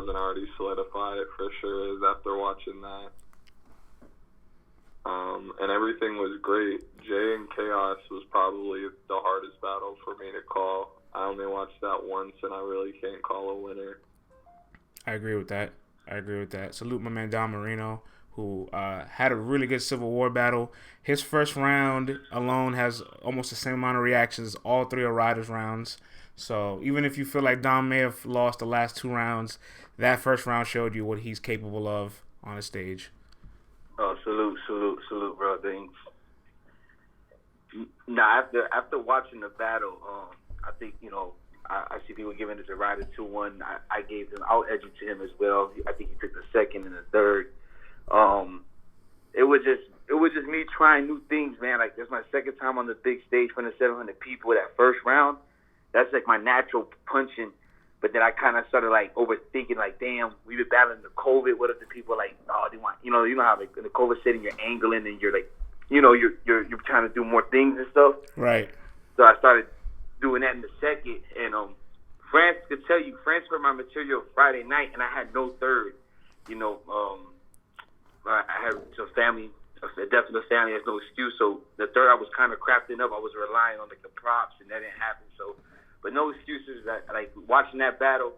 doesn't already solidify it for sure is after watching that. And everything was great. Jay and Chaos was probably the hardest battle for me to call. I only watched that once, and I really can't call a winner. I agree with that. Salute my man Don Marino, who had a really good Civil War battle. His first round alone has almost the same amount of reactions as all three of Ryder's rounds. So even if you feel like Dom may have lost the last two rounds, that first round showed you what he's capable of on a stage. Oh, salute, bro. Thanks. Nah, after watching the battle, I think, I see people giving it to Ryder 2-1. I gave him, I'll edge it to him as well. I think he took the second and the third. It was just me trying new things, man. Like, that's my second time on the big stage for the 700 people. That first round, that's like my natural punching. But then I kind of started like overthinking, like, damn, we've been battling the COVID. What if the people like, oh, they want, you know how like in the COVID setting you're angling and you're like, you're trying to do more things and stuff. Right. So I started doing that in the second, and France could tell you, France heard my material Friday night, and I had no third. I had some family, a death in the family. There's no excuse. So the third, I was kind of crafting up. I was relying on like the props, and that didn't happen. So. But no excuses. Like watching that battle,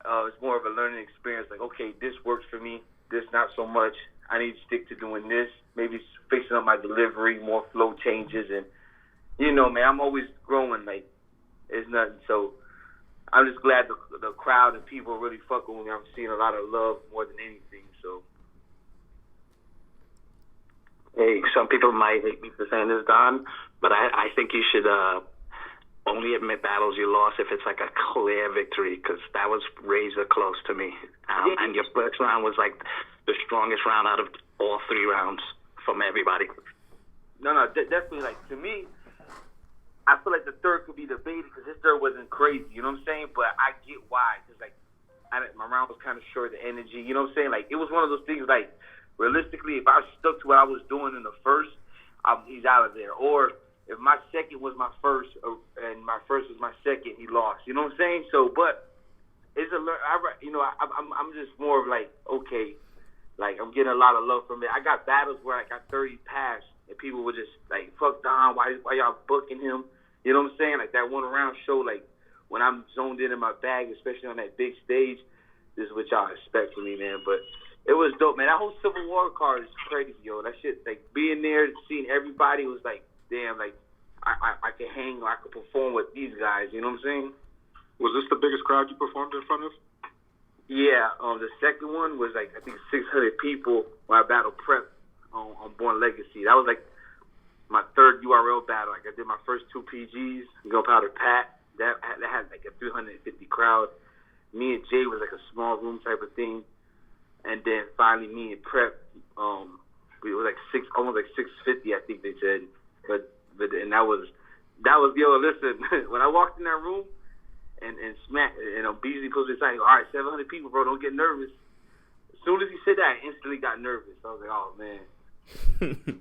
it's more of a learning experience. Like, okay, this works for me. This not so much. I need to stick to doing this. Maybe fixing up my delivery, more flow changes, and man, I'm always growing. Like, it's nothing. So I'm just glad the crowd and people are really fucking with me. I'm seeing a lot of love more than anything. So. Hey, some people might hate me for saying this, Don, but I think you should only admit battles you lost if it's like a clear victory, because that was razor close to me. And your first round was like the strongest round out of all three rounds from everybody. No, definitely. Like, to me, I feel like the third could be debated because his third wasn't crazy. You know what I'm saying? But I get why. Because, like, my round was kind of short of energy. You know what I'm saying? Like, it was one of those things, like, realistically, if I stuck to what I was doing in the first, he's out of there. Or if my second was my first and my first was my second, he lost. You know what I'm saying? So, but it's I'm just more of like, okay, like I'm getting a lot of love from it. I got battles where I got 30 past and people were just like, fuck Don, why y'all booking him? You know what I'm saying? Like that one round show, like when I'm zoned in my bag, especially on that big stage, this is what y'all expect from me, man. But it was dope, man. That whole Civil War card is crazy, yo. That shit, like being there, seeing everybody was like, damn, like, I could hang or I could perform with these guys, you know what I'm saying? Was this the biggest crowd you performed in front of? Yeah, the second one was like, I think 600 people when I battled Prep on Born Legacy. That was like my third URL battle. Like I did my first two PGs, Gunpowder Pat. That had like a 350 crowd. Me and Jay was like a small room type of thing. And then finally me and Prep, we were like almost like 650, I think they said. But that was yo, listen, when I walked in that room and Smack and Beasley posted this, all right, 700 people, bro, don't get nervous. As soon as he said that, I instantly got nervous. I was like, oh man.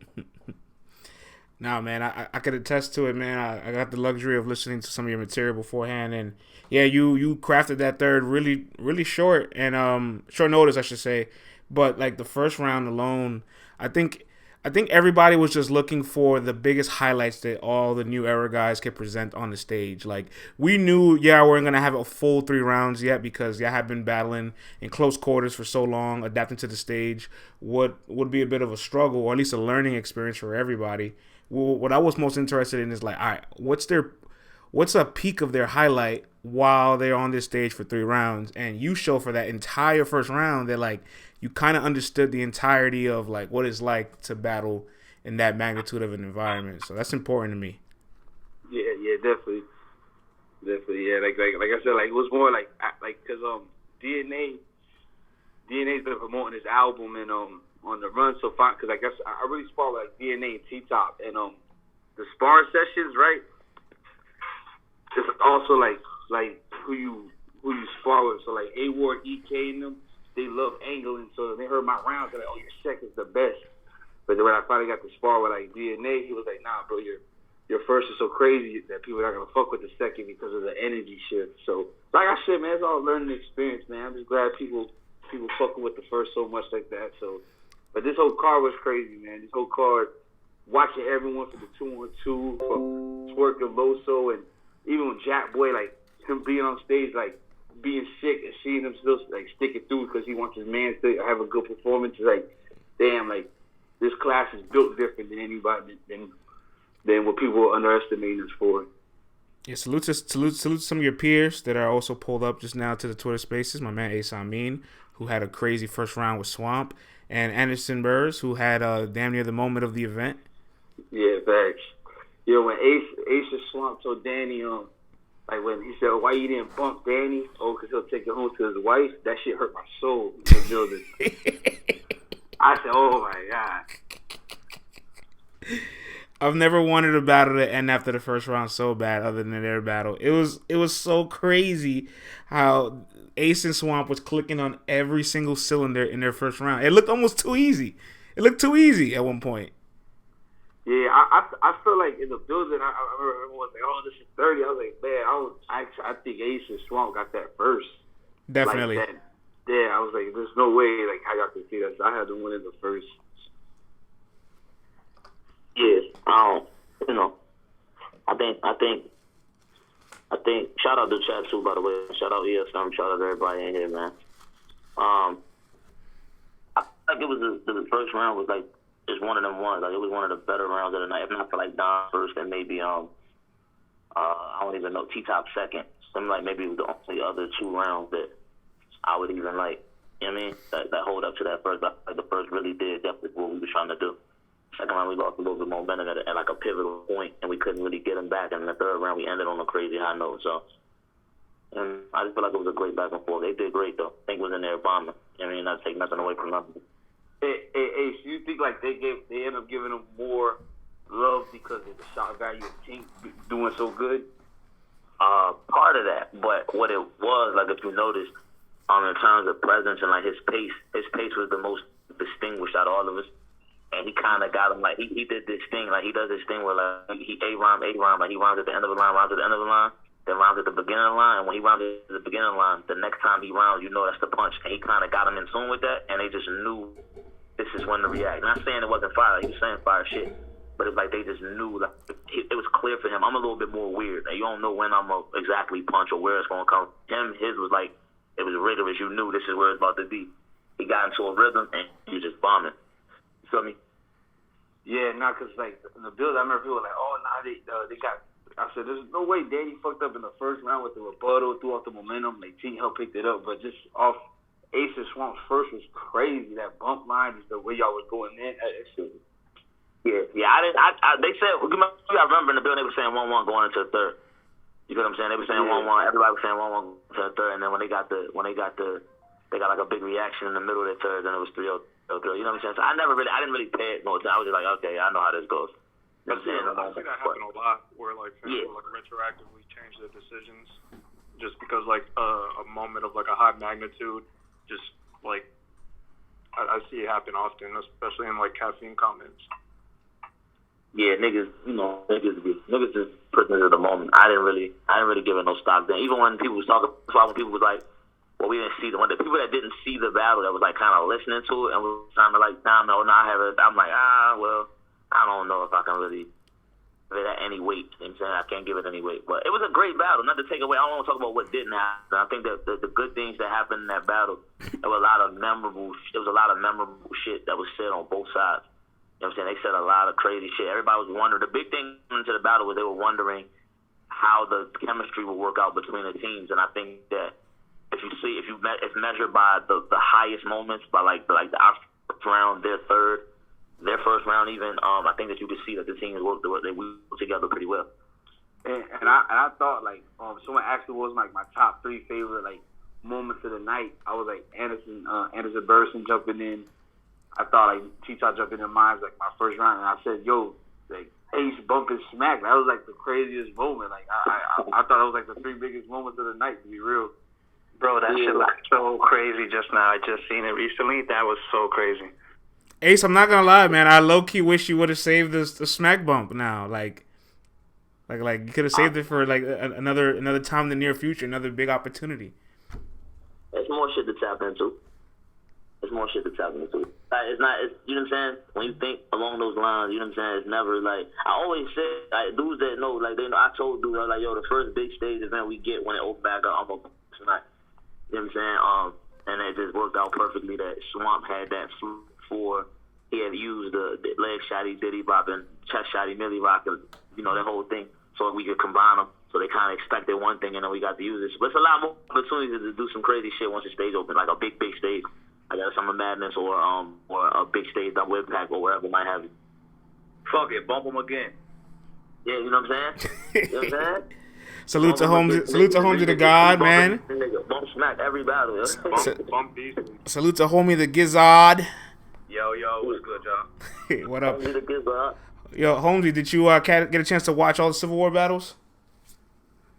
Nah, man, I could attest to it, man. I got the luxury of listening to some of your material beforehand, and yeah, you crafted that third really, really short and short notice, I should say. But like the first round alone, I think everybody was just looking for the biggest highlights that all the new era guys could present on the stage. Like we knew, we weren't gonna have a full 3 rounds yet because y'all had been battling in close quarters for so long. Adapting to the stage would be a bit of a struggle, or at least a learning experience for everybody. What I was most interested in is like, all right, what's a peak of their highlight while they're on this stage for 3 rounds? And you show for that entire first round that like you kind of understood the entirety of like what it's like to battle in that magnitude of an environment. So that's important to me. Yeah, definitely. Yeah, like I said, like it was more like because DNA's been promoting this album and on the run so far, because I guess I really spar with like DNA and T-Top and the sparring sessions, right? It's also like who you spar with. So like A-Ward, EK and them, they love angling, so they heard my rounds. They're like, oh, your second's the best. But then when I finally got to spar with like DNA, he was like, nah, bro, your first is so crazy that people are not gonna fuck with the second because of the energy shift. So like I said, man, it's all learning experience, man. I'm just glad people fucking with the first so much like that. So, but this whole card was crazy, man. This whole card, watching everyone for the 2-on-2, from Twerk and Loso, and even when Jakkboy, like him being on stage, like being sick and seeing him still like sticking through because he wants his man to have a good performance. It's like, damn, like this class is built different than anybody than what people are underestimating us for. Yeah, salute to some of your peers that are also pulled up just now to the Twitter Spaces. My man Amin, who had a crazy first round with Swamp, and Anderson Burrus, who had damn near the moment of the event. Yeah, facts. Yo, when Ace and Swamp told Danny, like when he said, "Why you didn't bump Danny?" Oh, because he'll take it home to his wife. That shit hurt my soul in the building. I said, "Oh my god." I've never wanted a battle to end after the first round so bad, other than their battle. It was so crazy how Ace and Swamp was clicking on every single cylinder in their first round. It looked almost too easy. It looked too easy at one point. Yeah, I feel like in the building, I remember everyone was like, "Oh, this is 30." I was like, man, I think Ace and Swamp got that first. Definitely. Like that. Yeah, I was like, there's no way like how y'all could see that. So I had to win in the first. Yeah, you know, I think. Shout out to chat too, by the way. Shout out EFM. Shout out to everybody in here, man. I feel like it was the first round was like just one of them ones. Like it was one of the better rounds of the night. If not for like Don first, and maybe I don't even know T-Top second. Something like maybe it was the only other two rounds that I would even like. You know what I mean? That hold up to that first. Like the first really did definitely what we were trying to do. Second round, we lost a little bit more momentum at like a pivotal point, and we couldn't really get him back. And in the third round, we ended on a crazy high note. So, and I just feel like it was a great back and forth. They did great, though. I think it was in there bombing. I mean, not take nothing away from nothing. Hey, so you think like they end up giving him more love because of the shot value of Tink doing so good? Part of that, but what it was, like if you notice, in terms of presence and like his pace was the most distinguished out of all of us. And he kind of got him, like, he did this thing, like, he does this thing where, like, he A-rhyme, like, he rhymes at the end of the line, rhymes at the end of the line, then rhymes at the beginning of the line, and when he rhymes at the beginning of the line, the next time he rhymes, you know that's the punch. And he kind of got him in tune with that, and they just knew this is when to react. Not saying it wasn't fire, like, he was saying fire shit, but it was like they just knew, like, it was clear for him. I'm a little bit more weird. Like, you don't know when I'm going to exactly punch or where it's going to come. His was like, it was rigorous. You knew this is where it's about to be. He got into a rhythm, and he was just bombing. You feel me? Yeah, because like in the build, I remember people were like, "Oh, they got." I said, "There's no way Danny fucked up in the first round with the rebuttal, threw off the momentum. Like Team helped picked it up, but just off Ace and Swamp's first was crazy. That bump line, just the way y'all was going in. Yeah. They said, I remember in the building they were saying 1-1 going into the third. You know what I'm saying? They were saying 1-1. Everybody was saying 1-1 to the third, and then they got like a big reaction in the middle of the third, and it was 3-0. You know what I'm saying? So I didn't really pay it no attention. I was just like, okay, I know how this goes. You know what I'm saying? I see that happen a lot, where like fans will like retroactively change their decisions just because like a moment of like a high magnitude, just like I see it happen often, especially in like caffeine comments. Yeah, niggas just prisoners of the moment. I didn't really give it no stock then. Even when people was talking, when people was like, well, we didn't see the people that didn't see the battle that was like kind of listening to it and was trying to like, I have it. I'm like, well, I don't know if I can really give it any weight. You know what I'm saying? I can't give it any weight. But it was a great battle. Not to take away, I don't want to talk about what didn't happen. I think that the good things that happened in that battle, there was a lot of memorable shit that was said on both sides. You know what I'm saying? They said a lot of crazy shit. Everybody was wondering. The big thing into the battle was they were wondering how the chemistry would work out between the teams. And I think that if measured by the highest moments, by like the first round, their first round even, I think that you could see that the teams worked together pretty well. And I thought like someone asked me what was like my top 3 favorite like moments of the night. I was like Anderson Burrus jumping in. I thought like T-Top jumping in mine was like my first round, and I said, yo, like Ace bumping Smack. That was like the craziest moment. Like I thought it was like the 3 biggest moments of the night, to be real. Bro, that shit looked so crazy just now. I just seen it recently. That was so crazy. Ace, I'm not gonna lie, man. I low key wish you would have saved the Smack bump now. Like, Like you could have saved it for like another time in the near future, another big opportunity. There's more shit to tap into. It's more shit to tap into. It's not, you know what I'm saying? When you think along those lines, you know what I'm saying? It's never like, I always say, like, dudes that know, like, they know, I told dudes, I was like, yo, the first big stage event we get when it opens back up, I'm going to tonight. You know what I'm saying? And it just worked out perfectly that Swamp had that for, he had used the leg shotty, Diddy Bop, and chest shotty, Millie Rock, and, you know, that whole thing, so we could combine them. So they kind of expected one thing, and then we got to use it. But it's a lot more opportunities to do some crazy shit once the stage opens, like a big stage. I got Summer Madness or a big stage double impact or wherever might have it. Fuck it, bump them again. Yeah, you know what I'm saying? You know what I'm saying? Salute to Holmzie the God, man. Bump smack every battle. Bump beast. Salute to homie the Gizzard. Yo, what's good, y'all? What up? Holmzie the Gizzard. Yo, Holmzie, did you get a chance to watch all the Civil War battles?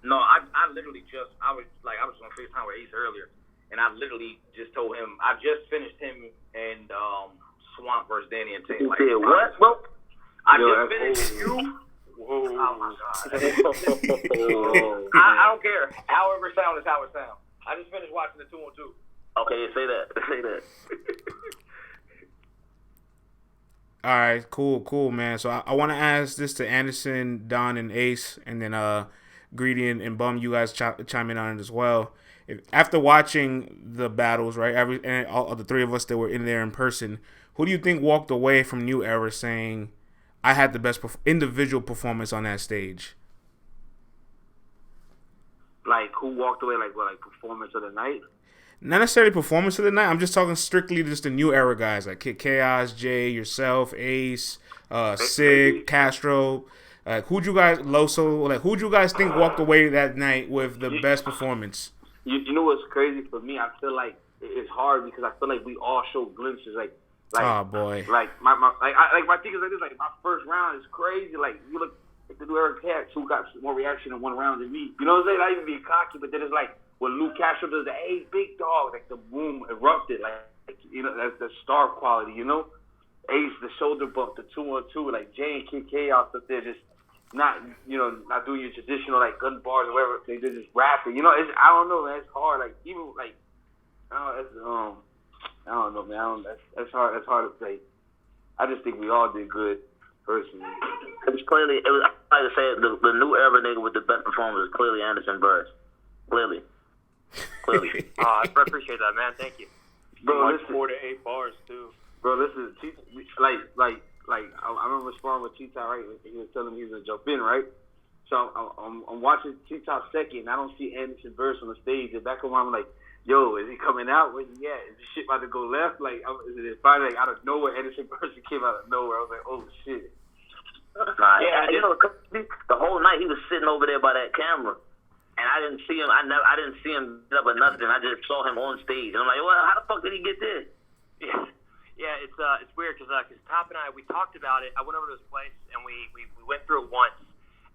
No, I literally I was on FaceTime with Ace earlier, and I literally just told him I just finished him and Swamp versus Danny and Tate. Like, what? Well, I just finished you. Whoa. Oh my God. I don't care. However it sounds is how it sounds. I just finished watching the 2-on-2. Okay, say that. All right, cool, man. So I want to ask this to Anderson, Don, and Ace, and then Greedy and Bum, you guys chime in on it as well. After watching the battles, right, and all of the three of us that were in there in person, who do you think walked away from New Era saying, I had the best individual performance on that stage? Like, who walked away, like performance of the night? Not necessarily performance of the night. I'm just talking strictly just the New Era guys, like Kid Chaos, Jay, yourself, Ace, Sig, Castro. Who'd you guys, Loso, who'd you guys think walked away that night with the best performance? You know what's crazy for me? I feel like it's hard because I feel like we all show glimpses, oh boy. My thing is like this. Like my first round is crazy. Like you look at the New Era cats who got more reaction in one round than me. You know what I'm saying? Not even being cocky, but then it's like when Luke Castro does the hey big dog, like the boom erupted, like you know that's the star quality. You know, Ace the shoulder bump, the 2-on-2, like Jay and Kid Chaos up there just not doing your traditional like gun bars or whatever. They're just rapping. You know, I don't know, man. It's hard. Like even like I don't know, man. That's hard. That's hard to say. I just think we all did good, personally. I was like to say the New Era nigga with the best performance is clearly Anderson Burrus. Clearly. I appreciate that, man. Thank you. Bro, this 4 to 8 bars too. Bro, this is I remember sparring with T-Top, right? He was telling me he was gonna jump in, right? So I'm watching T-Top second, and I don't see Anderson Burrus on the stage. And back of my mind, I'm like, yo, is he coming out? Where's he at? Is the shit about to go left? Like, is it finally out of nowhere? Anderson Burrus came out of nowhere. I was like, oh shit. Yeah, you know, the whole night he was sitting over there by that camera, and I didn't see him. I didn't see him get up or nothing. I just saw him on stage, and I'm like, well, how the fuck did he get there? Yeah, it's weird because Top and I, we talked about it. I went over to his place and we went through it once,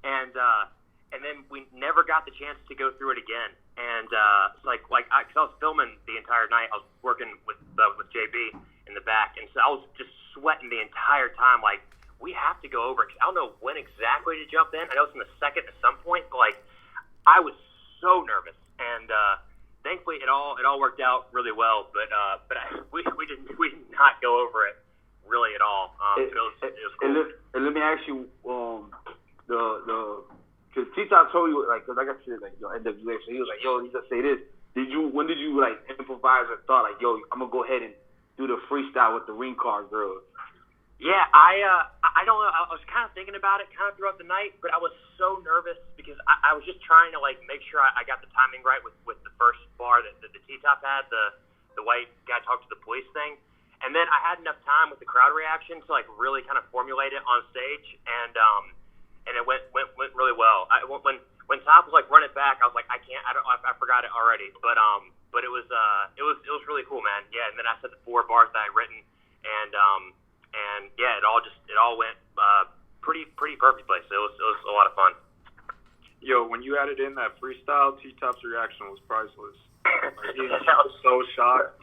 and then we never got the chance to go through it again. And it's cause I was filming the entire night. I was working with JB in the back, and so I was just sweating the entire time. Like, we have to go over it. I don't know when exactly to jump in. I know it's in the second at some point, but like I was so nervous, and thankfully it all worked out really well. But we did not go over it really at all. It was cool. And let me ask you, because T-Top told you, like, because I got to like, yo, NWA, so he was like, yo, he just say this. When did you like improvise or thought like, yo, I'm gonna go ahead and do the freestyle with the ring card girls? Yeah, I don't know. I was kind of thinking about it kind of throughout the night, but I was so nervous because I was just trying to like make sure I got the timing right with the first bar that the T-Top had, the white guy talked to the police thing, and then I had enough time with the crowd reaction to like really kind of formulate it on stage, and it went really well. When Top was like run it back, I was like I forgot it already, but it was really cool, man. Yeah, and then I said the 4 bars that I'd written, and yeah, it all went pretty perfectly. So it was a lot of fun. Yo, when you added in that freestyle, T-Top's reaction was priceless. Like, he was so shocked.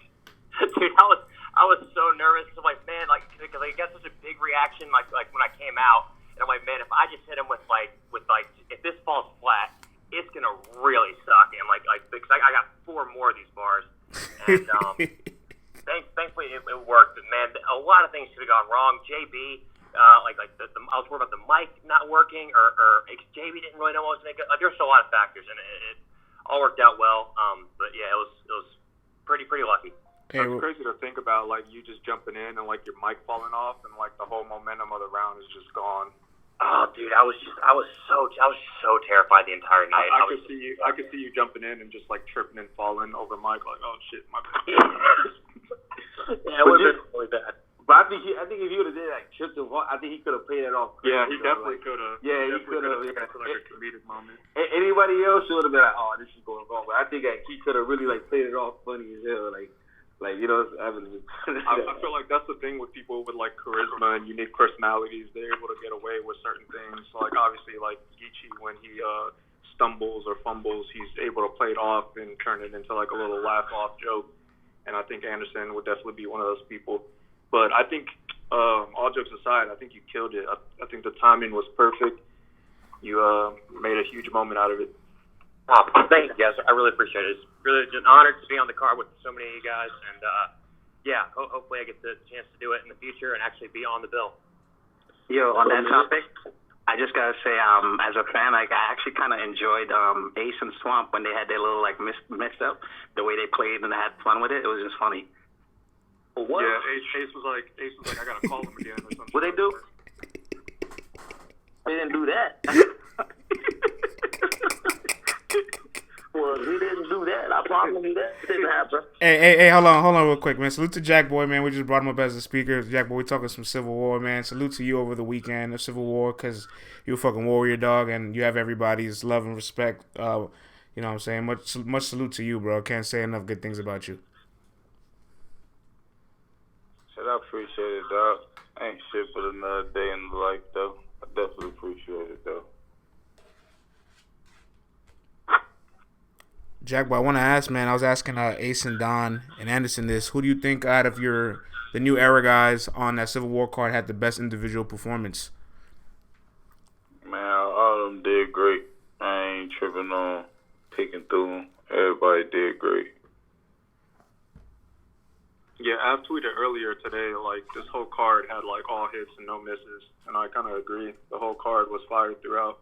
Dude, I was so nervous. I'm like, man, like, because I got such a big reaction, like when I came out, and And I'm like, man, if I just hit him with if this falls flat, it's gonna really suck. And like because I got 4 more of these bars, and thankfully it worked. But man, a lot of things could have gone wrong. JB, I was worried about the mic not working, or JB didn't really know what was making. There's a lot of factors, and it all worked out well. But yeah, it was pretty lucky. It's crazy to think about, like, you just jumping in and, like, your mic falling off and, like, the whole momentum of the round is just gone. Oh, dude, I was so terrified the entire night. I could see you jumping in and just, like, tripping and falling over mic, like, oh, shit, my bad. Yeah, it would have been really bad. But I think if he would have did, like, tripped and fall, I think he could have played it off. Yeah, he definitely could have. Yeah, he could have. Like a comedic moment. Anybody else would have been like, oh, this is going wrong. But I think he could have really, like, played it off funny as hell, Like, you know, I feel like that's the thing with people with, like, charisma and unique personalities. They're able to get away with certain things. So, like, obviously, like, Geechee, when he stumbles or fumbles, he's able to play it off and turn it into, like, a little laugh-off joke. And I think Anderson would definitely be one of those people. But I think, all jokes aside, I think you killed it. I think the timing was perfect. You made a huge moment out of it. Oh, thank you, guys. I really appreciate it. It's really an honor to be on the card with so many of you guys, and hopefully I get the chance to do it in the future and actually be on the bill. Yo, on that topic, I just gotta say, as a fan, like, I actually kind of enjoyed Ace and Swamp when they had their little, like, mix up, the way they played and had fun with it. It was just funny. What? Yeah, Ace was like, I gotta call him again or something. What they do? They didn't do that. Well, he didn't do that. I promise you that didn't happen. Hey, hold on real quick, man. Salute to Jakkboy, man. We just brought him up as a speaker. Jakkboy, we talking some Civil War, man. Salute to you over the weekend of Civil War, because you're a fucking warrior, dog, and you have everybody's love and respect. You know what I'm saying? Much salute to you, bro. Can't say enough good things about you. Shit, I appreciate it, dog. Ain't shit but another day in the life, though. I definitely appreciate it, though. Jakkboy, I want to ask, man. I was asking Ace and Don and Anderson this. Who do you think out of the new era guys on that Civil War card had the best individual performance? Man, all of them did great. I ain't tripping on picking through them. Everybody did great. Yeah, I've tweeted earlier today, like, this whole card had, like, all hits and no misses, and I kind of agree. The whole card was fire throughout.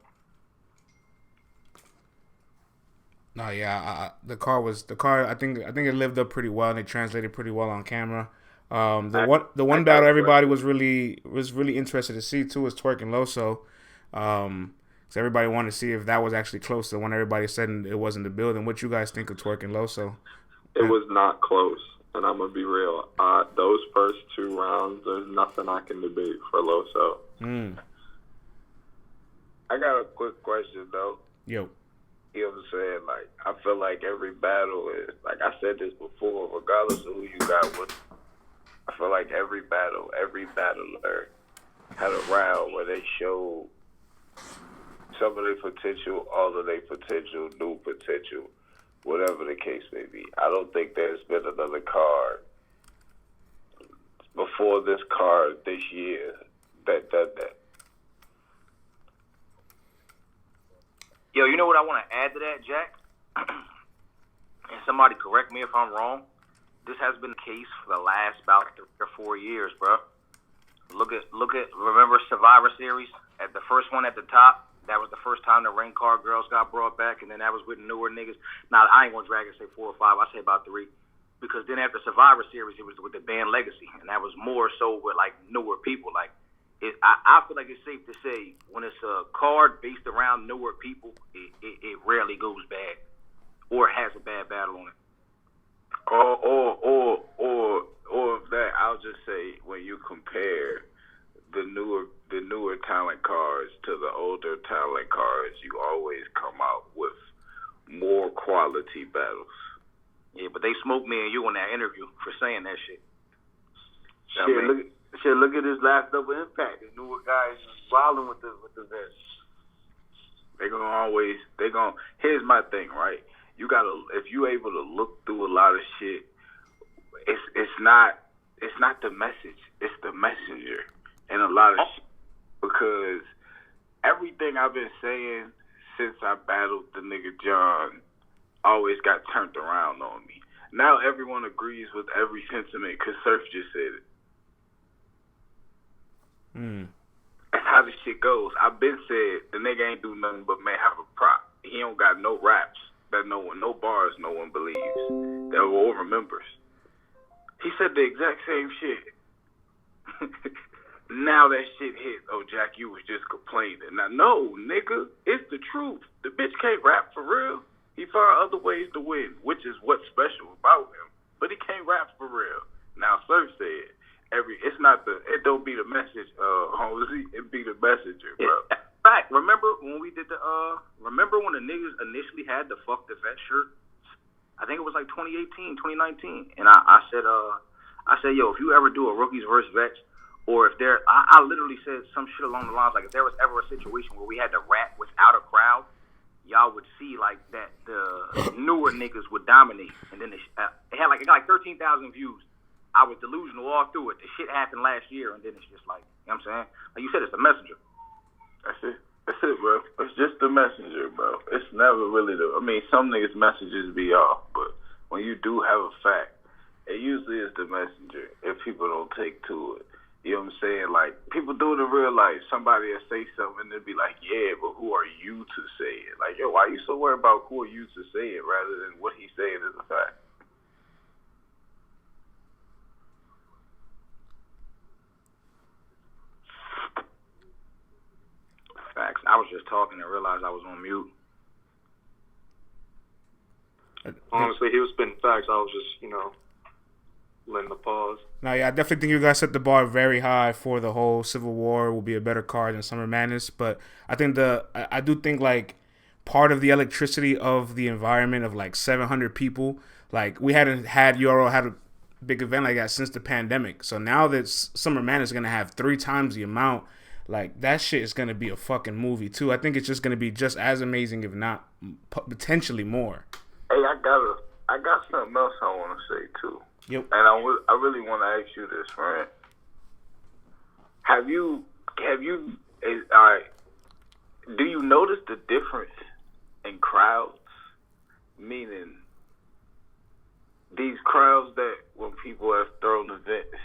No, yeah, the card. I think it lived up pretty well, and it translated pretty well on camera. The one battle everybody was really interested to see too was Twerk and Loso. So everybody wanted to see if that was actually close to when everybody said it wasn't the building. What you guys think of Twerk and Loso? It was not close, and I'm gonna be real. Those first 2 rounds, there's nothing I can debate for Loso. I got a quick question though. Yo. You know what I'm saying? Like, I feel like every battle is, like I said this before, regardless of who you got with, I feel like every battler had a round where they showed some of their potential, all of their potential, new potential, whatever the case may be. I don't think there's been another card before this card this year that done that. Yo, you know what I want to add to that, Jack? And somebody correct me if I'm wrong. This has been the case for the last about 3 or 4 years, bro. Look at. Remember Survivor Series? At the first one at the top, that was the first time the ring card girls got brought back, and then that was with newer niggas. Now, I ain't gonna drag it, say 4 or 5. I say about 3, because then after Survivor Series, it was with the band Legacy, and that was more so with like newer people. Like, I feel like it's safe to say when it's a card based around newer people, it rarely goes bad or has a bad battle on it. Or that, I'll just say when you compare the newer talent cards to the older talent cards, you always come out with more quality battles. Yeah, but they smoked me and you in that interview for saying that shit. Look at this last Double Impact. The newer guys wilding with the vets. Here's my thing, right? You gotta, if you able to look through a lot of shit, it's not the message, it's the messenger, and a lot of shit, because everything I've been saying since I battled the nigga John always got turned around on me. Now everyone agrees with every sentiment because Surf just said it. That's how this shit goes. I've been said the nigga ain't do nothing but may have a prop. He don't got no raps that no bars no one believes, that all remembers. He said the exact same shit. Now that shit hit. Oh, Jack, you was just complaining. Now, no, nigga, it's the truth. The bitch can't rap for real. He found other ways to win, which is what's special about him. But he can't rap for real. Now, Surf said, it don't be the message, Holmzie, it be the messenger, bro. Fact, remember when we did remember when the niggas initially had the Fuck the Vet shirt? I think it was like 2018, 2019. And I said, yo, if you ever do a Rookies versus Vets, or if I literally said some shit along the lines, like if there was ever a situation where we had to rap without a crowd, y'all would see like that the newer niggas would dominate. And then it got like 13,000 views. I was delusional all through it. The shit happened last year, and then it's just like, you know what I'm saying? Like you said, it's the messenger. That's it, bro. It's just the messenger, bro. It's never really some niggas' messages be off, but when you do have a fact, it usually is the messenger if people don't take to it. You know what I'm saying? Like, people do it in real life. Somebody will say something and they'll be like, yeah, but who are you to say it? Like, yo, why are you so worried about who are you to say it rather than what he's saying is a fact? Facts. I was just talking and realized I was on mute. Honestly, he was spitting facts. I was just, letting the pause. No, yeah, I definitely think you guys set the bar very high for the whole Civil War. Will be a better card than Summer Madness, but I think I do think like part of the electricity of the environment of like 700 people, like we hadn't had URL had a big event like that since the pandemic. So now that Summer Madness is gonna have 3 times the amount. Like, that shit is going to be a fucking movie, too. I think it's just going to be just as amazing, if not potentially more. Hey, I got something else I want to say, too. Yep. And I really want to ask you this, friend. Do you notice the difference in crowds? Meaning, these crowds that when people have thrown events,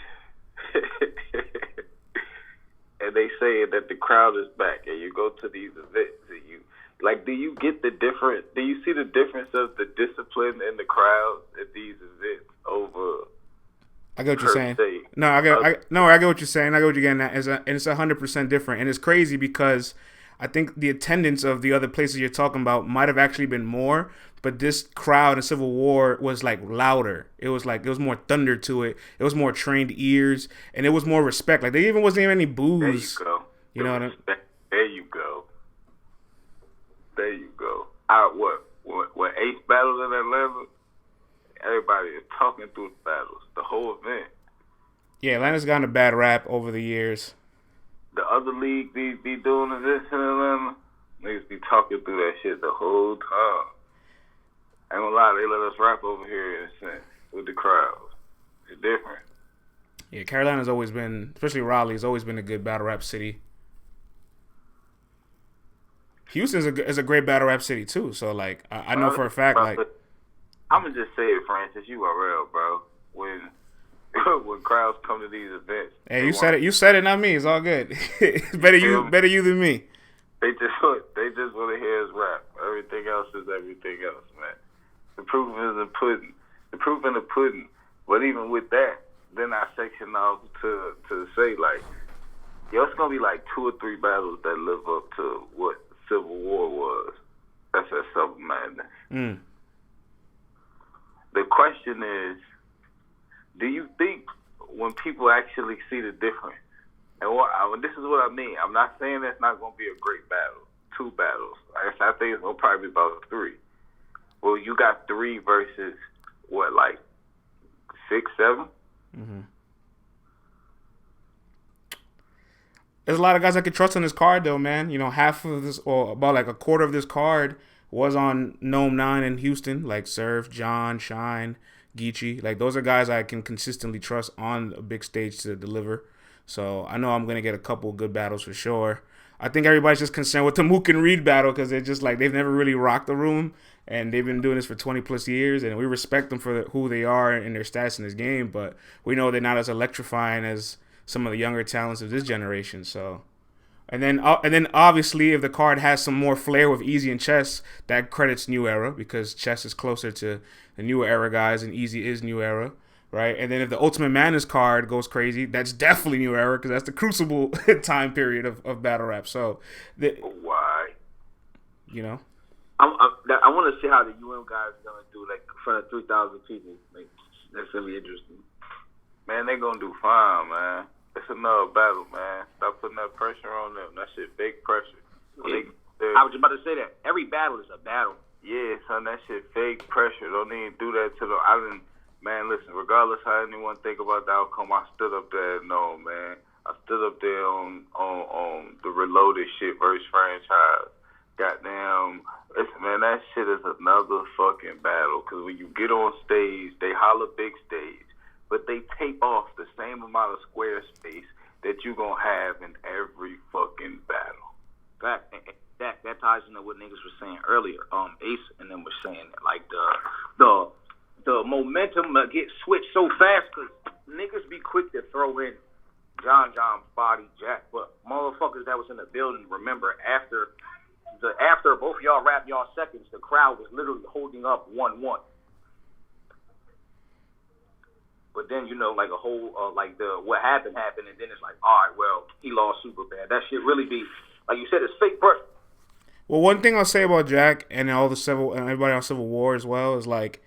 and they say that the crowd is back, and you go to these events, and do you get the difference? Do you see the difference of the discipline in the crowd at these events over? I get what you're saying. I get what you're saying. I get what you're getting at. And it's 100% different, and it's crazy because I think the attendance of the other places you're talking about might have actually been more, but this crowd in Civil War was like louder. It was more thunder to it. It was more trained ears, and it was more respect. Like there wasn't even any boos. There you go. You know what I mean? There you go. There you go. When Ace battled in Atlanta, everybody is talking through the battles, the whole event. Yeah, Atlanta's gotten a bad rap over the years. The other league be doing this in Atlanta. Niggas be talking through that shit the whole time. I ain't gonna lie, they let us rap over here in a sense with the crowd. It's different. Yeah, Carolina's always been, especially Raleigh's always been a good battle rap city. Houston's is a great battle rap city too. So like, I know for a fact, like, I'm gonna just say it, Francis. You are real, bro. When crowds come to these events, hey, you said it. You said it, not me. It's all good. better you than me. They just want to hear us rap. Everything else is everything else, man. The proof is in the pudding. The proof in the pudding. But even with that, then I section off to say like, yo, it's gonna be like 2 or 3 battles that live up to what Civil War was. That's at Summer Madness. The question is, do you think when people actually see the difference, and this is what I mean, I'm not saying that's not going to be a great battle, 2 battles. I think it's going to probably be about 3. Well, you got 3 versus, what, like 6, 7? Mm-hmm. There's a lot of guys I could trust on this card, though, man. You know, half of this, or about like a quarter of this card was on Gnome 9 in Houston, like Surf, John, Shine, Geechee. Like, those are guys I can consistently trust on a big stage to deliver. So I know I'm going to get a couple good battles for sure. I think everybody's just concerned with the Mook and Reed battle because they're just like they've never really rocked the room, and they've been doing this for 20 plus years, and we respect them for who they are and their stats in this game, but we know they're not as electrifying as some of the younger talents of this generation. So, and then obviously if the card has some more flair with Easy and Chess, that credits New Era because Chess is closer to the New Era guys and Easy is New Era. Right, and then if the Ultimate Madness card goes crazy, that's definitely New Era because that's the Crucible time period of battle rap. So, why? You know, I want to see how the UM guys are gonna do, like in front of 3,000 people. Like that's gonna be interesting. Man, they gonna do fine, man. It's another battle, man. Stop putting that pressure on them. That shit fake pressure. I was just about to say that every battle is a battle. Yeah, son, that shit fake pressure. Don't even do that to them. I didn't. Man, listen, regardless how anyone think about the outcome, I stood up there and no, man. I stood up there on the Reloaded shit versus Franchise. Goddamn, listen, man, that shit is another fucking battle. Because when you get on stage, they holler big stage, but they tape off the same amount of square space that you gonna have in every fucking battle. Fact, that ties into what niggas were saying earlier. Ace and them were saying that, like the momentum gets switched so fast because niggas be quick to throw in John Body Jack, but motherfuckers that was in the building, remember after both y'all rapped y'all seconds, the crowd was literally holding up 1-1. But then like a whole what happened, and then it's like, all right, well he lost super bad. That shit really be like you said, it's fake pressure. Well, one thing I'll say about Jack and everybody on Civil War as well is like,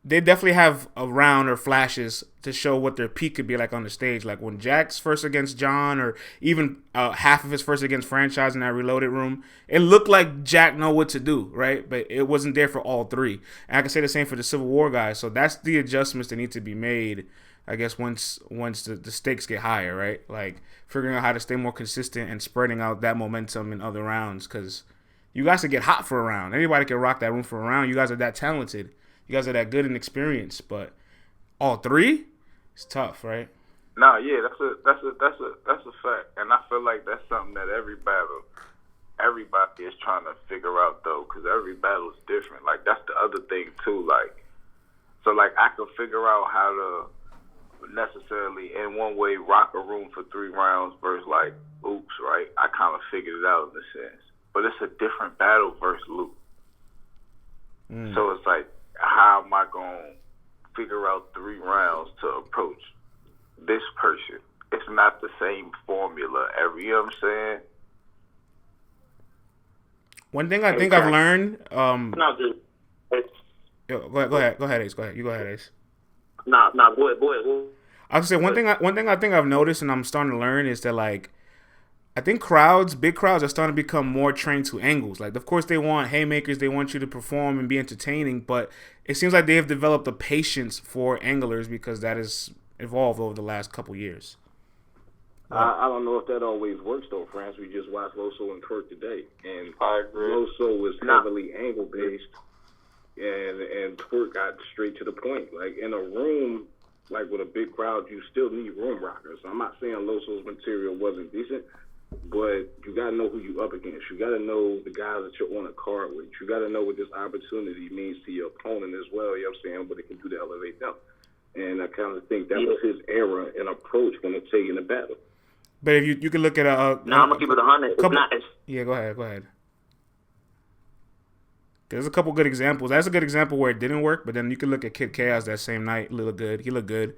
they definitely have a round or flashes to show what their peak could be like on the stage. Like when Jack's first against John, or even half of his first against Franchise in that Reloaded room, it looked like Jack know what to do, right? But it wasn't there for all three. And I can say the same for the Civil War guys. So that's the adjustments that need to be made, I guess, once the stakes get higher, right? Like figuring out how to stay more consistent and spreading out that momentum in other rounds, because you guys can get hot for a round. Anybody can rock that room for a round. You guys are that talented. You guys are that good and experienced, but all three, it's tough, right? Nah, yeah, that's a fact, and I feel like that's something that everybody is trying to figure out though, because every battle is different. Like that's the other thing too. Like, so like I can figure out how to necessarily in one way rock a room for 3 rounds versus like Oops, right? I kind of figured it out in a sense, but it's a different battle versus Loop. So it's like, how am I going to figure out 3 rounds to approach this person? It's not the same formula you know what I'm saying? One thing I think I've learned, No, dude. Go ahead, Ace. Go ahead. You go ahead, Ace. Go ahead. I was say one thing I think I've noticed and I'm starting to learn is that, like, I think big crowds are starting to become more trained to angles. Like, of course, they want haymakers, they want you to perform and be entertaining, but it seems like they have developed a patience for anglers because that has evolved over the last couple years. I don't know if that always works though, France. We just watched Loso and Kirk today, and Loso was heavily angle based, and Twerk got straight to the point. Like in a room, like with a big crowd, you still need room rockers. I'm not saying Loso's material wasn't decent, but you got to know who you up against. You got to know the guys that you're on a card with. You got to know what this opportunity means to your opponent as well. You know what I'm saying? What it can do to elevate them. And I kind of think that was his era and approach when it's taking the battle. But if you can look at I'm gonna keep it 100. Yeah, go ahead. There's a couple good examples. That's a good example where it didn't work, but then you can look at Kid Chaos that same night. He looked good.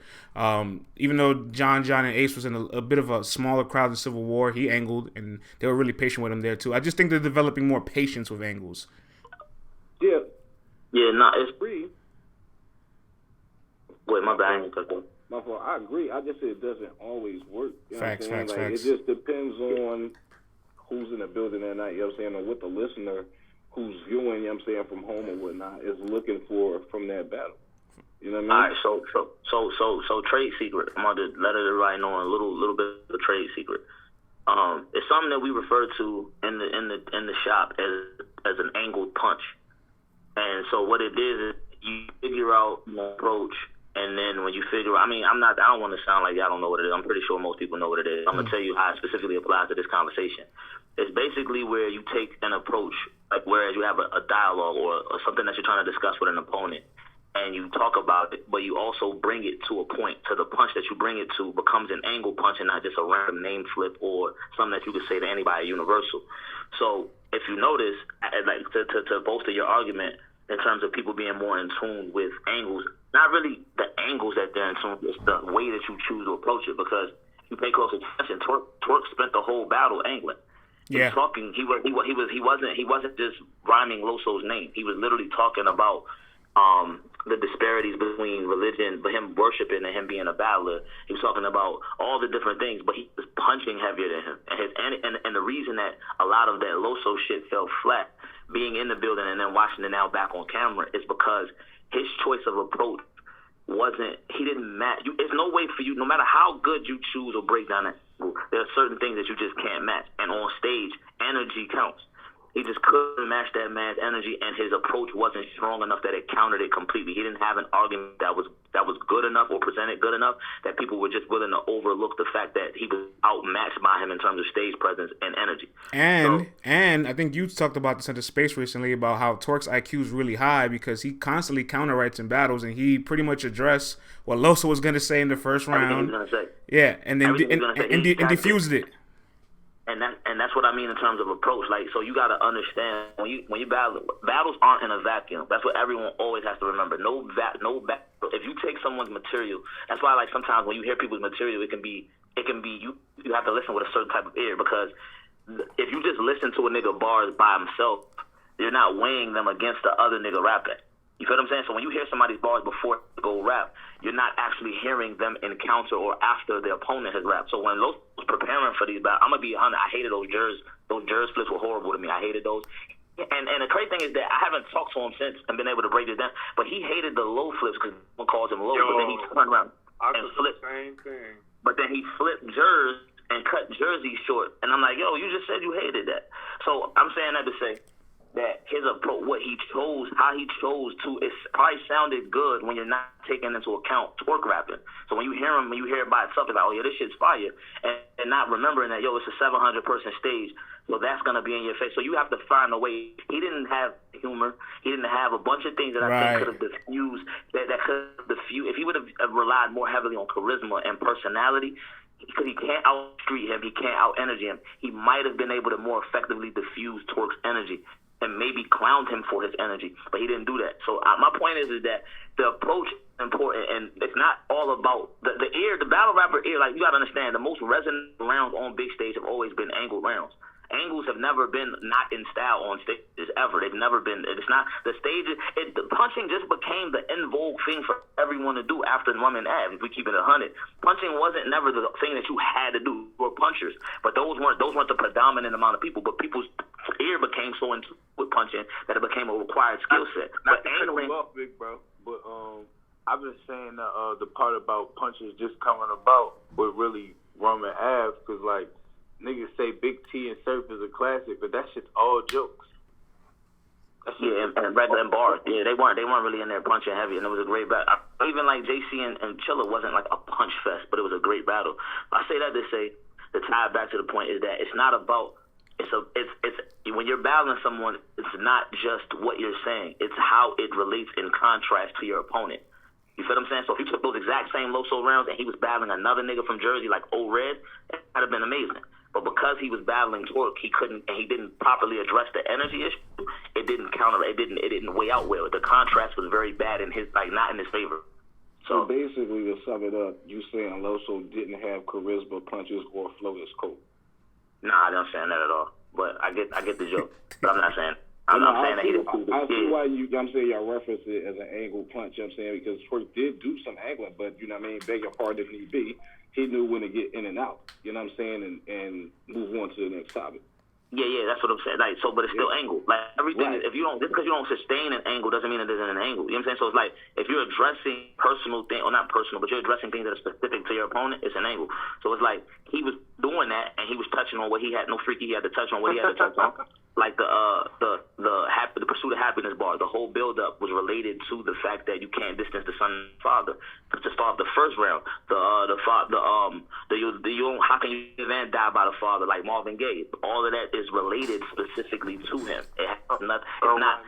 Even though John and Ace was in a bit of a smaller crowd in Civil War, he angled, and they were really patient with him there too. I just think they're developing more patience with angles. Yeah, it's free. Wait, my bad. My fault. I agree. I just said it doesn't always work. You know facts. It just depends on who's in the building that night, you know what I'm saying, or what the listener who's viewing, you know what I'm saying, from home or whatnot is looking for from that battle. You know what I mean? All right, so trade secret. I'm going to let everybody know a little bit of a trade secret. It's something that we refer to in the shop as an angled punch. And so what it is you figure out the approach. And then when you figure out, I don't want to sound like y'all don't know what it is. I'm pretty sure most people know what it is. I'm going to tell you how it specifically applies to this conversation. It's basically where you take an approach, like whereas you have a dialogue or something that you're trying to discuss with an opponent, and you talk about it, but you also bring it to a point, to the punch that you bring it to becomes an angle punch and not just a random name flip or something that you could say to anybody universal. So if you notice, like to bolster your argument in terms of people being more in tune with angles, not really the angles that they're in tune with, it's the way that you choose to approach it, because you pay close attention. Twerk spent the whole battle angling. Yeah. Talking, he wasn't just rhyming Loso's name. He was literally talking about the disparities between religion, but him worshiping and him being a battler. He was talking about all the different things, but he was punching heavier than him. And the reason that a lot of that Loso shit fell flat, being in the building and then watching it now back on camera, is because his choice of approach he didn't match. There's no way for you, no matter how good you choose or break down it, there are certain things that you just can't match. And on stage, energy counts. He just couldn't match that man's energy, and his approach wasn't strong enough that it countered it completely. He didn't have an argument that was good enough or presented good enough that people were just willing to overlook the fact that he was outmatched by him in terms of stage presence and energy. And I think you talked about this at the space recently about how Twerk's IQ is really high because he constantly counterwrites in battles, and he pretty much addressed what Loso was going to say in the first round. Everything he was going to say. Yeah, and then and diffused it. And that's what I mean in terms of approach. Like, so you got to understand when you battle, battles aren't in a vacuum. That's what everyone always has to remember. No battle. If you take someone's material, that's why like sometimes when you hear people's material, it can be you have to listen with a certain type of ear, because if you just listen to a nigga bars by himself, you're not weighing them against the other nigga rapping. You feel what I'm saying? So when you hear somebody's bars before they go rap, you're not actually hearing them encounter or after the opponent has rapped. So when Los was preparing for these battles, I'm going to be honest, I hated those jers. Those jers flips were horrible to me. I hated those. And the crazy thing is that I haven't talked to him since and been able to break it down, but he hated the low flips because one calls him low, but then he turned around and flipped. Same thing. But then he flipped jers and cut Jersey short. And I'm like, yo, you just said you hated that. So I'm saying that to say that his approach, what he chose, how he chose to, it probably sounded good when you're not taking into account twerk rapping. So when you hear it by itself, it's like, oh yeah, this shit's fire, and not remembering that, yo, it's a 700-person stage, so that's gonna be in your face. So you have to find a way. He didn't have humor. He didn't have a bunch of things that I think could have diffused. That could have diffused. If he would have relied more heavily on charisma and personality, because he can't out-street him, he can't out-energy him, he might have been able to more effectively diffuse Twerk's energy and maybe clowned him for his energy, but he didn't do that. So my point is that the approach is important, and it's not all about the ear, the battle rapper ear. Like, you got to understand, the most resonant rounds on big stage have always been angled rounds. Angles have never been not in style on stages ever. They've never been. It's not the stages. The punching just became the in vogue thing for everyone to do after Woman Ave. If we keep it 100, punching wasn't never the thing that you had to do for punchers. But those weren't the predominant amount of people. But people's ear became so into with punching that it became a required skill set. Not to cut you off, big bro, but I've been saying the part about punches just coming about with really Roman Ave, because like, niggas say Big T and Surf is a classic, but that shit's all jokes. Yeah, and regular and bars. Yeah, they weren't really in there punching heavy, and it was a great battle. Even like JC and Chilla wasn't like a punch fest, but it was a great battle. I say that to say, to tie it back to the point, is that it's not about it's when you're battling someone, it's not just what you're saying, it's how it relates in contrast to your opponent. You feel what I'm saying? So if you took those exact same Loso rounds and he was battling another nigga from Jersey like Old Red, that would have been amazing. But because he was battling Twerk, he didn't properly address the energy issue. It didn't weigh out well. The contrast was very bad in his, like, not in his favor. So basically, to sum it up, you saying Loso didn't have charisma, punches, or flow as cool. Nah, I don't saying that at all. But I get the joke. But I'm not saying. I'm not saying that he didn't. I see why I'm saying y'all reference it as an angle punch. I'm saying because Twerk did do some angling, but you know what I mean. Beg your pardon if need be. He knew when to get in and out. You know what I'm saying, and move on to the next topic. Yeah, that's what I'm saying. Like, so, but it's still angle. Like, everything. Right. If you don't, just because you don't sustain an angle doesn't mean it isn't an angle. You know what I'm saying? So it's like if you're addressing personal thing, or not personal, but you're addressing things that are specific to your opponent, it's an angle. So it's like he was doing that, and he was touching on what he had no freaky. He had to touch on what he had to touch on. like the pursuit of happiness bar, the whole build up was related to the fact that you can't distance the son and father. To start the first round, how can you even die by the father like Marvin Gaye? All of that is related specifically to him. It has not. It's not.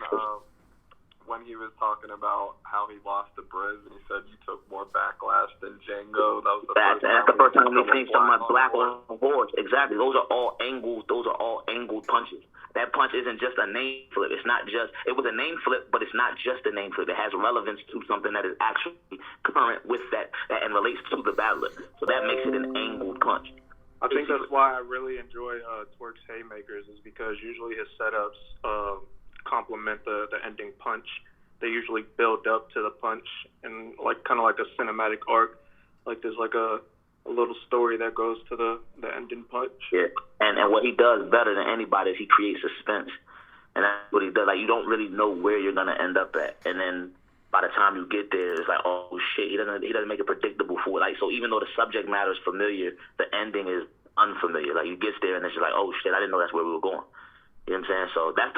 When he was talking about how he lost to Briz and he said you took more backlash than Django, that was that's the first time we've seen someone black on boards. Exactly. Those are all angled punches. That punch isn't just a name flip. It's not just. It was a name flip, but it's not just a name flip. It has relevance to something that is actually current with that and relates to the battler. So that makes it an angled punch. I think that's why I really enjoy Twerk's haymakers, is because usually his setups complement the ending punch. They usually build up to the punch and like kind of like a cinematic arc. Like there's like a little story that goes to the ending punch. Yeah, and what he does better than anybody is he creates suspense, and that's what he does. Like you don't really know where you're gonna end up at, and then by the time you get there, it's like, oh shit, he doesn't make it predictable for it. Like so, even though the subject matter is familiar, the ending is unfamiliar. Like you get there and it's just like, oh shit, I didn't know that's where we were going. You know what I'm saying? So that's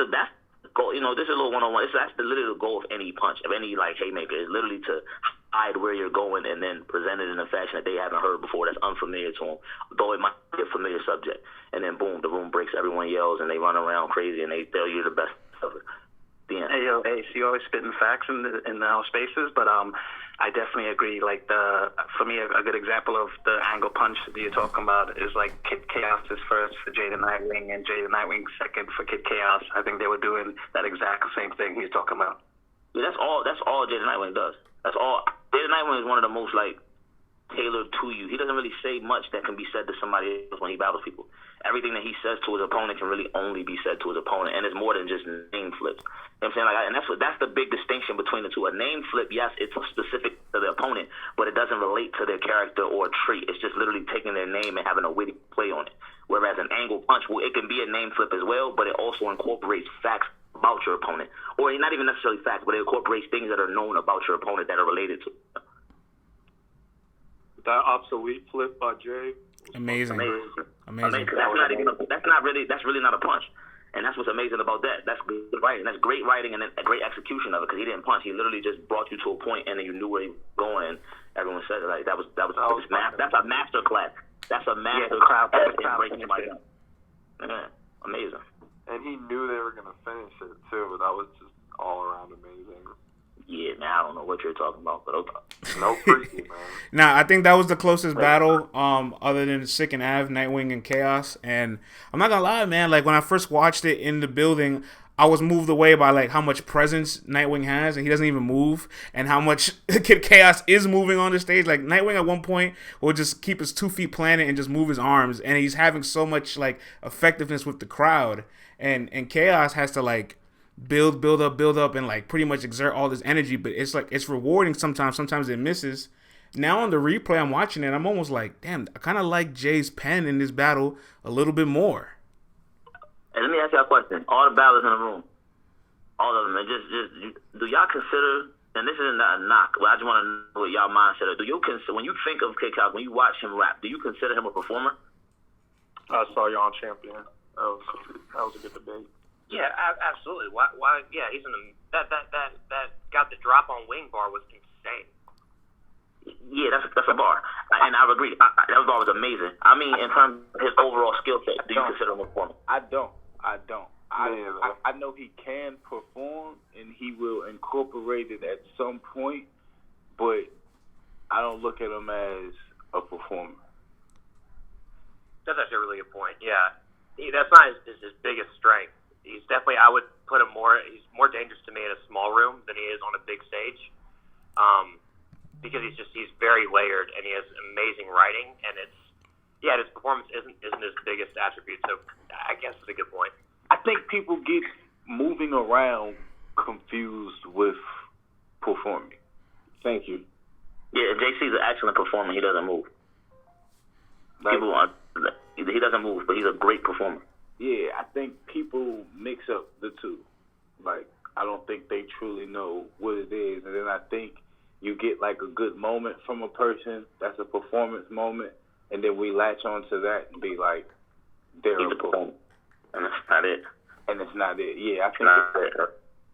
goal. You know, this is a little one-on-one. That's literally the goal of any punch, of any like haymaker, is literally to hide where you're going and then present it in a fashion that they haven't heard before, that's unfamiliar to them, though it might be a familiar subject. And then boom, the room breaks, everyone yells, and they run around crazy, and they tell you the best of it. The end. Hey, so you always spitting facts in our spaces, but I definitely agree. Like for me, a good example of the angle punch that you're talking about is like Kid Chaos is first for Jada Nightwing and Jada Nightwing second for Kid Chaos. I think they were doing that exact same thing he's talking about. Yeah, that's all Jada Nightwing does. That's all. Jada Nightwing is one of the most like tailored to you. He doesn't really say much that can be said to somebody else when he battles people. Everything that he says to his opponent can really only be said to his opponent, and it's more than just name flips. You know what I'm saying? Like, and that's the big distinction between the two. A name flip, yes, it's specific to the opponent, but it doesn't relate to their character or trait. It's just literally taking their name and having a witty play on it. Whereas an angle punch, well, it can be a name flip as well, but it also incorporates facts about your opponent, or not even necessarily facts, but it incorporates things that are known about your opponent that are related to it. That obsolete flip by Jay. Amazing. That's really not a punch. And that's what's amazing about that. That's good writing. That's great writing and a great execution of it, because he didn't punch. He literally just brought you to a point, and then you knew where he was going. And everyone said it. Like that's a master class. That's a master class in breaking somebody down. Yeah, amazing. And he knew they were gonna finish it too. That was just all around amazing. Yeah, man, I don't know what you're talking about, but okay. No freaky, man. Nah, I think that was the closest battle, other than Sick and Av, Nightwing, and Chaos. And I'm not gonna lie, man. Like when I first watched it in the building, I was moved away by like how much presence Nightwing has, and he doesn't even move, and how much Kid Chaos is moving on the stage. Like Nightwing at one point will just keep his 2 feet planted and just move his arms, and he's having so much like effectiveness with the crowd. And Chaos has to like build up, and like pretty much exert all this energy, but it's like it's rewarding sometimes it misses. Now on the replay I'm watching it, I'm almost like, damn, I kind of like Jay's pen in this battle a little bit more. Hey, let me ask y'all a question. All the battlers in the room, all of them, and just do y'all consider, and this isn't a knock, but I just want to know what y'all mindset are. Do you consider, when you think of Kid Chaos, when you watch him rap, do you consider him a performer? I saw you on Champion. That was a good debate. Yeah, absolutely. Why? Yeah, he's that got the drop on wing bar was insane. Yeah, that's a bar, and I would agree. That bar was amazing. I mean, in terms of his overall skill set, do you consider him a performer? I don't. I know he can perform, and he will incorporate it at some point, but I don't look at him as a performer. That's actually a really good point. Yeah, that's not his biggest strength. He's definitely, I would put him he's more dangerous to me in a small room than he is on a big stage. Because he's very layered, and he has amazing writing, and his performance isn't his biggest attribute, so I guess it's a good point. I think people get moving around confused with performing. Thank you. Yeah, JC's an excellent performer. He doesn't move. He doesn't move, but he's a great performer. Yeah, I think people mix up the two. Like, I don't think they truly know what it is. And then I think you get, like, a good moment from a person. That's a performance moment. And then we latch on to that and be like, they're a performer. And that's not it. and it's not it. Yeah, I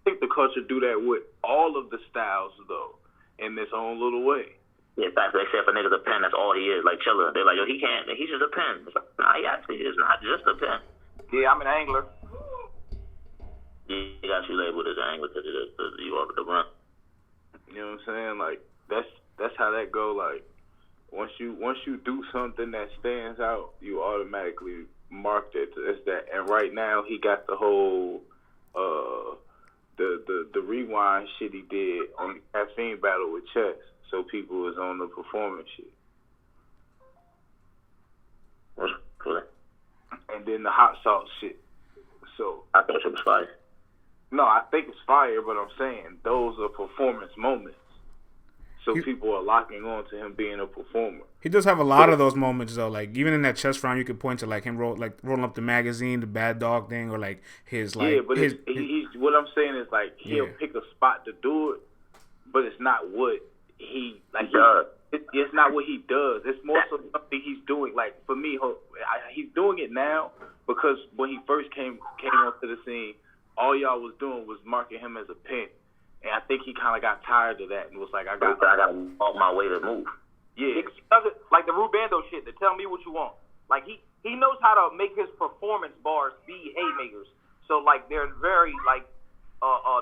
think the culture do that with all of the styles though, in its own little way. Yeah, in fact, they say if a nigga's a pen, that's all he is. Like Chilla, they're like, yo, he can't. He's just a pen. It's like, nah, he actually is not just a pen. Yeah, I'm an angler. Yeah, he got you labeled as an angler because you over the run. You know what I'm saying? Like that's how that go. Like once you do something that stands out, you automatically marked it as that. And right now he got the whole the rewind shit he did on the caffeine battle with Chess. So people was on the performance shit. Cool. And then the hot sauce shit. So I thought it was fire. No, I think it's fire, but I'm saying those are performance moments. So people are locking on to him being a performer. He does have a lot of those moments though. Like even in that chess round, you could point to like him rolling up the magazine, the bad dog thing, or like his like. Yeah, but he's what I'm saying is like he'll pick a spot to do it, but it's not what he like. It's not what he does. It's more so something he's doing. Like for me, he's doing it now because when he first came onto the scene, all y'all was doing was marking him as a pen. And I think he kind of got tired of that and was like, I got to walk my way to move. Yeah. He does it like the Rubando shit, to tell me what you want. Like, he knows how to make his performance bars be haymakers. So, like, they're very, like,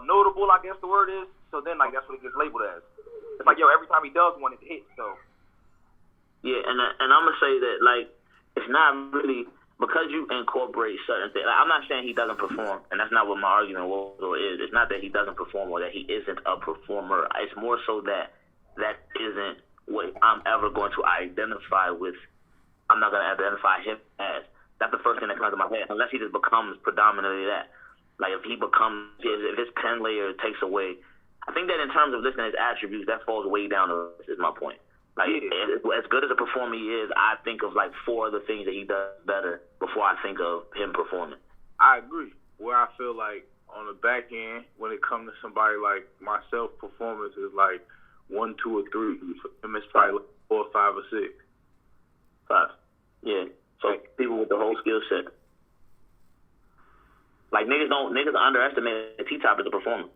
notable, I guess the word is. So then, like, that's what it gets labeled as. It's like, yo, every time he does one, it hits, so. Yeah, and I'm going to say that, like, it's not really... Because you incorporate certain things, like, I'm not saying he doesn't perform, and that's not what my argument was or is. It's not that he doesn't perform or that he isn't a performer. It's more so that isn't what I'm ever going to identify with. I'm not going to identify him as. That's the first thing that comes to my head, unless he just becomes predominantly that. Like if he becomes, if his pen layer takes away, I think that in terms of listening to his attributes, that falls way down the list, is my point. Like, as good as a performer he is, I think of, like, 4 other things that he does better before I think of him performing. I agree. Where I feel like on the back end, when it comes to somebody like myself, performance is like 1, 2, or 3. For him, it's probably like 4, 5, or 6. 5. Yeah. So people with the whole skill set. Like, niggas underestimate that T-Top is a performer.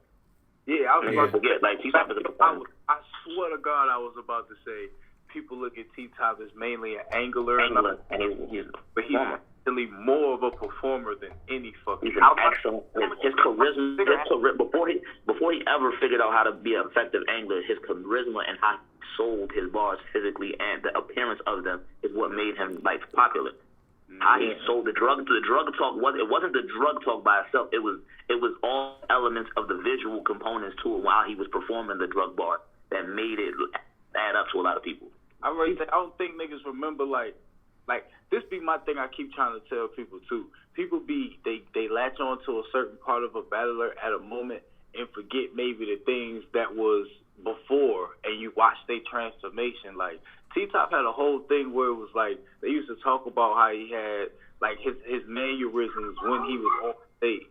Yeah, I was about to forget. Like, T-Top is a performer. I swear to God, I was about to say people look at T-Top as mainly an angler, and but he's actually more of a performer than any fucking. He's an excellent. His charisma, before he ever figured out how to be an effective angler, his charisma and how he sold his bars physically and the appearance of them is what made him like popular. How he sold the drug talk wasn't the drug talk by itself. It was all elements of the visual components to it while he was performing the drug bar that made it add up to a lot of people. I don't think niggas remember like this be my thing I keep trying to tell people too. People they latch on to a certain part of a battler at a moment and forget maybe the things that was before and you watch their transformation. Like T-Top had a whole thing where it was like they used to talk about how he had like his mannerisms when he was on stage.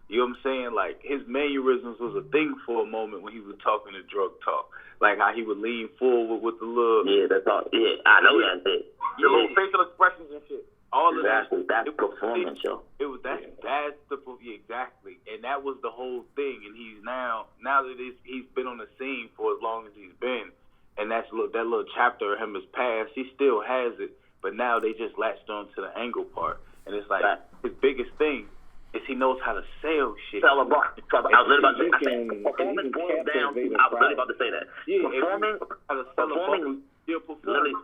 You know what I'm saying? Like, his mannerisms was a thing for a moment when he was talking to drug talk. Like, how he would lean forward with the little... Yeah, that's all. Yeah, I know that shit. The little facial expressions and shit. All of exactly. that. That's performance, yo. Exactly. And that was the whole thing. And he's now that he's been on the scene for as long as he's been, and that little chapter of him has passed, he still has it, but now they just latched on to the angle part. And it's like, his biggest thing is he knows how to sell shit. Sell a bar. I was literally about to say, performance boils down to, I was literally about to say that. Yeah, performing, literally,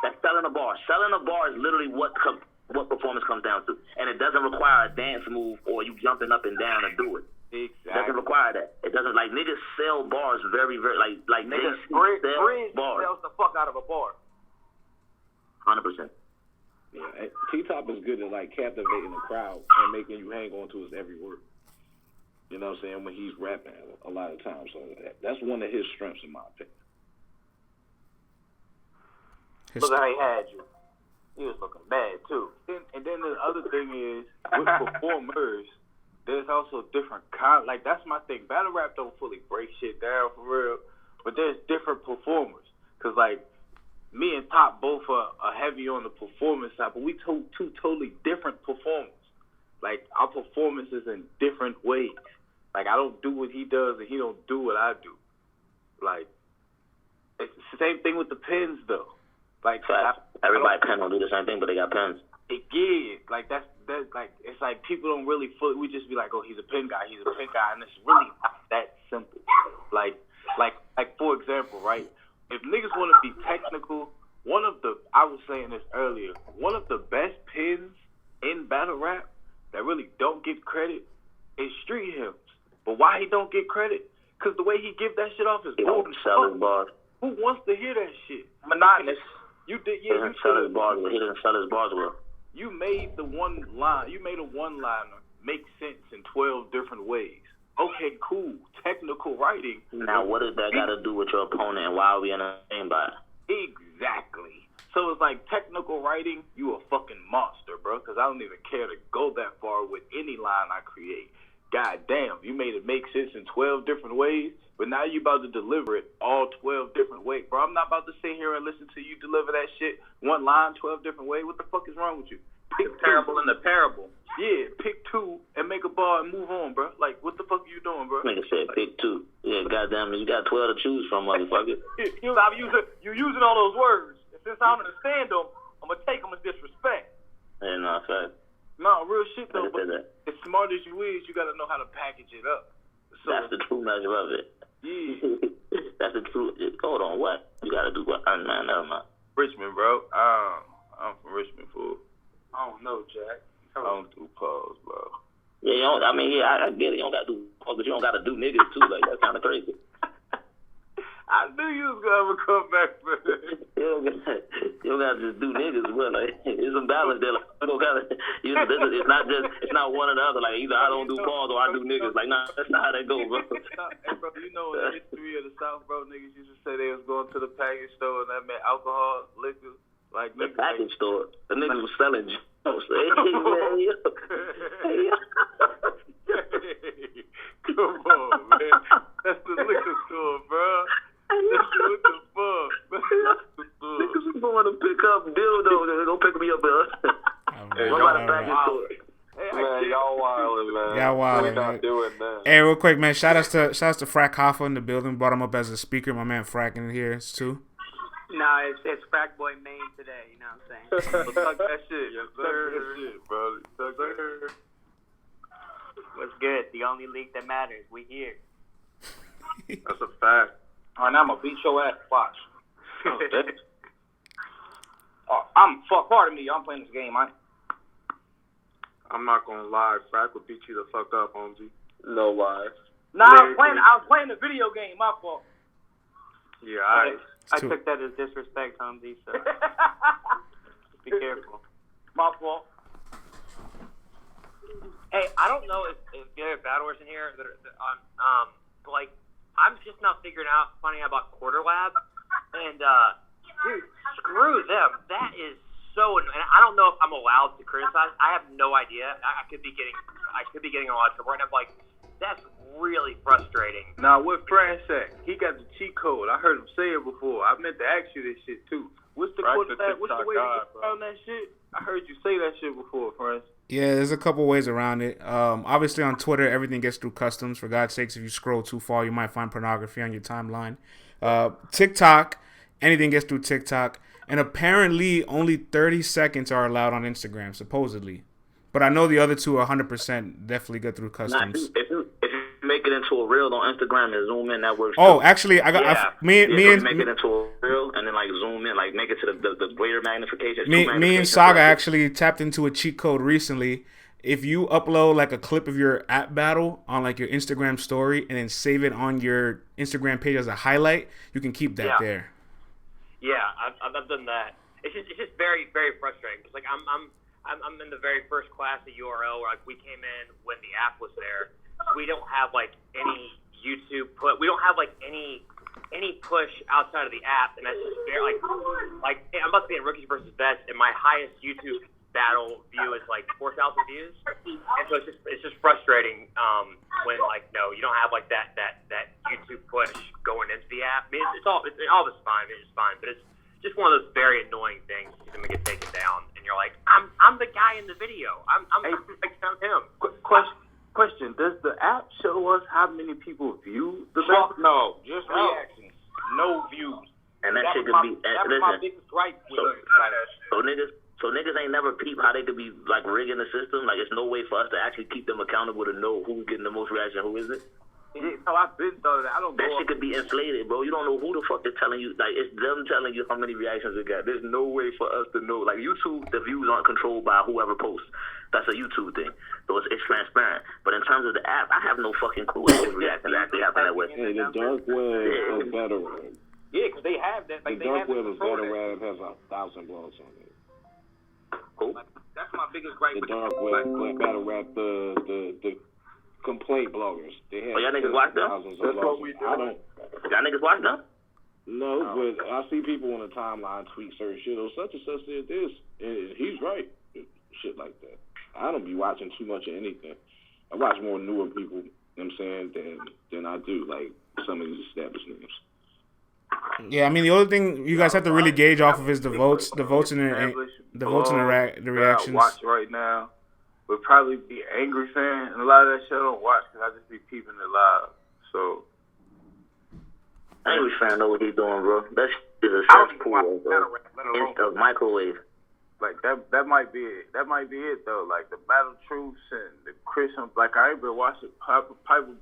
that's selling a bar. Selling a bar is literally what performance comes down to. And it doesn't require a dance move or you jumping up and down and do it. Exactly. It doesn't require that. It doesn't, like, niggas sell bars very, very, like niggas sell bars. Sells the fuck out of a bar. 100%. Yeah, T-Top is good at, like, captivating the crowd and making you hang on to his every word. You know what I'm saying? When he's rapping a lot of times. So that's one of his strengths, in my opinion. Look how he had you. He was looking bad, too. And then the other thing is, with performers, there's also different like, that's my thing. Battle rap don't fully break shit down, for real. But there's different performers. Because, like, me and Top both are heavy on the performance side, but we two totally different performers. Like, our performances in different ways. Like, I don't do what he does, and he don't do what I do. Like, it's the same thing with the pens, though. Like, everybody pen don't do the same thing, but they got pens. Yeah, like that's like it's like people don't really we just be like, oh, he's a pen guy, and it's really not that simple. Like for example, right? If niggas want to be technical, I was saying this earlier, one of the best pens in battle rap that really don't get credit is Street Hymns. But why he don't get credit? Because the way he give that shit off is boring. Who wants to hear that shit? Monotonous. He didn't sell his bars well. You made the one line. You made a one-liner make sense in 12 different ways. Okay, cool. Technical writing. Now, what does that got to do with your opponent, and why are we entertained by it? Exactly. So it's like technical writing, you a fucking monster, bro, because I don't even care to go that far with any line I create. God damn, you made it make sense in 12 different ways, but now you about to deliver it all 12 different ways. Bro, I'm not about to sit here and listen to you deliver that shit one line 12 different ways. What the fuck is wrong with you? Pick parable in the parable. Yeah, pick two and make a bar and move on, bro. Like, what the fuck are you doing, bro? Nigga said pick two. Yeah, goddamn, you got 12 to choose from, motherfucker. You're using all those words. And since I don't understand them, I'm going to take them as disrespect. Yeah, no, fact. No, real shit, though. But as smart as you is, you got to know how to package it up. So, that's the true measure of it. Yeah. That's the true. Hold on, what? You got to do what? Man, never mind. Richmond, bro. I'm from Richmond, fool. I don't know, Jack. I don't do pause, bro. Yeah, I get it. You don't got to do pause, but you don't got to do niggas, too. Like, that's kind of crazy. I knew you was going to have a comeback, bro. You don't got to just do niggas, bro. Like, there's some balance there. Like, it's not one or the other. Like, either I don't do pause or I do niggas. Like, nah, that's not how that goes, bro. Hey, bro, you know in the history of the South, bro, niggas used to say they was going to the package store and that meant alcohol, liquor. Like, the package store. The niggas was selling jokes. Hey, come on, man. That's the liquor store, bro. What the fuck? Niggas is going to pick up dildos and go pick me up, bro. Man, y'all wildin', man. Y'all wildin', We're not doing that. Hey, real quick, man. Shout outs to Frack Hoffa in the building. Brought him up as a speaker. My man Frack in here too. Nah, it's Frackboy Maine today. You know what I'm saying? Talk that shit. Yes, sir. That shit, bro. Talk that shit. What's good? The only league that matters. We here. That's a fact. All right, now I'm going to beat your ass. Watch. Pardon me. I'm playing this game, man. I'm not going to lie. Frack would beat you the fuck up, Holmzie. No lies. Nah, I was playing the video game. My fault. Yeah, I took that as disrespect, Holmzie, so be careful. My fault. Hey, I don't know if the other battlers in here that are like, I'm just now finding out about Quarter Lab, and dude, screw them. That is so annoying. And I don't know if I'm allowed to criticize. I have no idea. I could be getting a lot of trouble right now. But, like, that's really frustrating. Now, what Fran said, he got the cheat code. I heard him say it before. I meant to ask you this shit too. What's the Quarter Lab? What's the way you get around that shit? I heard you say that shit before, Fran. Yeah, there's a couple ways around it. Obviously on Twitter, everything gets through customs. For God's sakes, if you scroll too far, you might find pornography on your timeline. TikTok, anything gets through TikTok. And apparently only 30 seconds are allowed on Instagram, supposedly. But I know the other two 100% definitely get through customs. If you make it into a reel on Instagram and zoom in, that works. Oh, too. Actually, I got me and make it into a reel and then like zoom in, like make it to the greater magnification. Me and Saga actually tapped into a cheat code recently. If you upload like a clip of your app battle on like your Instagram story and then save it on your Instagram page as a highlight, you can keep that there. Yeah, I've done that. It's just very, very frustrating because like I'm in the very first class at URL where like we came in when the app was there. We don't have like any YouTube we don't have like any push outside of the app, and that's just very like I'm about to be in Rookies versus Best, and my highest YouTube battle view is like 4,000 views, and so it's just frustrating when like no, you don't have like that YouTube push going into the app. I mean, all of it's fine, it's fine, but it's just one of those very annoying things. You're gonna get taken down, and you're you're like, I'm the guy in the video. I'm him. Question: does the app show us how many people view the Fuck no, just reactions, no views. And that shit could be. That was my biggest gripe with it. So niggas ain't never peep how they could be like rigging the system. Like, it's no way for us to actually keep them accountable to know who's getting the most reaction, who isn't. Yeah, no, I've been thought that. I don't. That shit could be inflated, bro. You don't know who the fuck is telling you. Like, it's them telling you how many reactions it got. There's no way for us to know. Like, YouTube, the views aren't controlled by whoever posts. That's a YouTube thing. So it's transparent. But in terms of the app, I have no fucking clue what those reactions actually happen that way. Hey, the dark web is better. Yeah, because they have that. Like, the dark web is better. Web has 1,000 blogs on it. Cool. Like, that's my biggest gripe. The dark web, battle rap, the complaint bloggers. They have y'all niggas watch them? That's what we do. Y'all niggas watch them? No, but I see people on the timeline tweet certain shit. Oh, such and such did this, and he's right. Shit like that. I don't be watching too much of anything. I watch more newer people, you know what I'm saying, than I do like some of these established names. Yeah, I mean, the only thing you guys have to really gauge off of is the votes and the reactions. I watch right now would probably be Angry Fan, and a lot of that shit I don't watch because I just be peeping it live. So Angry Fan know what he's doing, bro. That shit is a cesspool, bro. Instant microwave. Like that might be it. That might be it though. Like the Battle Truths and the Christian. Like I ain't been watching Piper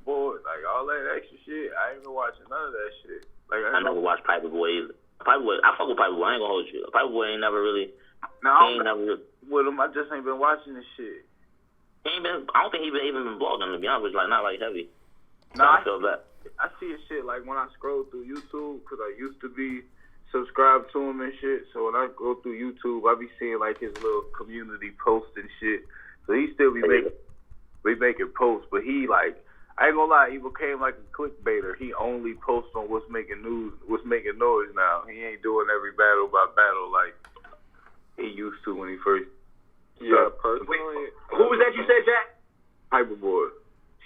Boy. Like all that extra shit. I ain't been watching none of that shit. Like I never watched Piper Boy either. Piper Boy, I fuck with Piper Boy. I ain't gonna hold you. Piper Boy ain't never really. With him. I just ain't been watching this shit. He ain't been. I don't think he even been blogging, to be honest with you. Like not like heavy. So I feel bad. I see his shit like when I scroll through YouTube because I used to be subscribed to him and shit. So when I go through YouTube, I be seeing like his little community posts and shit. So he still be making posts, but he like. I ain't gonna lie, he became like a clickbaiter. He only posts on what's making news, what's making noise now. He ain't doing every battle by battle like he used to when he first. Yeah, personally. Who was that you said, Jack? Piper Boy.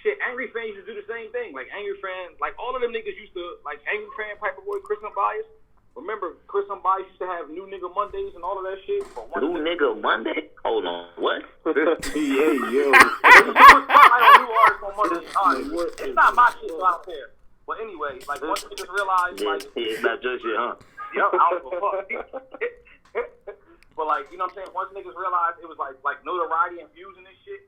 Shit, Angry Fan used to do the same thing. Like Angry Fan, like all of them niggas used to, like Angry Fan, Piper Boy, Chris Unbiased. Remember, Chris Unbiased used to have New Nigga Mondays and all of that shit. New Nigga Monday? Hold on, what? Yeah, yo. It's not my shit, so I don't care. But anyway, like once niggas realize, like, it's not your shit, huh? Yup, I don't give a fuck. But like, you know what I'm saying? Once niggas realized it was like notoriety and views and this shit,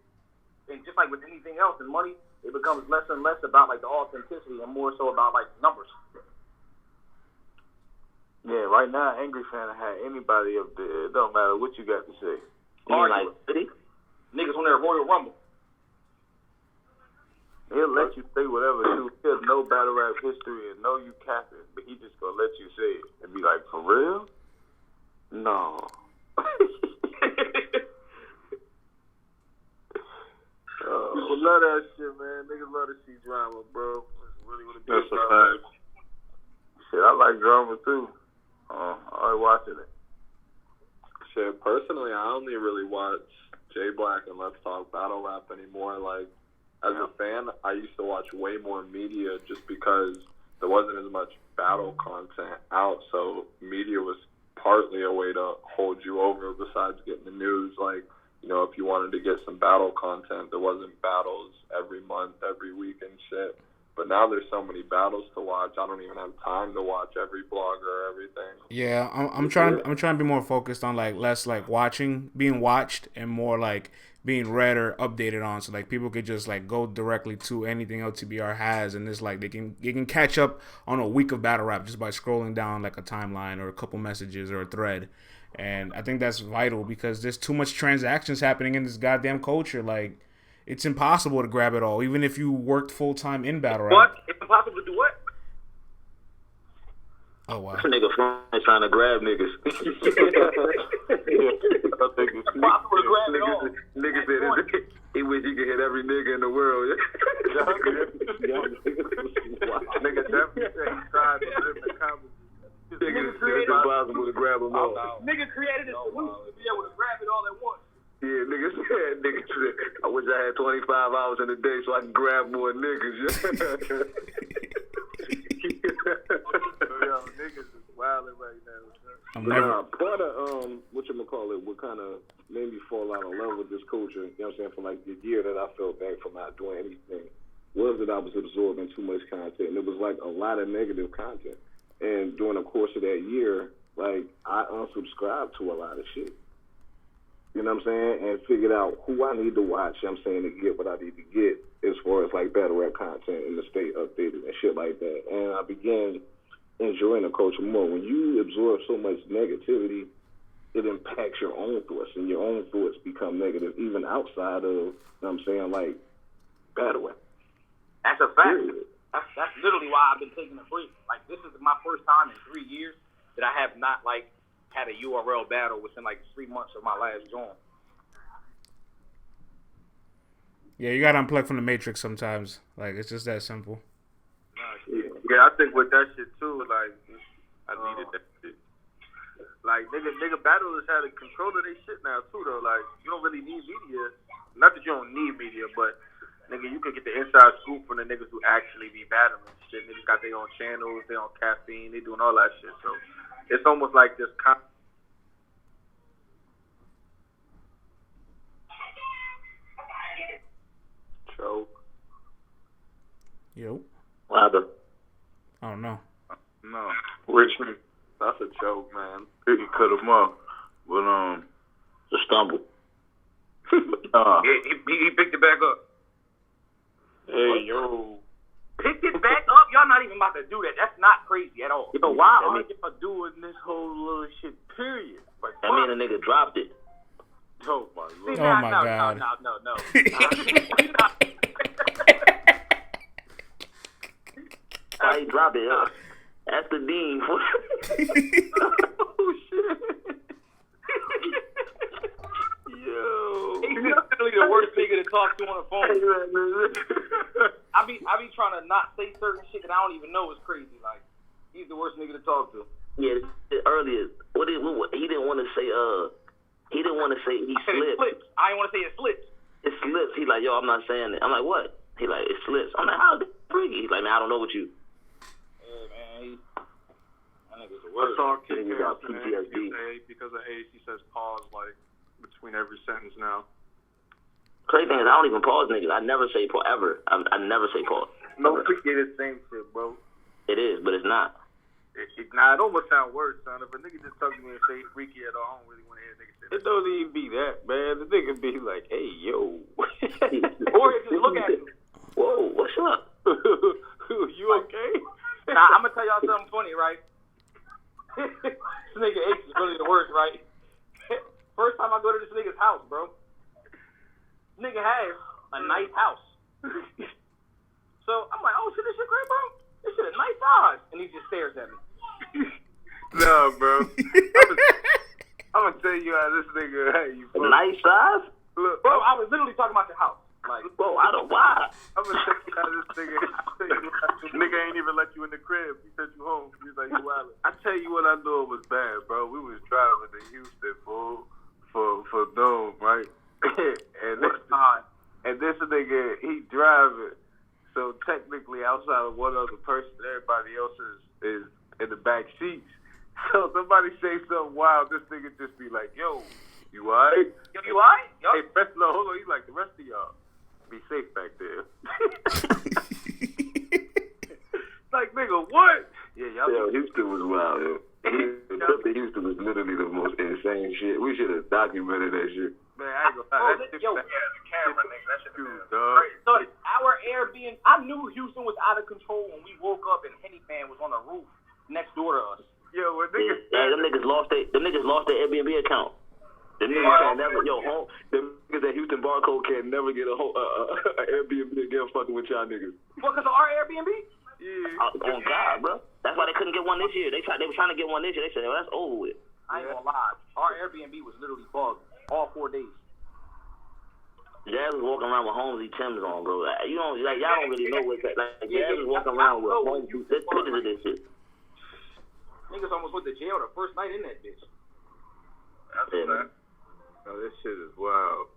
and just like with anything else and money, it becomes less and less about like the authenticity and more so about like numbers. Yeah, right now, Angry Fan had anybody up there. It don't matter what you got to say. Like, niggas on their Royal Rumble. He'll let you say whatever, too. He'll know battle rap history and know you capping, but he just gonna let you say it and be like, for real? No. People love that shit, man. Niggas love to see drama, bro. It's really what it is. That's a fact. Shit, I like drama, too. I like watching it. Shit, personally, I only really watch J Black and Let's Talk Battle Rap anymore. Like, as a fan, I used to watch way more media just because there wasn't as much battle content out, so media was partly a way to hold you over besides getting the news. Like, you know, if you wanted to get some battle content, there wasn't battles every month, every week and shit. But now there's so many battles to watch. I don't even have time to watch every blogger or everything. Yeah, I'm trying to be more focused on like less like being watched, and more like being read or updated on. So like people could just like go directly to anything LTBR has, and it's like they can catch up on a week of battle rap just by scrolling down like a timeline or a couple messages or a thread. And I think that's vital because there's too much transactions happening in this goddamn culture. Like, it's impossible to grab it all, even if you worked full-time in battle rap. What? It's impossible to do what? Oh, wow. This nigga trying to grab niggas. Niggas said he wish he could hit every nigga in the world. Nigga definitely said he tried to live in comedy. It's impossible to grab them all. Nigga created a solution to be able to grab it all at once. Yeah, niggas said, I wish I had 25 hours in a day so I can grab more niggas. Yo, niggas is wilding right now. I'm But never. part of whatchamacallit, what kind of made me fall out of love with this culture, you know what I'm saying, for like the year that I felt back from not doing anything, was that I was absorbing too much content. And it was like a lot of negative content. And during the course of that year, like, I unsubscribed to a lot of shit. You know what I'm saying? And figured out who I need to watch, you know what I'm saying, to get what I need to get as far as like battle rap content and to stay updated and shit like that. And I began enjoying the culture more. When you absorb so much negativity, it impacts your own thoughts, and your own thoughts become negative, even outside of, you know what I'm saying, like, battle rap. That's a fact. That's literally why I've been taking a break. Like, this is my first time in 3 years that I have not, like, had a URL battle within, like, 3 months of my last joint. Yeah, you gotta unplug from the Matrix sometimes. Like, it's just that simple. Yeah, I think with that shit too, like, I needed that shit. Like, nigga battlers had a control of their shit now too, though. Like, you don't really need media. Not that you don't need media, but nigga, you can get the inside scoop from the niggas who actually be battling shit. Niggas got their own channels, they on caffeine, they doing all that shit. So it's almost like this. Choke. Yo. What happened? I don't know. No, Richmond. That's a joke, man. He cut him off, but It's a stumble. He picked it back up. Hey, yo. Picked it back up? Y'all not even about to do that. That's not crazy at all. Yo, why are y'all doing this whole little shit, period? Like, That mean a nigga dropped it. oh, my Lord. Oh, my God. No. Why he dropped it? That's the dean. Oh, shit. Yo. He's literally the worst nigga to talk to on the phone. I be trying to not say certain shit that I don't even know is crazy. Like, he's the worst nigga to talk to. Yeah, earlier. What he didn't want to say. He didn't want to say he slipped. I didn't want to say it slipped. It slips. He like, yo, I'm not saying it. I'm like, what? He like, it slips. I'm like, how is it freaky? He's like, man, I don't know what you. Yeah, man. That nigga's the I worst. saw Kid You got Harrison PTSD. because of Ace. He says pause like between every sentence now. Crazy thing is, I don't even pause niggas. I never say pause ever. I never say pause. No, forget the same shit, bro. It is, but it's not. It almost sound worse, son. If a nigga just talk to me and say freaky at all, I don't really want to hear a nigga say that. It don't even be that, man. The nigga be like, hey, yo. Or just look at you. Whoa, what's up? You okay? Nah, I'm going to tell y'all something funny, right? This nigga Ace is really the worst, right? First time I go to this nigga's house, bro. Nigga has a nice house. So I'm like, oh shit, this shit great, bro. This shit a nice size. And he just stares at me. No, bro. I'm gonna tell you how this nigga. Hey, you Nice size? look, Bro, I was literally talking about your house. Like, Bro, I don't. Why? I'm gonna tell you how this nigga. Nigga ain't even let you in the crib. He sent you home. He's like, you wildin'. I tell you what I knew it was bad, bro. We was driving to Houston for Dome, right? and this nigga, he driving. So technically, outside of one other person, everybody else is in the back seats. So somebody say something wild, this nigga just be like, yo, you alright? yo, you alright? Yo. Hey, no, hold on. He's like, the rest of y'all, be safe back there. Like, nigga, what? Yeah, y'all. Yo, Houston was wild, yo. The trip to Houston was literally the most insane shit. We should have documented that shit. Man, I ain't gonna lie. That shit, Yo. the camera, nigga. That shit, dude, So our Airbnb, I knew Houston was out of control when we woke up and Henny Fan was on the roof next door to us. Yo, when niggas. Yeah, them niggas lost their Airbnb account. Them niggas can't never, them niggas at Houston Barcode can never get a Airbnb again fucking with y'all niggas. What, because of our Airbnb? Yeah. Oh God, bro. That's why they couldn't get one this year. They were trying to get one this year. They said, that's over with. I ain't gonna lie. Our Airbnb was literally bugged all 4 days. Jazz was walking around with Holmzie Timbs on, bro. You don't, like, y'all don't really know what's that. Like, Jazz was walking around with Holmzie. There's pictures of this shit. Niggas almost went to jail the first night in that bitch. That's what Oh, this shit is wild.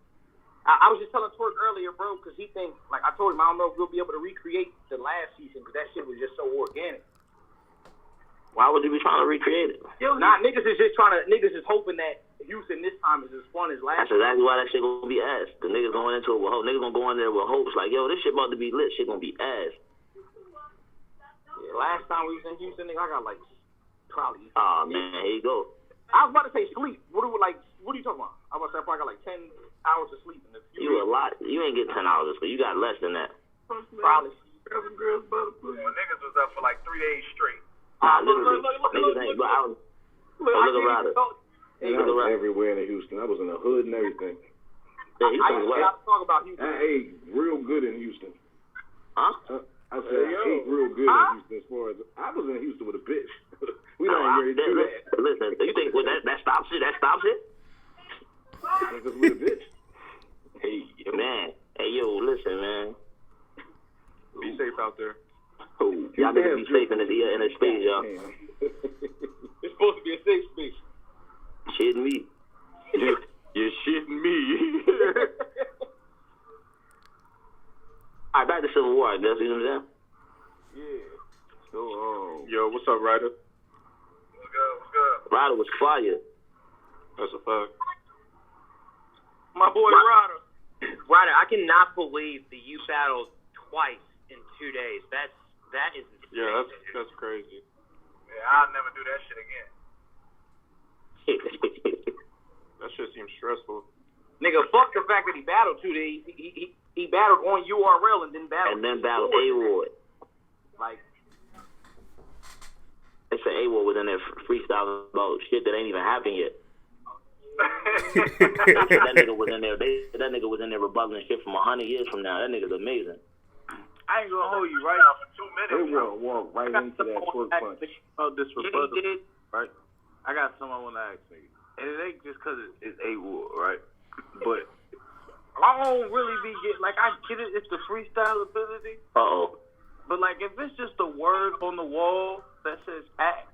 I was just telling Twerk earlier, bro, because he thinks, like, I told him, I don't know if we'll be able to recreate the last season because that shit was just so organic. Why would you be trying to recreate it? Niggas is hoping that Houston this time is as fun as last. That's exactly why that shit gonna be ass. The niggas going into it with hope. Niggas gonna go in there with hopes like, yo, this shit about to be lit. Shit gonna be ass. Yeah, last time we was in Houston, nigga, I got like probably. Oh man, here you go. I was about to say sleep. What are you talking about? I was about to say I probably got like 10 hours of sleep in the few You a lot. You ain't get 10 hours of sleep. You got less than that. Probably. Girls niggas was up for like 3 days straight. Literally. Niggas ain't. But I was. Look around it. I was everywhere in Houston. I was in the hood and everything. Yeah, Houston was I talk about Houston. I ate real good in Houston. Huh? I said I ate real good in Houston as far as I was in Houston with a bitch. We not ready to do that. Listen, you think that stops it? That stops it? Because with a bitch. Hey, man. Hey, yo, listen, man. Be safe out there. Y'all niggas be safe in this space, y'all. It's supposed to be a safe space. Shitting me. You're shitting me. All right, back to Civil War, I guess. You know what I'm saying? Yeah. So, Yo, what's up, Ryder? What's good? Ryder was fire. That's a fact. My boy Ryder. Ryder, I cannot believe that you battled twice in 2 days. That is insane. Yeah, that's crazy. Yeah, I'll never do that shit again. That shit seems stressful. Nigga, fuck the fact that he battled 2 days. He battled on URL and then battled. A-Ward. Like, they said A-Ward was in there freestyling about shit that ain't even happened yet. that nigga was in there. That nigga was in there rebutting shit from 100 years from now. That nigga's amazing. I ain't gonna hold you right now for 2 minutes. They walk right into that twerk punch. Oh, this rebuttal, right? I got something I want to ask nigga. And it ain't just because it's A-Ward, right? But I don't really be getting, like, I get it, it's the freestyle ability. Uh-oh. But, like, if it's just a word on the wall that says axe,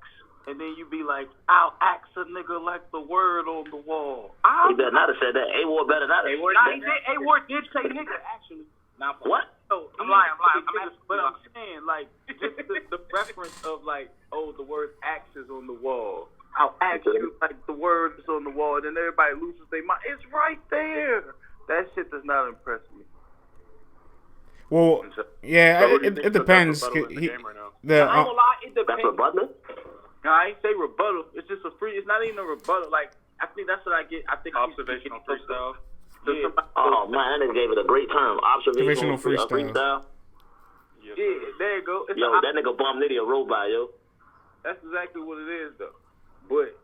and then you be like, I'll axe a nigga like the word on the wall. He better not have said that. A-Ward better not have said that. A-Ward did say nigga, actually. What? No, I'm lying. But I'm saying, like, just the reference of, like, oh, the word axe is on the wall. I'll ask you, like, the word is on the wall, and then everybody loses their mind. It's right there. That shit does not impress me. Well, yeah, it depends. I ain't gonna lie, it depends. That's rebuttal? No, I ain't say rebuttal. It's just it's not even a rebuttal. Like, I think that's what I get. I think observational freestyle. Yeah. Oh man, that nigga gave it a great term. Observational freestyle. Yeah, there you go. That nigga Bomb Nitty a robot, yo. That's exactly what it is, though. But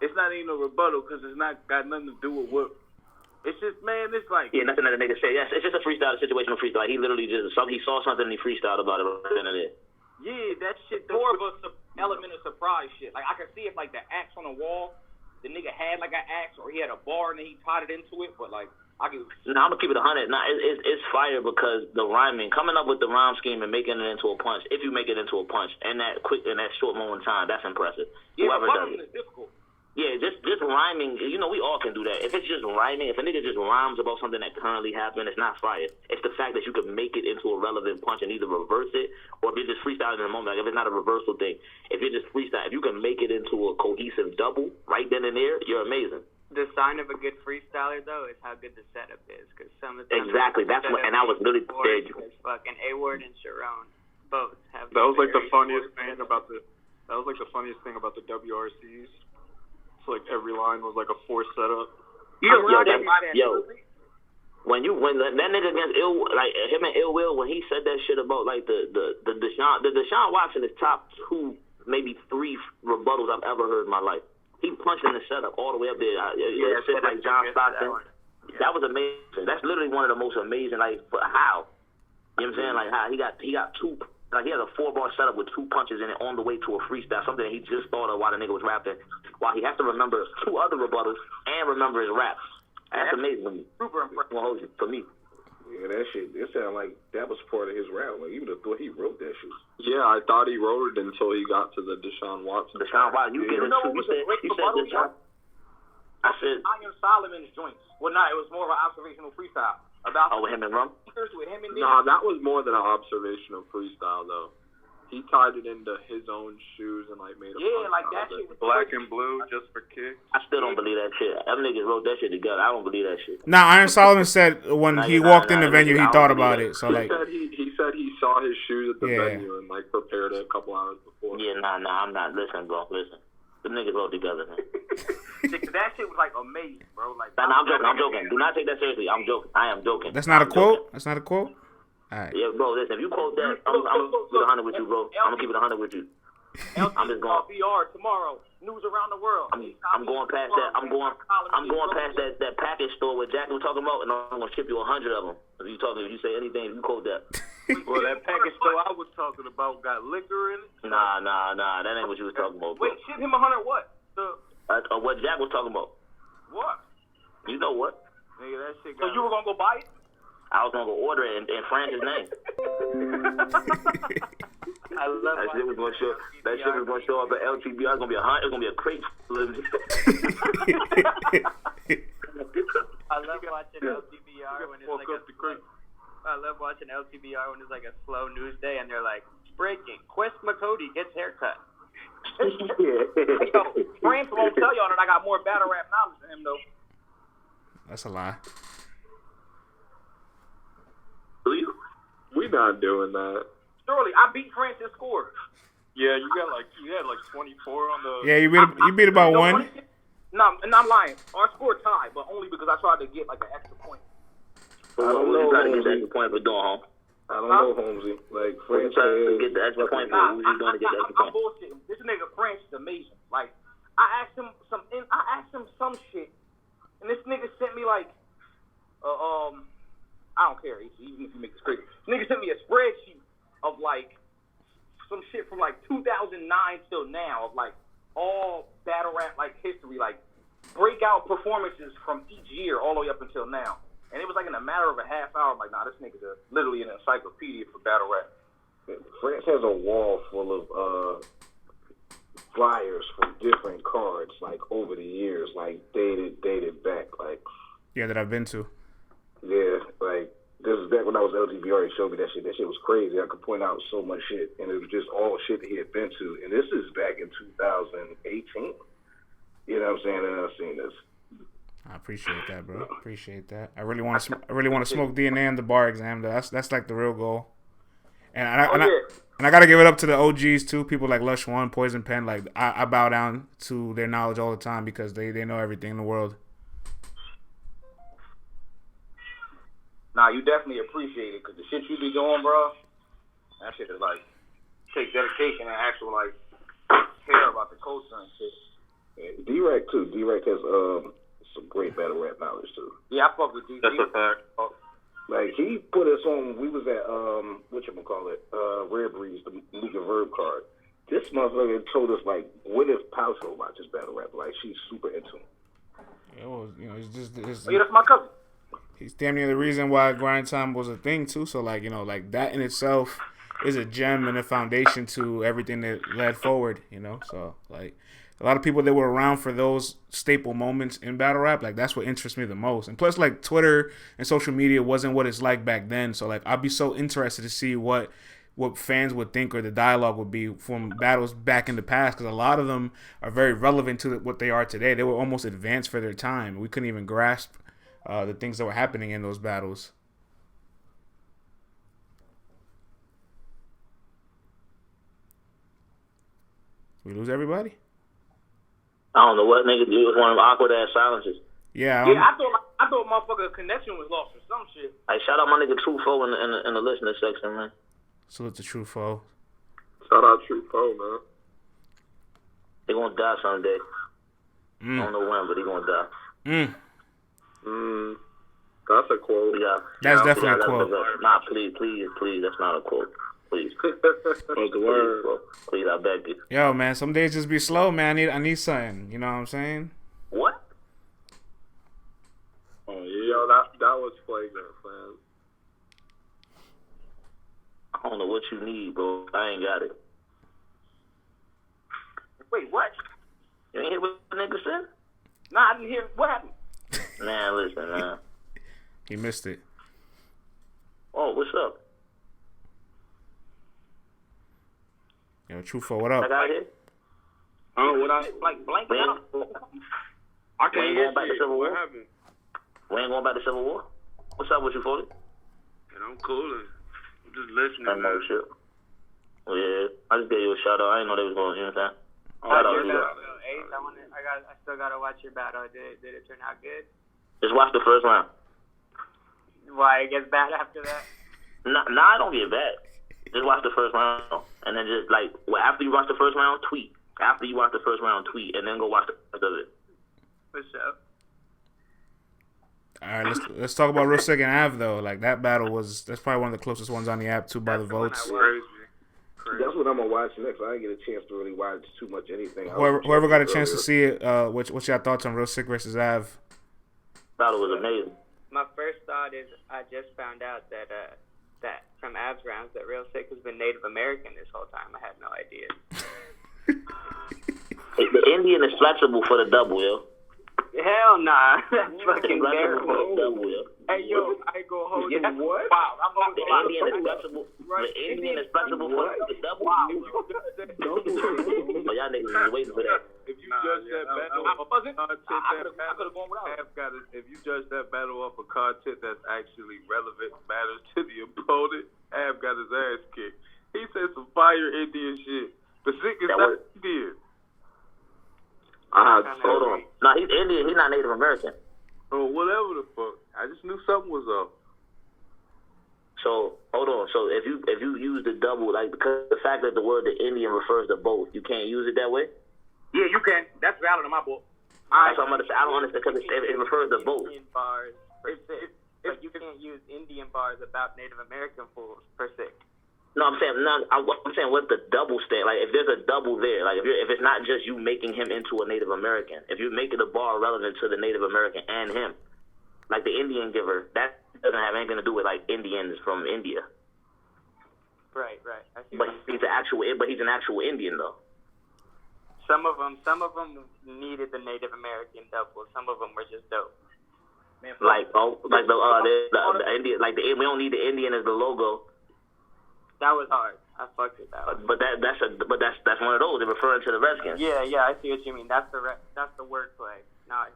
it's not even a rebuttal because it's not got nothing to do with what. It's just, man, it's like. Yeah, nothing that a nigga say. Yes, it's just a freestyle, situational freestyle. He literally he saw something and he freestyled about it right then and there. Yeah, that shit. More of a element of surprise shit. Like, I can see if, like, the axe on the wall, the nigga had, like, an axe, or he had a bar and then he tied it into it, but, like, I can. No, I'm gonna keep it 100. Nah, it's fire because the rhyming, coming up with the rhyme scheme and making it into a punch. If you make it into a punch in that short moment of time, that's impressive. Yeah, whoever does it. Is difficult. Yeah, just rhyming. You know, we all can do that. If it's just rhyming, if a nigga just rhymes about something that currently happened, it's not fire. It's the fact that you can make it into a relevant punch and either reverse it, or if you're just freestyling in a moment, like if it's not a reversal thing, if you're just freestyle, if you can make it into a cohesive double right then and there, you're amazing. The sign of a good freestyler, though, is how good the setup is. Because some of the time exactly. That's what, and I was really there. Fucking A-Ward and Sharon both have. That was like the funniest thing about the. That was like the funniest thing about the WRCs. It's like every line was like a forced setup. When that nigga against him and Ill Will, when he said that shit about like the Deshaun Watson is top 2, maybe 3 rebuttals I've ever heard in my life. He punched in the setup all the way up there. Shit like John Stockton. That was amazing. That's literally one of the most amazing. Like, but how? You know what I'm saying? Like how he got 2. Like he has a 4-bar setup with 2 punches in it on the way to a freestyle. Something that he just thought of while the nigga was rapping. While he has to remember 2 other rebuttals and remember his raps. That's amazing. Super impressive for me. Yeah, that shit. It sounded like that was part of his rap. Like, even thought he wrote that shit. Yeah, I thought he wrote it until he got to the Deshaun Watson. Deshaun Watson, you know what was a great rebuttal? I said Iron Solomon's joints. Well, no, it was more of an observational freestyle about. With him and Rum. Nah, that was more than an observational freestyle though. He tied it into his own shoes and like made a that shit was black and blue just for kicks. I still don't believe that shit. Them niggas wrote that shit together. I don't believe that shit. Nah, Iron Solomon said when he walked in the venue, he thought about it. So like, he said he saw his shoes at the venue and like prepared it a couple hours before. Yeah, nah, I'm not. Listen, bro, listen. The niggas wrote together, man. That shit was like amazing, bro. Like, I'm joking. Do not take that seriously. I'm joking. I am joking. That's not a quote. That's not a quote. All right. Yeah, bro. Listen, if you quote that, I'm gonna keep it 100 with you, bro. I'm gonna keep it 100 with you. I'm just going. LTBR tomorrow. News around the world. I'm going past that. I'm going past that package store where Jack was talking about, and I'm gonna ship you 100 of them. If you say anything, if you quote that. Well, that package store I was talking about got liquor in it. Nah. That ain't what you was talking about, bro. Wait, ship him 100 what? What Jack was talking about. What? You know what? Nigga, that shit So you were gonna go buy it? I was gonna go order it in France's name. I love that shit was gonna show. That shit was gonna show up at LTBR. It's gonna be it's gonna be a crate. I love watching LTBR when it's like I love watching LTBR when it's like a slow news day and they're like, breaking, Quest McCody gets haircut. Yo, France won't tell y'all that I got more battle rap knowledge than him though. That's a lie. We not doing that. Surely, I beat France in score. Yeah, you had like 24 on the. Yeah, you beat about one. No, and I'm lying. Our score tied, but only because I tried to get like an extra point. I don't know. Trying to get the extra point for doing, huh? I don't know, Holmzie. Like, France trying to get the extra point for who's going to get the extra point. I'm bullshitting. This nigga France is amazing. Like, I asked him some shit, and this nigga sent me like, I don't care, even if you make this crazy. This nigga sent me a spreadsheet of like some shit from like 2009 till now of like all battle rap like history, like breakout performances from each year all the way up until now. And it was like in a matter of a half hour, I'm like, nah, this nigga's literally an encyclopedia for battle rap. France has a wall full of flyers from different cards, like over the years, like dated back, like. Yeah, that I've been to. Yeah, like this is back when I was LTBR. He showed me that shit. That shit was crazy. I could point out so much shit, and it was just all shit that he had been to. And this is back in 2018. You know what I'm saying? And I've seen this. I appreciate that, bro. Appreciate that. I really want to smoke DNA in the bar exam. Though. That's like the real goal. And I gotta give it up to the OGs too. People like Lush One, Poison Pen. Like I bow down to their knowledge all the time because they know everything in the world. Nah, you definitely appreciate it because the shit you be doing, bro, that shit is like take dedication and actual like care about the culture and shit. And D-Rack too. D-Rack has some great battle rap knowledge too. Yeah, I fuck with D. That's a fact. Like he put us on. We was at Rare Breeze, the Nika Verb card. This motherfucker told us like Gwyneth Paltrow watches battle rap. Like she's super into him. Yeah, well, it's just. Yeah, that's my cousin. He's damn near the reason why Grind Time was a thing too. So like like that in itself is a gem and a foundation to everything that led forward. So like a lot of people that were around for those staple moments in battle rap, like that's what interests me the most. And plus like Twitter and social media wasn't what it's like back then. So like I'd be so interested to see what fans would think or the dialogue would be from battles back in the past, because a lot of them are very relevant to what they are today. They were almost advanced for their time. We couldn't even grasp the things that were happening in those battles. We lose everybody? I don't know what nigga do. It was one of them awkward ass silences. Yeah. I thought motherfucker connection was lost or some shit. Hey, shout out my nigga True Foe in the listener section, man. Salute to True Foe. Shout out True Foe, man. He gonna die someday. I don't know when, but he gonna die. That's a quote. That's definitely a quote. Nah, please, that's not a quote. Please. What's the word? Please, I beg you. Yo, man, some days just be slow, man. I need something. You know what I'm saying? What? Oh, yo, that was flagrant, man. I don't know what you need, bro. I ain't got it. Wait, what? You ain't hear what the nigga said? Nah, I didn't hear. What happened? Man, listen, man. He missed it. Oh, what's up? Yo, Trufo, what up? I got here. Oh, what I like blank out. I can't hear shit. What happened? We ain't going back to Civil War. What's up with you, 40? And I'm coolin'. I'm just listening. I know shit. Well, yeah, I just gave you a shout out. I didn't know they was going. You know what I'm saying? I still gotta watch your battle. Did it turn out good? Just watch the first round. Why it gets bad after that? Nah, I don't get bad. Just watch the first round, and then just like after you watch the first round, tweet. After you watch the first round, tweet, and then go watch the rest of it. What's up? All right, let's talk about Real Sick and Av though. Like that battle that's probably one of the closest ones on the app too by the votes. Crazy. That's what I'm gonna watch next. I didn't get a chance to really watch too much anything. Whoever got a chance to see it, what's your thoughts on Real Sick versus Av? Battle was amazing. My first thought is I just found out that from Av's rounds that Real Sick has been Native American this whole time. I had no idea. The Indian is flexible for the double, yo. Hell nah. That's fucking terrible. Hey, yo, I go hold you. What? Wow, I'm the Indian is flexible. The Indian is flexible for the double. Wow. But y'all niggas is waiting for that. If you judge that battle off of content, if you judge that battle off of content that's actually relevant, matters to the opponent, Ab got his ass kicked. He said some fire Indian shit. The sick is not Indian. Hold on. Nah, he's Indian. He's not Native American. Oh, whatever the fuck. I just knew something was up. So hold on. So if you use the double, like because the fact that the word the Indian refers to both, you can't use it that way. Yeah, you can. That's valid in my book. That's what I'm gonna say. I don't understand because it refers to both. Indian bars per se, but you can't use Indian bars about Native American fools per se. No, I'm saying what the double stand. Like if there's a double there, like if it's not just you making him into a Native American, if you're making the bar relevant to the Native American and him, like the Indian giver, that doesn't have anything to do with like Indians from India. Right. But he's an actual Indian though. Some of them needed the Native American double. Some of them were just dope. Man, the Indian, like we don't need the Indian as the logo. That was hard. I fucked with that. But that's one of those. They're referring to the Redskins. Yeah, I see what you mean. That's the wordplay. Yeah,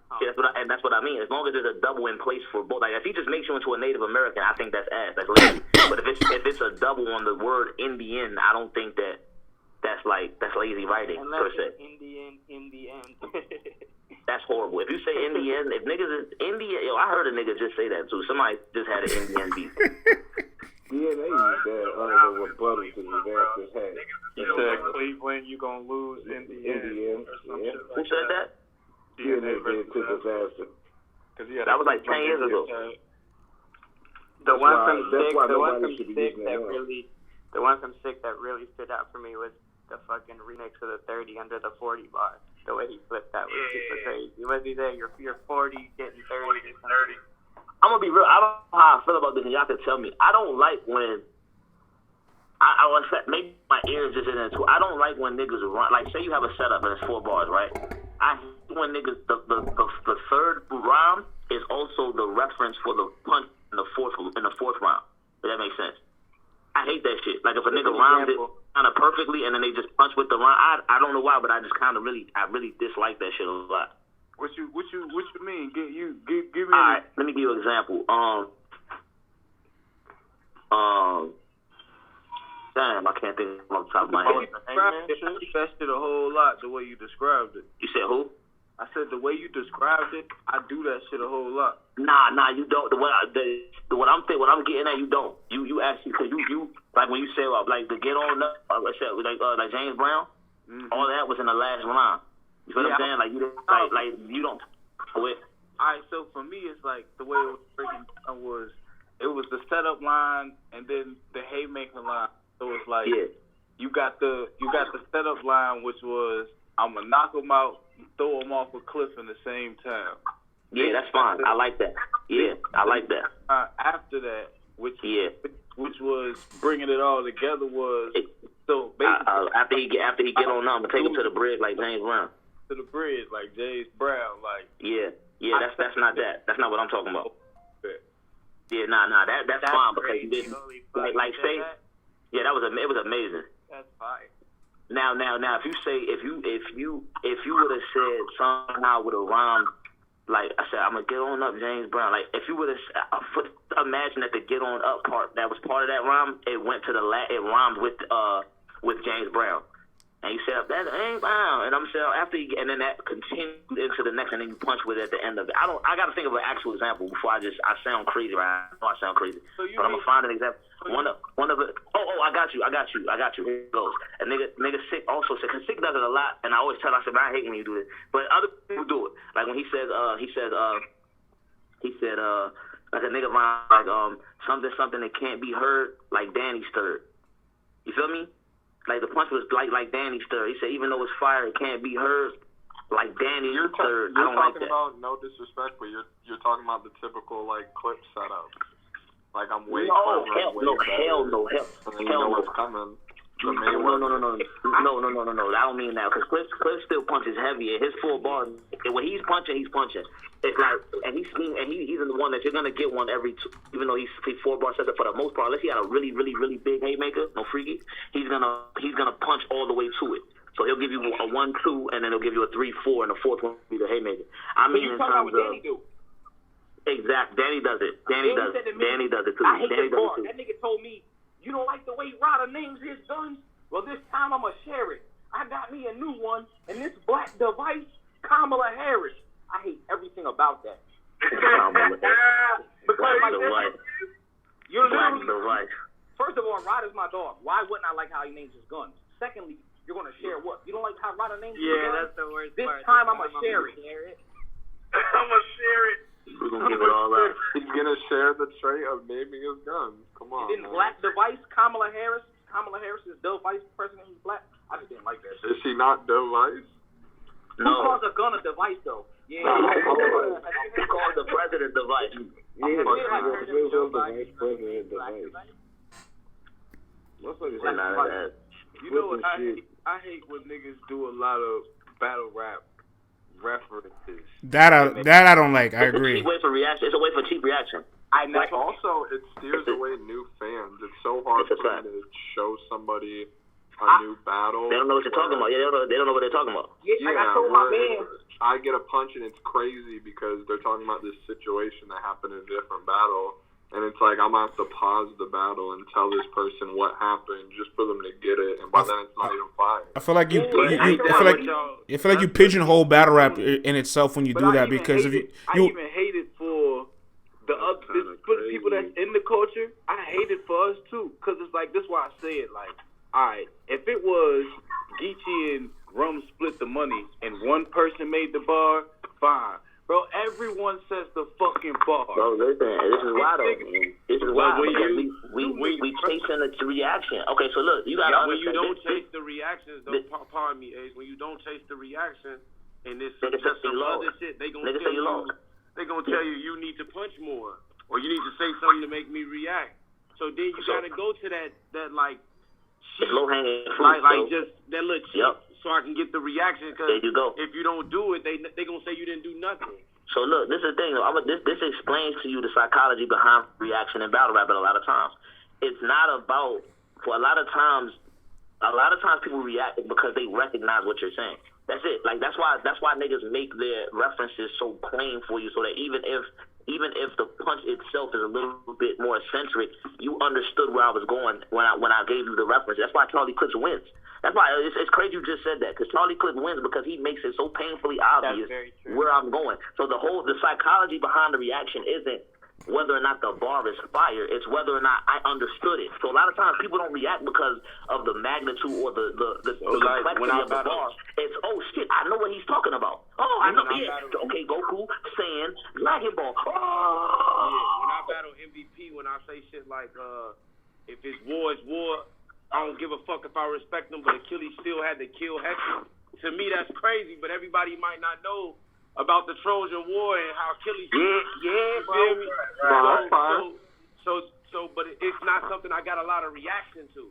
that's what I mean. As long as there's a double in place for both. Like if he just makes you into a Native American, I think that's ass. That's lazy. But if it's a double on the word Indian, I don't think that's lazy writing per se. Indian in the end. That's horrible. If you say Indian, if niggas is Indian, I heard a nigga just say that too. Somebody just had an Indian beef. Yeah, they use that other rebuttal to the advances had. He said Cleveland, you gonna lose in the end. Yeah. Who said that? Yeah, they did to disaster. That was like 10 years ago. The one from Sick that really stood out for me was the fucking remix of the 30 under the 40 bar. The way he flipped that was super crazy. What did he say? You're 40, getting 30. I'm gonna be real. I don't know how I feel about this, and y'all can tell me. I don't like when maybe my ears just isn't too. I don't like when niggas run. Like, say you have a setup and it's 4 bars, right? I hate when niggas the third round is also the reference for the punch in the fourth round. If that makes sense. I hate that shit. Like if a nigga rounds it kind of perfectly and then they just punch with the round. I don't know why, but I just kind of really dislike that shit a lot. What you mean? Give me. All right, let me give you an example. Damn, I can't think off the top of my head. You fested a whole lot the way you described it. You said who? I said the way you described it, I do that shit a whole lot. Nah, you don't. What I'm getting at, you don't. You actually, cause you like when you say like the get on up, like James Brown, all that was in the last round. You feel what I'm saying? Like you don't. Quit. All right, so for me, it's like the way it was breaking down was it was the setup line and then the haymaker line. So it's like you got the setup line, which was I'm gonna knock him out, throw him off a cliff in the same time. Yeah, that's fine. I like that. Yeah, I like that. After that, which was bringing it all together was so basically after he get on, I'm gonna take him to the bridge like James Brown. To the bridge like James Brown, like that's not that. That's not what I'm talking about. Yeah, that's fine because you didn't like say. Yeah, it was amazing. That's fine. Now, if you would have said somehow would have rhymed, like I said, I'm gonna get on up, James Brown. Like if you would have imagine that the get on up part that was part of that rhyme, it went to it rhymed with James Brown. And he said, that ain't Brown. And I'm saying and then that continued into the next, and then you punch with it at the end of it. I got to think of an actual example before I sound crazy, right? I know I sound crazy, but I'm gonna find an example. One of it. I got you. Here it goes. A nigga Sick also said, because Sick does it a lot, and I always tell him, I said, I hate when you do this, but other people do it. Like when he said like a nigga rhyme like something that can't be heard, like Danny stirred. You feel me? Like the punch was like Danny stirred. He said, even though it's fire, it can't be heard. Like Danny stirred. You're talking about, no disrespect, but you're talking about the typical like clip setup. Like I'm way clever. Hell no. And you know what's coming. No. I don't mean that, because Cliff still punches heavy. And his full bar, when he's punching. It's like, and he's the one that you're gonna get one every two, even though he's 4-bar sets it for the most part. Unless he had a really, really, really big haymaker, no freaky, he's gonna punch all the way to it. So he'll give you a 1-2, and then he'll give you a 3-4, and the fourth one will be the haymaker. I mean, in terms of Danny do. Exact. Danny does it. Danny does it too. I hate the bar. That nigga told me, you don't like the way Ryder names his guns? Well, this time I'm going to share it. I got me a new one, and this black device, Kamala Harris. I hate everything about that. Because you're literally, first of all, Ryder's my dog. Why wouldn't I like how he names his guns? Secondly, you're going to share what? You don't like how Ryder names his guns? Yeah, that's the worst this part. This time I'm going to share it. I'm going to share it. We're going to give it all out. He's going to share the trait of naming his guns. Come on. And then black device, Kamala Harris. Kamala Harris is the vice president. He's black. I just didn't like that shit. Is she not device? No. Who calls a gun a device, though? Yeah. Who calls the president device? Yeah, the vice president device. You know what I hate when niggas do a lot of battle rap references. That I don't like. I agree. It's a way for reaction. It's a way for cheap reaction. Also, it steers away new fans. It's so hard for them to show somebody a new battle. They don't know what you're talking about. Yeah, they don't know what they're talking about. Yeah, like I told my man. I get a punch and it's crazy because they're talking about this situation that happened in a different battle. And it's like, I'm going to have to pause the battle and tell this person what happened just for them to get it. And by then, it's not even fire. I feel like I feel like you pigeonhole battle rap in itself when you do that, because if I even hate it for for the people that's in the culture. I hate it for us too, because it's like, this is why I say it. Like, all right, if it was Geechee and Rum split the money and one person made the bar, fine. Bro, everyone says the fucking bar. Bro, listen, this is why though. This is why, because we chasing the reaction. Okay, so look, you gotta when you understand. don't chase the reactions, though, pardon me, Ace, when you don't chase the reaction and it's just some other shit, they gonna tell you you need to punch more, or you need to say something to make me react. So then you gotta go to that like shit, low hanging fruit, like just that little shit. Yep. So I can get the reaction, because if you don't do it, they gonna say you didn't do nothing. So look, this is the thing. This explains to you the psychology behind reaction in battle rap. A lot of times, it's not about. For a lot of times people react because they recognize what you're saying. That's it. Like that's why niggas make their references so plain for you, so that even if the punch itself is a little bit more eccentric, you understood where I was going when I gave you the reference. That's why Charlie Clips wins. That's why it's crazy you just said that, because Charlie Clip wins because he makes it so painfully obvious where I'm going. So the psychology behind the reaction isn't whether or not the bar is fire, it's whether or not I understood it. So a lot of times people don't react because of the magnitude or the complexity of the bar. It's, oh shit, I know what he's talking about. Oh, I know, yeah. Okay, Goku, Saiyan, Dragon Ball. Oh. Yeah, when I battle MVP, when I say shit like, if it's war, it's war. I don't give a fuck if I respect them, but Achilles still had to kill Hector. To me, that's crazy, but everybody might not know about the Trojan War and how Achilles. Yeah, bro. But it's not something I got a lot of reaction to.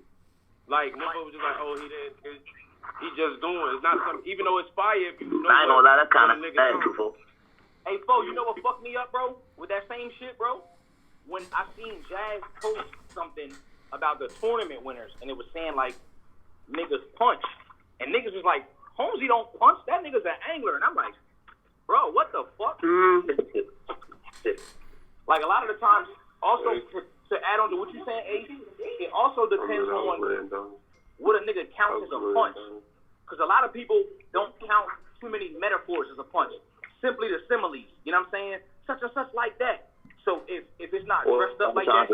Like, motherfuckers just like, oh, he just doing. It's not something, even though it's fire. If you know, I ain't gonna lie, that's kind of bad, truthful. Hey, Fo, you know what fucked me up, bro? With that same shit, bro? When I seen Jazz post something about the tournament winners, and it was saying like niggas punch, And niggas was like, Holmzie don't punch. That nigga's an angler. And I'm like, bro, what the fuck? Like, a lot of the times, also, to add on to what you're saying, Ace, it also depends on what a nigga counts as a punch. Because a lot of people don't count too many metaphors as a punch. Simply the similes. You know what I'm saying? Such and such like that. So if it's not dressed up like that,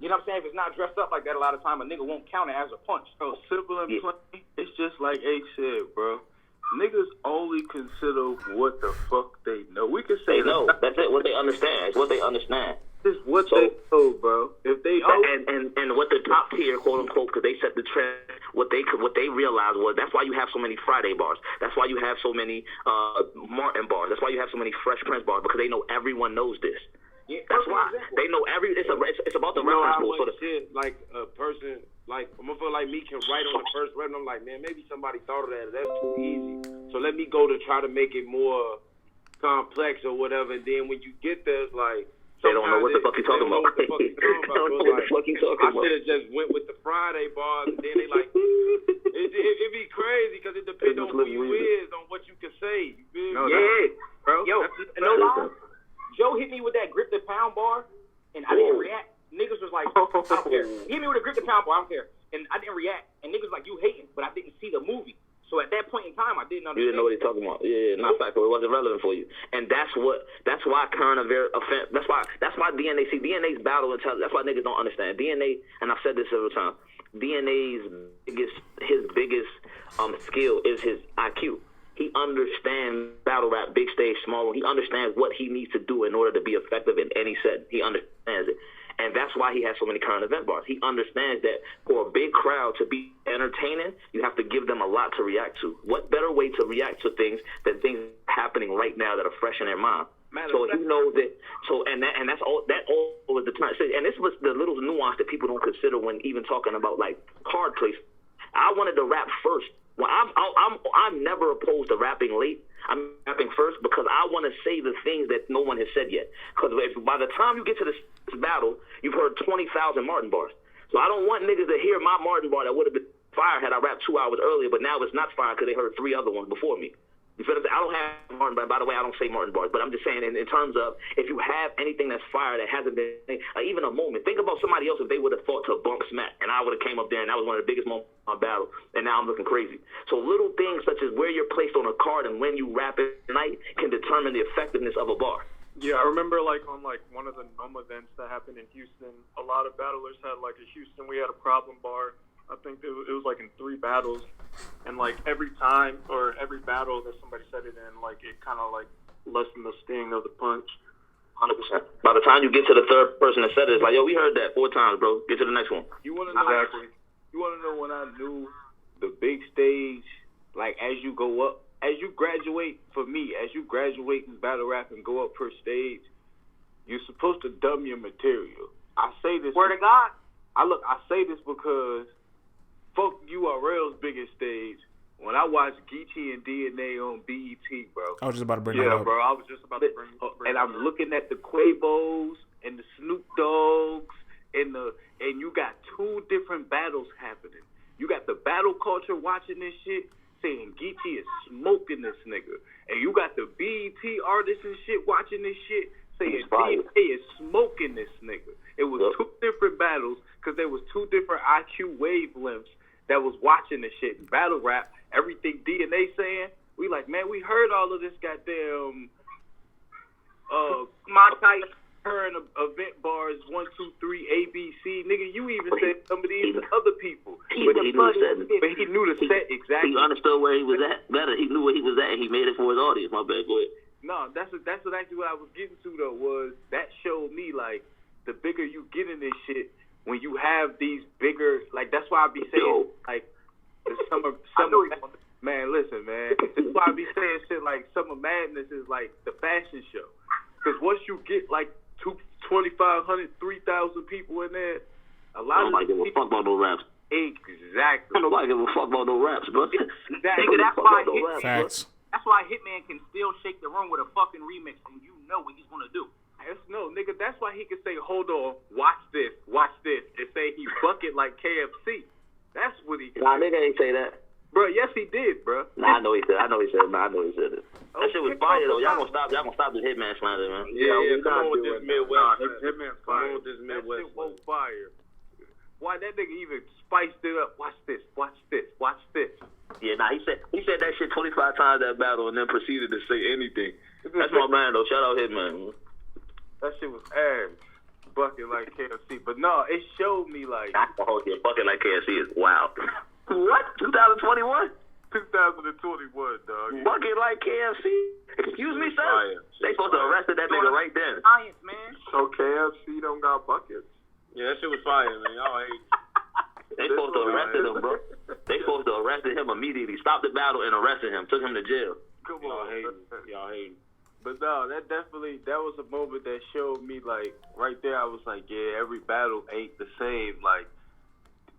you know what I'm saying? If it's not dressed up like that, a lot of time a nigga won't count it as a punch. So simple and plain, it's just like Ace said, bro. Niggas only consider what the fuck they know. We can say no. That's it. What they understand. It's what they understand. It's what they know, bro. If they know, and what the top tier, quote unquote, because they set the trend. What they realized was that's why you have so many Friday bars. That's why you have so many Martin bars. That's why you have so many Fresh Prince bars, because they know everyone knows this. Yeah, that's why they know it's about the reference pool. So shit, like a person, like a motherfucker like me can write on the first rep, and I'm like, man, maybe somebody thought of that. That's too easy. So let me go to try to make it more complex or whatever. And then when you get there, it's like they don't know what the fuck you're talking about. They don't know what the fuck you're talking about. I should have just went with the Friday bars, and then they like it be crazy because it depends on who you is, on what you can say. You feel me? Bro. Yo, no lie. Joe hit me with that grip the pound bar, and I didn't react. Niggas was like, I don't care. He hit me with a grip the pound bar, I don't care. And I didn't react. And niggas was like, you hating, but I didn't see the movie. So at that point in time, I didn't understand. You didn't know what he's talking about. Yeah, not fact, but it wasn't relevant for you. And that's why current event, that's why DNA's battle intelligence, that's why niggas don't understand. DNA, and I've said this several times, DNA's biggest skill is his IQ. He understands battle rap, big stage, small. He understands what he needs to do in order to be effective in any set. He understands it. And that's why he has so many current event bars. He understands that for a big crowd to be entertaining, you have to give them a lot to react to. What better way to react to things than things happening right now that are fresh in their mind? So he knows that. So and that's all. That all was the time. And this was the little nuance that people don't consider when even talking about like card place. I wanted to rap first. Well, I'm never opposed to rapping late. I'm rapping first because I want to say the things that no one has said yet. Because by the time you get to this battle, you've heard 20,000 Martin bars. So I don't want niggas to hear my Martin bar that would have been fire had I rapped 2 hours earlier, but now it's not fire because they heard 3 other ones before me. You feel what I'm saying? I don't have Martin bars. By the way, I don't say Martin bars, but I'm just saying in terms of if you have anything that's fire that hasn't been even a moment, think about somebody else if they would have thought to bump Smack, and I would have came up there and that was one of the biggest moments of my battle, and now I'm looking crazy. So little things such as where you're placed on a card and when you rap at night can determine the effectiveness of a bar. Yeah, I remember like on like one of the NOM events that happened in Houston, a lot of battlers had like in Houston we had a problem bar. I think it was like in 3 battles, and like every time or every battle that somebody said it in, like it kind of like lessened the sting of the punch. 100%. By the time you get to the third person that said it, it's like, yo, we heard that 4 times, bro. Get to the next one. You want to know? Exactly. You want to know when I knew the big stage? Like as you go up, as you graduate. For me, as you graduate in battle rap and go up per stage, you're supposed to dumb your material. I say this. Word of God. I say this because. Fuck URL's biggest stage. When I watched Geechee and DNA on BET, bro. I was just about to bring that up. Yeah, bro. I was just about to bring and I'm looking at the Quavos and the Snoop Dogs and you got 2 different battles happening. You got the battle culture watching this shit, saying Geechee is smoking this nigga, and you got the BET artists and shit watching this shit, saying DNA is smoking this nigga. It was 2 different battles because there was 2 different IQ wavelengths that was watching the shit. Battle rap, everything DNA saying, we like, man, we heard all of this goddamn my type current event bars 1, 2, 3 ABC. Nigga, you even said some of these other people. But he knew the set exactly. He understood where he was at better. He knew where he was at and he made it for his audience. My bad, go ahead. No, that's actually what I was getting to though, was that showed me like the bigger you get in this shit, when you have these bigger, like that's why I be saying like the summer man, listen, man. That's why I be saying shit like Summer Madness is like the fashion show. Because once you get like 2,500, 3,000 people in there, a lot nobody give a fuck about no raps. Exactly. Nobody give a fuck about no raps, bro. Exactly. That's why Hitman can still shake the room with a fucking remix, and you know what he's gonna do. No, nigga, that's why he can say, hold on, watch this, and say he bucket like KFC. That's what he can Nah, nigga ain't say that. Bro, yes, he did, bro. Nah, I know he said it. That shit was fire, though. Y'all gonna stop this Hitman slander, man. Yeah, come on with this Midwest. Hitman's Come on fire. with this Midwest. That shit was fire. Why that nigga even spiced it up? Watch this. Yeah, nah, he said that shit 25 times that battle and then proceeded to say anything. That's my man, though. Shout out Hitman. That shit was ass. Bucket like KFC. But no, it showed me like... Oh, yeah, bucket like KFC is wild. What? 2021? 2021, dog. Bucket like KFC? Excuse me, sir? They supposed to arrested that nigga right then. Science, man. So KFC don't got buckets. Yeah, that shit was fire, man. Y'all hate. They supposed to arrested him, bro. They supposed to arrested him immediately. Stopped the battle and arrested him. Took him to jail. Come Y'all on. hating. But no, that was a moment that showed me, like, right there, I was like, yeah, every battle ain't the same. Like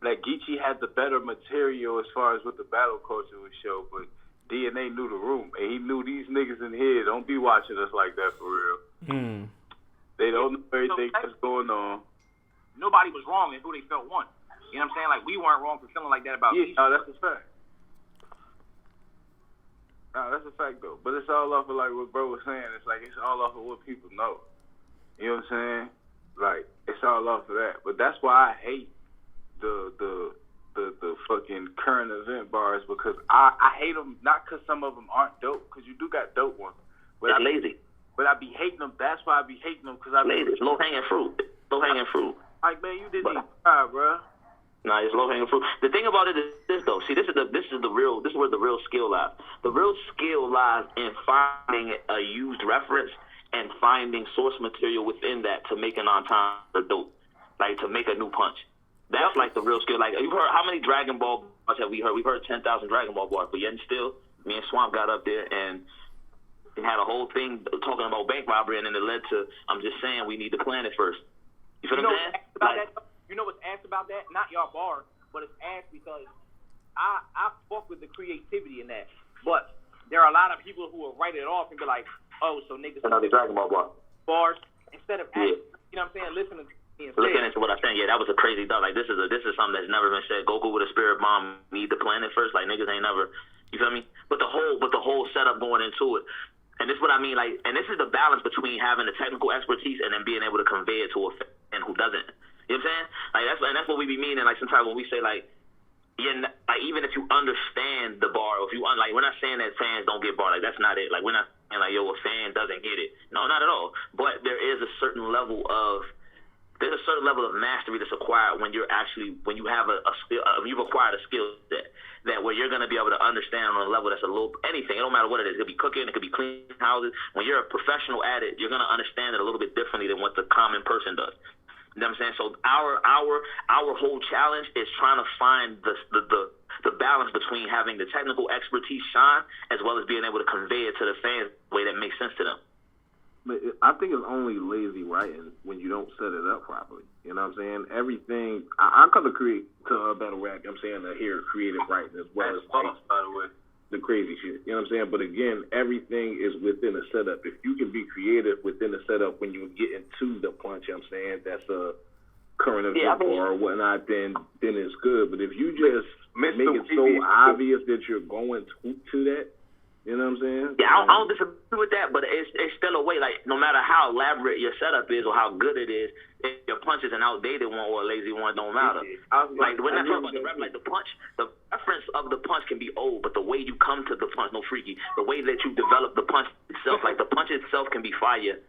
Geechee had the better material as far as what the battle culture would show, but DNA knew the room, and he knew these niggas in here don't be watching us like that for real. They don't know everything that's going on. Nobody was wrong in who they felt won. You know what I'm saying? Like, we weren't wrong for feeling like that about Yeah, no, that's a fact. No, that's a fact, though. But it's all off of, like, what bro was saying. It's like, it's all off of what people know. You know what I'm saying? Like, it's all off of that. But that's why I hate the fucking current event bars, because I hate them, not because some of them aren't dope, because you do got dope ones. But It's lazy. But I be hating them. That's why I be hating them, because I be... Lazy. It's low-hanging fruit. Like, man, you didn't even try, bro. Nah, it's low-hanging fruit. The thing about it is this, though. See, this is where the real skill lies. The real skill lies in finding a used reference and finding source material within that to make an on-time dope, like to make a new punch. That's like the real skill. Like, you've heard how many Dragon Ball bars have we heard? We've heard 10,000 Dragon Ball bars, but yet and still, me and Swamp got up there and had a whole thing talking about bank robbery, and then it led to, I'm just saying, we need to plan it first. You feel what I'm saying? You know what's asked about that? Not y'all bar, but it's asked because I fuck with the creativity in that. But there are a lot of people who will write it off and be like, oh, so niggas... Another Dragon Ball bar. Bars, instead of asking, you know what I'm saying, listening to me and looking into what I'm saying, yeah, that was a crazy thought. Like, this is something that's never been said. Goku with a spirit bomb, need to plan it first. Like, niggas ain't never, you feel me? But the whole setup going into it, and this is what I mean, like, and this is the balance between having the technical expertise and then being able to convey it to a fan who doesn't. You know what I'm saying? Like, that's what we be meaning. Like, sometimes when we say, like, yeah, like, even if you understand the bar, or if you like, we're not saying that fans don't get bar. Like, that's not it. Like, we're not saying like, yo, a fan doesn't get it. No, not at all. But there is a certain level of mastery that's acquired when you're actually, when you have a skill, you've acquired a skill set that where you're going to be able to understand on a level that's a little, anything. It don't matter what it is. It could be cooking, it could be cleaning houses. When you're a professional at it, you're going to understand it a little bit differently than what the common person does. You know what I'm saying? So our whole challenge is trying to find the balance between having the technical expertise shine as well as being able to convey it to the fans in a way that makes sense to them. But I think it's only lazy writing when you don't set it up properly. You know what I'm saying? Everything I come to create to battle rap. I'm saying to hear creative writing as well as by the way. The crazy shit. You know what I'm saying? But again, everything is within a setup. If you can be creative within the setup when you get into the punch, I'm saying that's a current event or whatnot, then it's good. But if you just make it so obvious that you're going to that, you know what I'm saying? Yeah, I don't disagree with that, but it's still a way. Like, no matter how elaborate your setup is or how good it is, if your punch is an outdated one or a lazy one, don't matter. Like, we're not talking about the rep. Like, the punch, the reference of the punch can be old, but the way you come to the punch, no freaky, the way that you develop the punch itself, like, the punch itself can be fire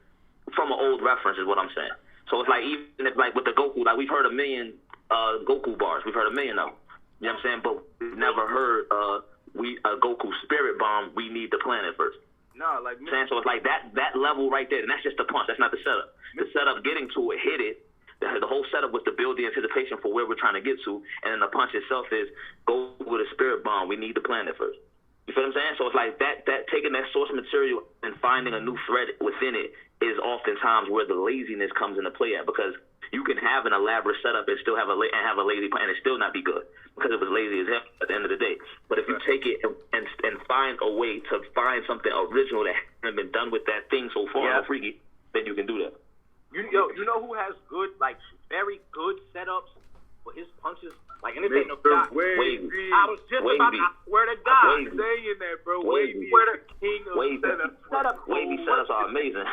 from an old reference is what I'm saying. So it's like, even if, like, with the Goku, like, we've heard a million Goku bars. We've heard a million of them. You know what I'm saying? But we've never heard Goku spirit bomb, we need to plan it first. No, like saying, so it's like that level right there, and that's just the punch. That's not the setup. The setup, getting to it, hit it. The whole setup was to build the anticipation for where we're trying to get to, and then the punch itself is go with a spirit bomb. We need to plan it first. You feel what I'm saying? So it's like that taking that source material and finding a new thread within it is oftentimes where the laziness comes into play at, because you can have an elaborate setup and still have a lazy plan and it still not be good because it was lazy as hell at the end of the day. But if you take it and find a way to find something original that hasn't been done with that thing so far, no freaky, then you can do that. You know who has good, like, very good setups for his punches? Like, and this ain't no shot. Wavy. I was just about to, I swear to God. Wavy. Saying that, bro. Wavy. Wavy, the king of Wavy. setups. Wavy setups are amazing.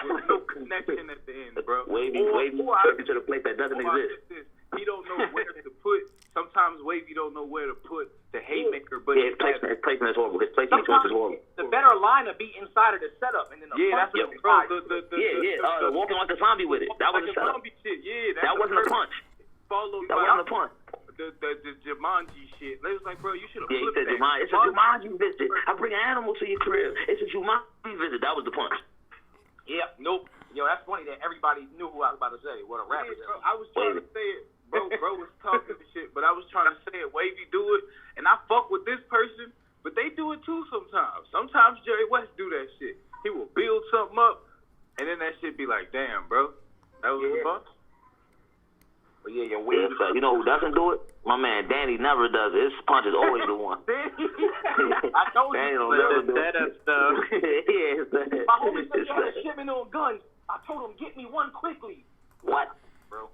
With no connection at the end, bro. Wavy took you to the place that doesn't exist. He don't know where to put. Sometimes Wavy don't know where to put the haymaker, but his placement is horrible. His placement choice is horrible. The better line to be inside of the setup, and then that's what walking like a zombie with it. That was a setup. Shit. Yeah, that wasn't a punch. That wasn't a punch. The Jumanji shit. They was like, bro, you should have. Yeah, he said Jumanji. It's a Jumanji visit. I bring an animal to your crib. It's a Jumanji visit. That was the punch. Yeah, nope. Yo, that's funny that everybody knew who I was about to say. What a rapper. Yeah, bro, I was trying to say it. Bro was talking and shit, but I was trying to say it. Wavy do it, and I fuck with this person, but they do it too sometimes. Sometimes Jerry West do that shit. He will build something up, and then that shit be like, damn, bro, that was the bunch. But yeah, your Wavy. Yeah, you know who doesn't do it? My man Danny never does it. His punch is always the one. I told Danny you. don't never do Setup stuff. Yeah, my homie said you had a shipment on guns. I told him, get me one quickly. What? Bro.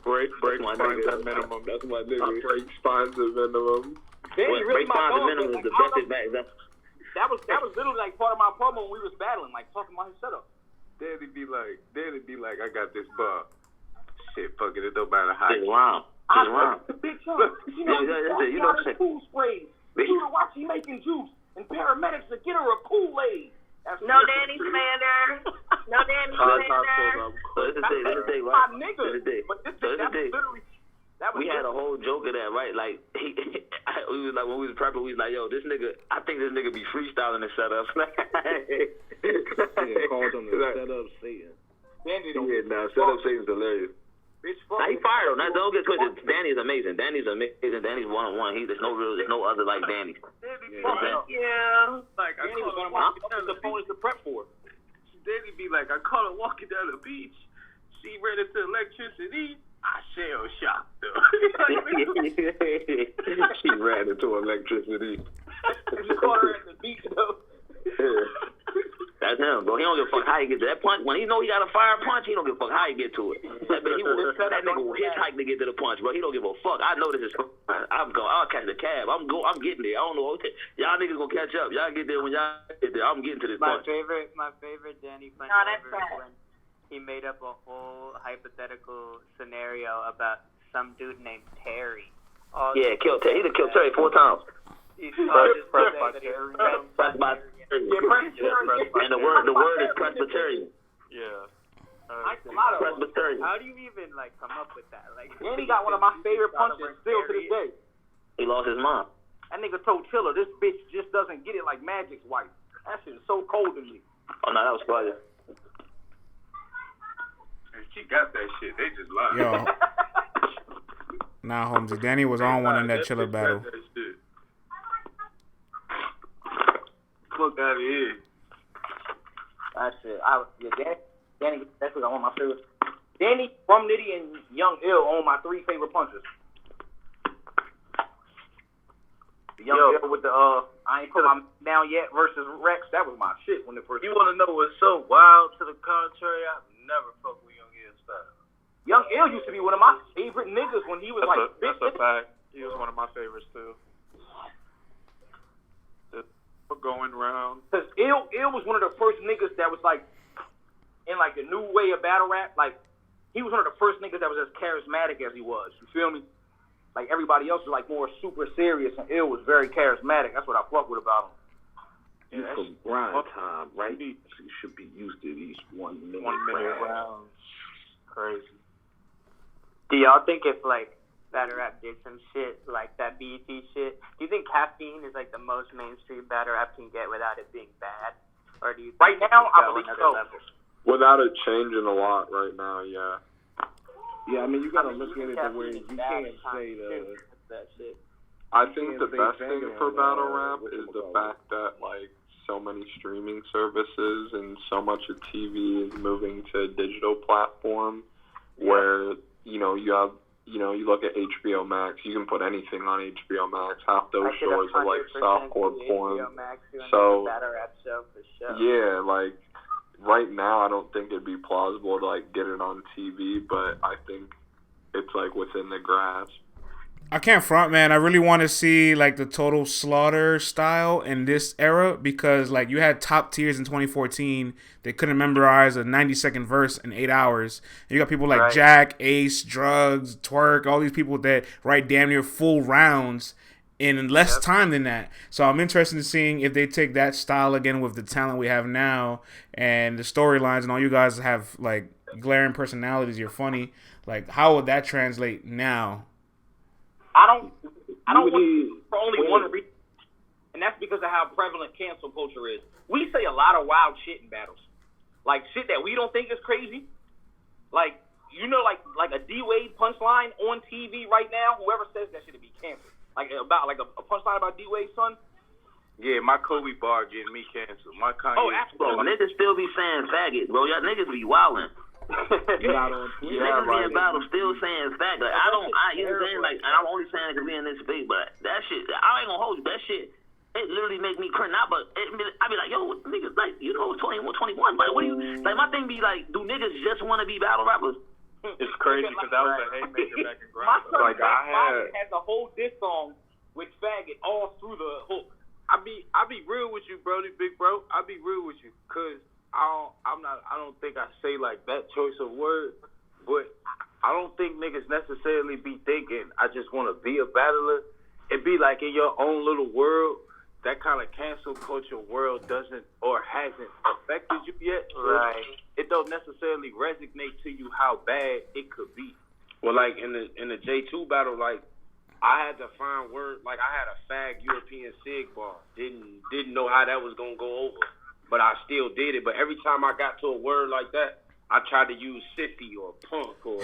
Break spines at minimum. That's my nigga. Break spines at minimum. Danny really break my spines dog. at minimum is the best advice. That was literally like part of my promo when we was battling, like talking about his setup. Danny be like, I got this bar. Shit, fuck it don't matter how. It's wrong. It's wrong. Big chunk. You know, cool sprays. Shooter watch he making juice, and paramedics to get her a Kool-Aid. No Danny Slander. No Danny Slander. My nigga. But this literally. We had a whole joke of that, right? Like we was like when we was prepping, we was like, "Yo, this nigga, I think this nigga be freestyling the setups." Yeah, called him the setup Satan. Setup Satan's hilarious. Now he fired on that. Don't get twisted. Danny's amazing. Danny's 1-on-1. There's no other like Danny. Yeah. Like Danny was one of my opponents to prep for. Danny be like, I caught her walking down the beach. She ran into electricity. I shell shocked her. She ran into electricity. You caught her at the beach though. That's him, bro. He don't give a fuck how he get to that punch. When he know he got a fire punch, he don't give a fuck how he get to it. That nigga will hitchhike to get to the punch, bro. He don't give a fuck. I know this is. I'll catch the cab. I'm getting there. I don't know. Y'all niggas gonna catch up. Y'all get there when y'all get there. I'm getting to this punch. My favorite Danny punch ever is when he made up a whole hypothetical scenario about some dude named Terry. Yeah, killed Terry. He done killed Terry 4 times. He's pressed by Terry. And the word is Presbyterian. Yeah. Presbyterian. How do you even come up with that? And he got one of my favorite punches still to this day. He lost his mom. That nigga told Chiller, this bitch just doesn't get it like Magic's wife. That shit is so cold to me. Oh no, that was fire. She got that shit. They just lied. Yo. Nah, Holmzie. Danny was on one in that Chiller battle. Fuck out of here. That's it. Danny, that's one of my favorites. Danny, Rum Nitty, and Young Ill own my 3 favorite punches. The Young Ill with the I ain't put my down yet versus Rex. That was my shit when it first. You want to know what's so wild? To the contrary, I've never fucked with Young Ill style. Young Ill used to be one of my favorite niggas when he was That's a fact. He was one of my favorites too. Going round. Cause Ill was one of the first niggas that was in the new way of battle rap. Like he was one of the first niggas that was as charismatic as he was. You feel me? Like everybody else was more super serious, and Ill was very charismatic. That's what I fuck with about him. Yeah, from grind time, right? You should be used to these 1 minute rounds. Crazy. Do y'all think if battle rap did some shit like that BET shit, do you think caffeine is the most mainstream battle rap can get without it being bad? Or do you think right now I believe so. Without it changing a lot right now, yeah. Yeah, I mean you gotta look at it the way you can't say that shit. I think the best thing for battle rap is the fact that so many streaming services and so much of TV is moving to a digital platform where you look at HBO Max, you can put anything on HBO Max. Half those shows are softcore porn. So yeah, right now I don't think it'd be plausible to get it on TV, but I think it's like within the grasp. I can't front, man. I really want to see like the Total Slaughter style in this era because like you had top tiers in 2014. They couldn't memorize a 90-second verse in 8 hours. And you got people like Jack, Ace, Drugs, Twerk, all these people that write damn near full rounds in less time than that. So I'm interested in seeing if they take that style again with the talent we have now and the storylines and all you guys have like glaring personalities. You're funny. Like how would that translate now? I don't want for only one reason, and that's because of how prevalent cancel culture is. We say a lot of wild shit in battles, like shit that we don't think is crazy. Like like a D-Wade punchline on TV right now. Whoever says that should be canceled. Like about like a punchline about D-Wade's son. Yeah, my Kobe bar getting me canceled. My Kanye. Oh, absolutely. Bro, niggas still be saying faggot, bro. Y'all niggas be wildin'. Niggas be in battle still saying faggot. Like, you know what I'm saying? Like, and I'm only saying it because we in this space, but that shit, I ain't gonna hold you. That shit, it literally make me cringe. I be like, yo, niggas, like, you know, 21. Like, what do you, like, my thing be like, do niggas just want to be battle rappers? It's crazy because that was a haymaker back in My grind. son Like, has a whole diss song with faggot all through the hook. I be real with you, Brody, big bro. I be real with you, cause I don't think I say like that choice of word, but I don't think niggas necessarily be thinking I just want to be a battler. It be like in your own little world, that kind of cancel culture world doesn't or hasn't affected you yet. Right. It don't necessarily resonate to you how bad it could be. Well, like in the J2 battle, like I had to find word. Like I had a fag European sig bar. Didn't know how that was gonna go over, but I still did it. But every time I got to a word like that, I tried to use sissy or punk or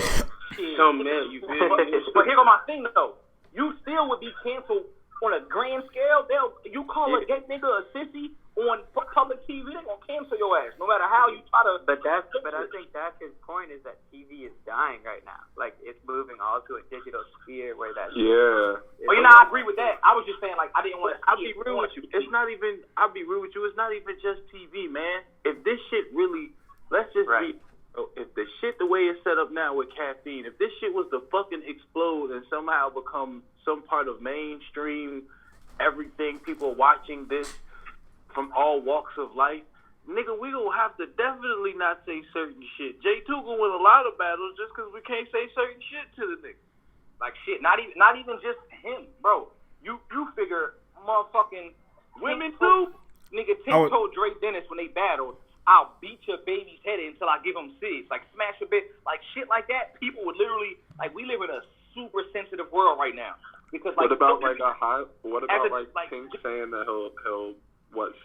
something else. You feel me? But here go my thing though. You still would be canceled on a grand scale. You call a gay nigga a sissy on public TV, they gonna cancel your ass no matter how you try to. But I think that's his point, is that TV is dying right now. Like it's moving all to a digital sphere where that. Yeah. Well, I agree with that. I was just saying, like, I didn't want to. I'll be real with you. It's not even. I'll be real with you. It's not even just TV, man. If this shit really, let's just be. If the shit the way it's set up now with caffeine, if this shit was to fucking explode and somehow become some part of mainstream, everything, people watching this from all walks of life, nigga, we gonna have to definitely not say certain shit. J2 gonna win a lot of battles just because we can't say certain shit to the nigga. Like shit, not even just him, bro. You figure motherfucking women too. Nigga, Tim told Drake Dennis when they battled, I'll beat your baby's head in until I give him SIDS. Like smash a bit, like shit like that. People would literally, like, we live in a super sensitive world right now. Because like, what about Pink saying that he'll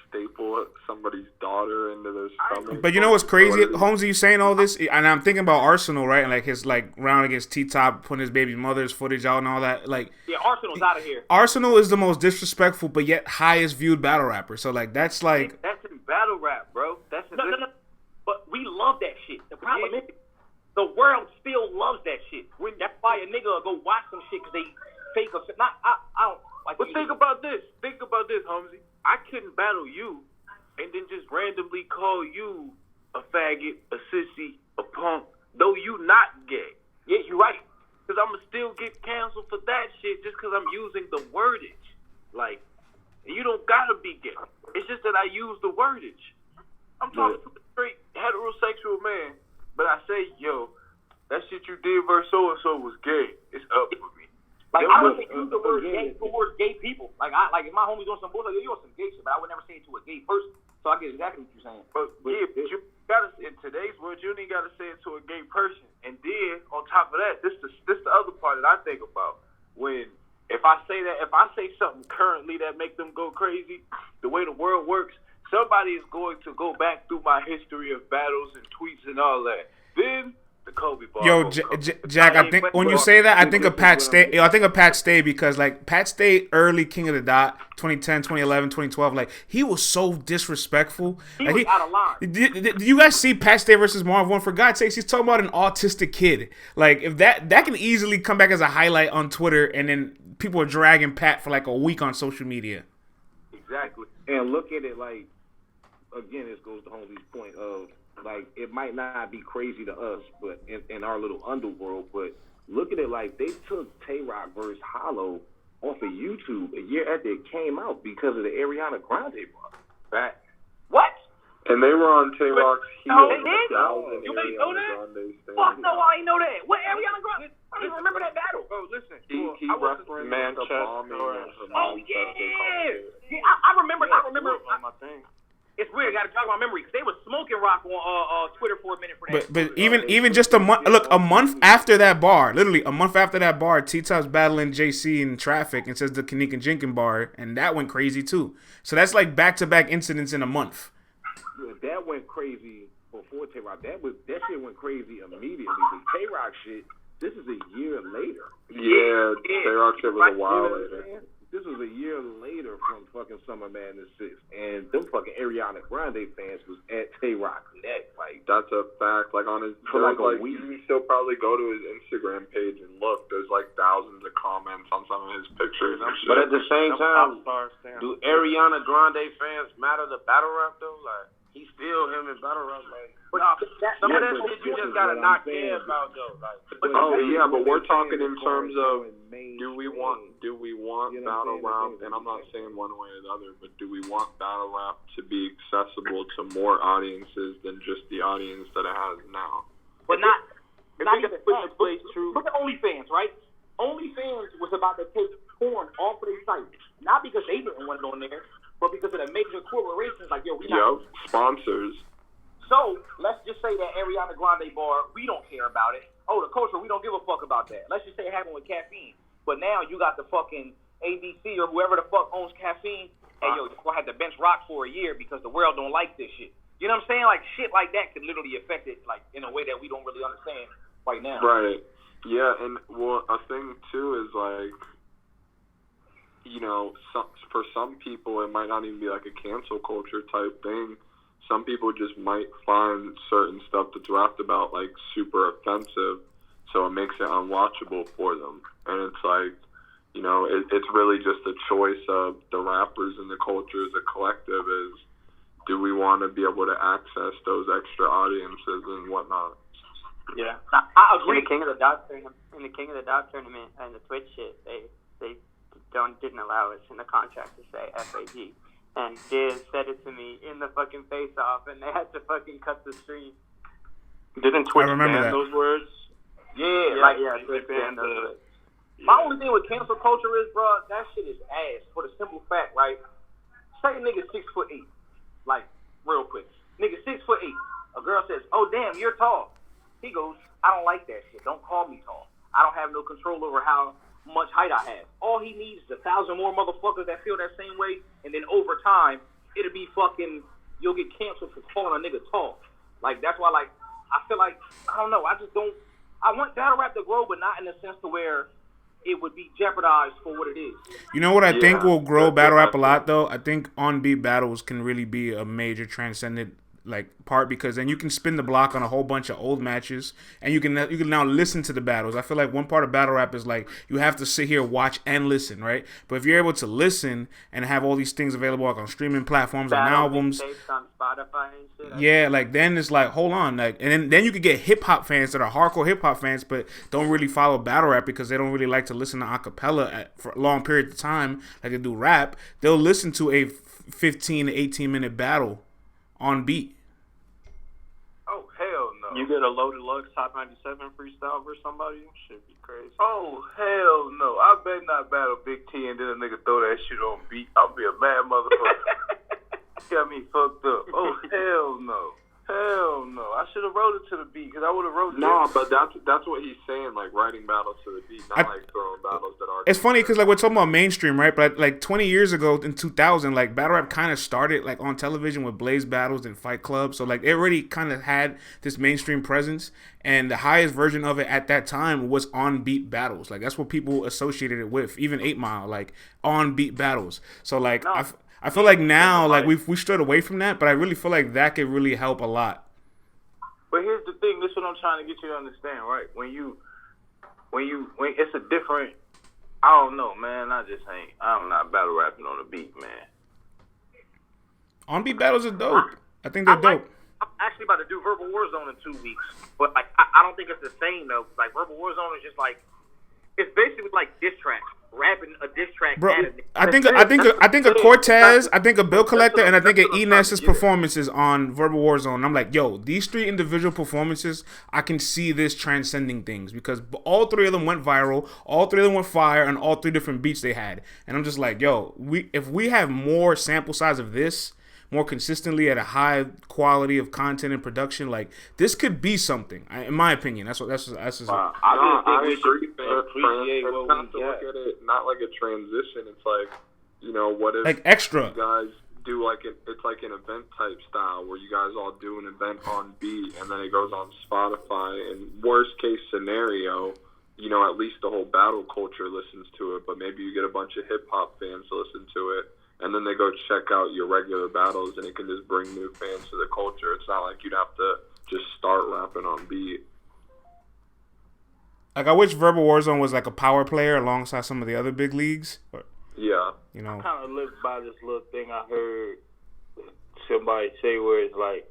staple somebody's daughter into their stomach? But you know what's crazy, Holmzie, you saying all this, and I'm thinking about Arsenal, right? And like his round against T-Top, putting his baby mother's footage out and all that. Like, yeah, Arsenal's out of here. Arsenal is the most disrespectful, but yet highest viewed battle rapper. So like that's like that's in battle rap, bro. That's no. But we love that shit. The problem is the world still loves that shit. That's why a nigga will go watch some shit because they fake or not. I don't like. But think about this. Think about this, Holmzie. I couldn't battle you and then just randomly call you a faggot, a sissy, a punk, though you not gay. Yeah, you're right. Because I'm going to still get canceled for that shit just because I'm using the wordage. Like, you don't got to be gay. It's just that I use the wordage. I'm talking to a straight heterosexual man, but I say, yo, that shit you did versus so-and-so was gay. It's up with me. Like, I don't think use the word gay towards gay people. Like, if my homie's doing some bullshit, you on some gay shit, but I would never say it to a gay person. So I get exactly what you're saying. But you gotta, in today's world, you ain't gotta say it to a gay person. And then, on top of that, this the other part that I think about. When, if I say something currently that make them go crazy, the way the world works, somebody is going to go back through my history of battles and tweets and all that. Then, the Kobe bar. Yo, Jack, I think when you say that, I think of Pat Stay. I think of Pat Stay because like Pat Stay, early King of the Dot, 2010, 2011, 2012, like he was so disrespectful. He was out of line. Did you guys see Pat Stay versus Marv 1? For God's sakes, he's talking about an autistic kid. Like if that can easily come back as a highlight on Twitter, and then people are dragging Pat for like a week on social media. Exactly, and look at it like again. This goes to Holmes's point of. Like, it might not be crazy to us, but in our little underworld, but look at it like they took Tay-Rock versus Hollow off of YouTube a year after it came out because of the Ariana Grande bar. Right. What? And they were on Tay-Rock's heels. Oh, they did? You ain't know that? Fuck no, I ain't know that. What Ariana Grande? I don't even remember that battle. Bro, listen. He referenced Manchester. Oh, yeah. Yeah, I remember. On my thing. It's weird. I got to jog my memory because they was smoking rock on Twitter for a minute for that. But even just a month. Look, a month after that bar, literally a month after that bar, T-Top's battling JC in traffic and says the Kanika Jenkins bar, and that went crazy too. So that's like back-to-back incidents in a month. Yeah, that went crazy before Tay-Rock. That shit went crazy immediately. The Tay-Rock shit, this is a year later. Yeah, Tay-Rock shit was a while later. This was a year later from fucking Summer Madness 6, and them fucking Ariana Grande fans was at Tay-Rock's neck. Like, that's a fact. Like on his, for like a week. You can still probably go to his Instagram page and look. There's like thousands of comments on some of his pictures and shit. But at the same time, do Ariana Grande fans matter to battle rap though? Like, he's still him in battle rap. Like, some of that shit you just gotta not care about though. Like, but we're talking in terms of do we want battle rap? And I'm not saying one way or the other, but do we want battle rap to be accessible to more audiences than just the audience that it has now? But not just the fans. Look at OnlyFans, right? OnlyFans was about to take porn off of their site, not because they didn't want it on there, but because of the major corporations like, yo, we not sponsors. So let's just say that Ariana Grande bar, we don't care about it. Oh, the culture, we don't give a fuck about that. Let's just say it happened with Caffeine. But now you got the fucking ABC or whoever the fuck owns Caffeine. Hey, yo, you're going to have to bench Rock for a year because the world don't like this shit. You know what I'm saying? Like, shit like that could literally affect it, like, in a way that we don't really understand right now. Right. Yeah, and, well, a thing, too, is, like, you know, for some people, it might not even be, like, a cancel culture type thing. Some people just might find certain stuff that's rapped about, like, super offensive, so it makes it unwatchable for them. And it's like, you know, it's really just a choice of the rappers and the culture as a collective is, do we want to be able to access those extra audiences and whatnot? Yeah. I agree. In the King of the Dot tournament and the Twitch shit, they didn't allow us in the contract to say FAG. And Diz said it to me in the fucking face-off, and they had to fucking cut the stream. Didn't Twitch ban those words? Yeah, Twitch banned those words. My only thing with cancel culture is, bro, that shit is ass. For the simple fact, right? Say a nigga 6'8", like real quick. Nigga 6'8". A girl says, "Oh damn, you're tall." He goes, "I don't like that shit. Don't call me tall. I don't have no control over how much height I have. All he needs is 1,000 more motherfuckers that feel that same way, and then over time, it'll be fucking. You'll get canceled for calling a nigga tall. Like that's why, like, I feel like I don't know. I just don't. I want battle rap to grow, but not in the sense to where it would be jeopardized for what it is. You know what I think will grow battle rap a lot, though? I think on-beat battles can really be a major transcendent part because then you can spin the block on a whole bunch of old matches and you can now listen to the battles. I feel like one part of battle rap is like you have to sit here, watch, and listen, right? But if you're able to listen and have all these things available like on streaming platforms and albums, on Spotify and shit, yeah, like then it's like hold on, like and then you could get hip hop fans that are hardcore hip hop fans but don't really follow battle rap because they don't really like to listen to acapella for a long period of time like they do rap. They'll listen to a 15 to 18 minute battle on beat. Oh, hell no. You get a Low Deluxe Top 97 freestyle for somebody? Should be crazy. Oh, hell no. I bet not battle Big T and then a nigga throw that shit on beat. I'll be a mad motherfucker. Got me fucked up. Oh, hell no. Hell no. I should have wrote it to the beat because I would have wrote it. No, but that's what he's saying, like writing battles to the beat, not like throwing battles that are. It's funny because like we're talking about mainstream, right? But like 20 years ago in 2000, like battle rap kind of started like on television with Blaze Battles and Fight Club. So like it already kind of had this mainstream presence. And the highest version of it at that time was on beat battles. Like that's what people associated it with. Even 8 Mile, like on beat battles. So like I feel like now, like we stood away from that, but I really feel like that could really help a lot. But here's the thing. This is what I'm trying to get you to understand, right? When it's a different. I don't know, man. I'm not battle rapping on the beat, man. On beat battles are dope. I think they're dope. I'm actually about to do Verbal Warzone in 2 weeks, but like I don't think it's the same though. Like Verbal Warzone is just like it's basically like diss track, rapping a diss track. Bro, I think a Cortez, I think a Bill Collector, and I think a Enes's performances on Verbal Warzone. I'm like, yo, these 3 individual performances, I can see this transcending things because all 3 of them went viral, all 3 of them were fire, and all 3 different beats they had. And I'm just like, yo, if we have more sample size of this, more consistently at a high quality of content and production, like this could be something. In my opinion, that's just. Wow. I agree. Appreciate what we to look at it not like a transition. It's like, what if like extra you guys do like it's like an event type style where you guys all do an event on beat and then it goes on Spotify. And worst case scenario, at least the whole battle culture listens to it, but maybe you get a bunch of hip hop fans to listen to it. And then they go check out your regular battles, and it can just bring new fans to the culture. It's not like you'd have to just start rapping on beat. Like, I wish Verbal Warzone was like a power player alongside some of the other big leagues. Yeah. I kind of lived by this little thing I heard somebody say where it's like,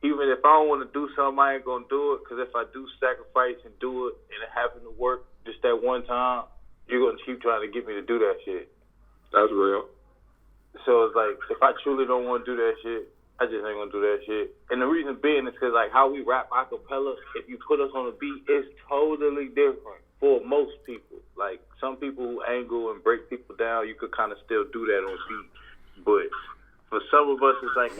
even if I don't want to do something, I ain't going to do it. Because if I do sacrifice and do it, and it happen to work just that one time, you're going to keep trying to get me to do that shit. That's real. So it's like, if I truly don't want to do that shit, I just ain't gonna do that shit. And the reason being is because, like, how we rap acapella, if you put us on a beat, it's totally different for most people. Like, some people who angle and break people down, you could kind of still do that on beat. But for some of us, it's like,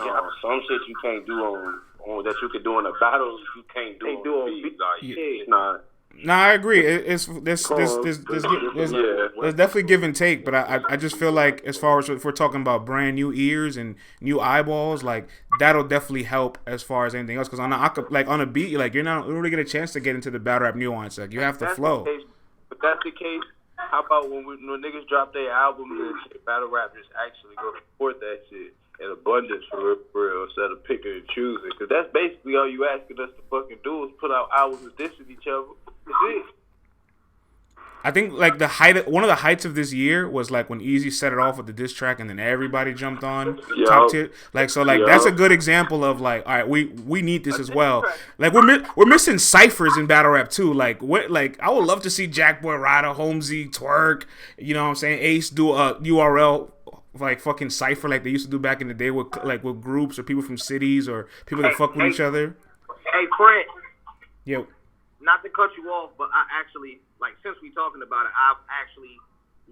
some shit you can't do on that you could do in the battles, you can't do on beat. Like, it's not. No, I agree. There's definitely give and take, but I just feel like as far as if we're talking about brand new ears and new eyeballs, like that'll definitely help as far as anything else. Because on a beat, like you don't really get a chance to get into the battle rap nuance. Like you have to flow. If that's the case, how about when niggas drop their albums and shit, battle rappers actually go support that shit in abundance for real instead of picking and choosing? Because that's basically all you asking us to fucking do is put out albums and dissing each other. I think like one of the heights of this year was like when Easy set it off with the diss track and then everybody jumped on top tier. Like so, like that's a good example of like, all right, we need this as well. Like we're missing ciphers in battle rap too. Like I would love to see Jakkboy, Ryder, Holmzie, Twerk. You know what I'm saying? Ace do a URL like fucking cipher like they used to do back in the day with groups or people from cities or people that fuck with each other. Hey, Brent. Yo. Not to cut you off, but I actually, like, since we talking about it, I'm actually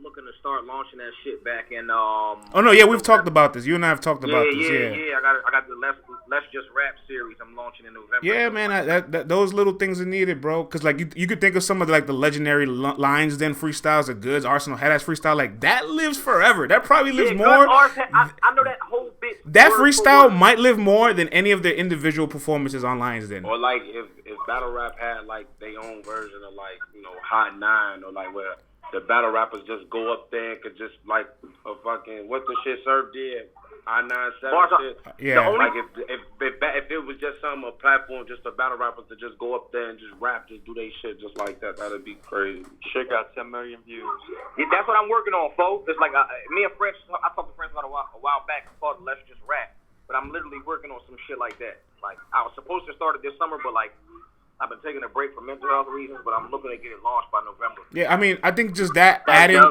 looking to start launching that shit back in. Oh no, yeah, we've talked about this. You and I have talked about this. Yeah. I got the Let's Just Rap series. I'm launching in November. Yeah, man, those little things are needed, bro. Because like you could think of some of the legendary lines, then freestyles of Goods, Arsenal Headass freestyle, like that lives forever. That probably lives more. I know that whole bit. That freestyle might live more than any of their individual performances on Lines. Then, or like if battle rap had like their own version of like Hot 9 or like where the battle rappers just go up there and could just like a fucking what the shit Surf did. I-97 shit. Yeah. Like if it was just a platform just for battle rappers to just go up there and just rap, just do they shit just like that, that'd be crazy. Shit got 10 million views. Yeah, that's what I'm working on, folks. It's like me and French, I talked to French about a while back called Let's Just Rap, but I'm literally working on some shit like that. Like I was supposed to start it this summer, but like I've been taking a break for mental health reasons, but I'm looking to get it launched by November. Yeah, I mean, I think just that adding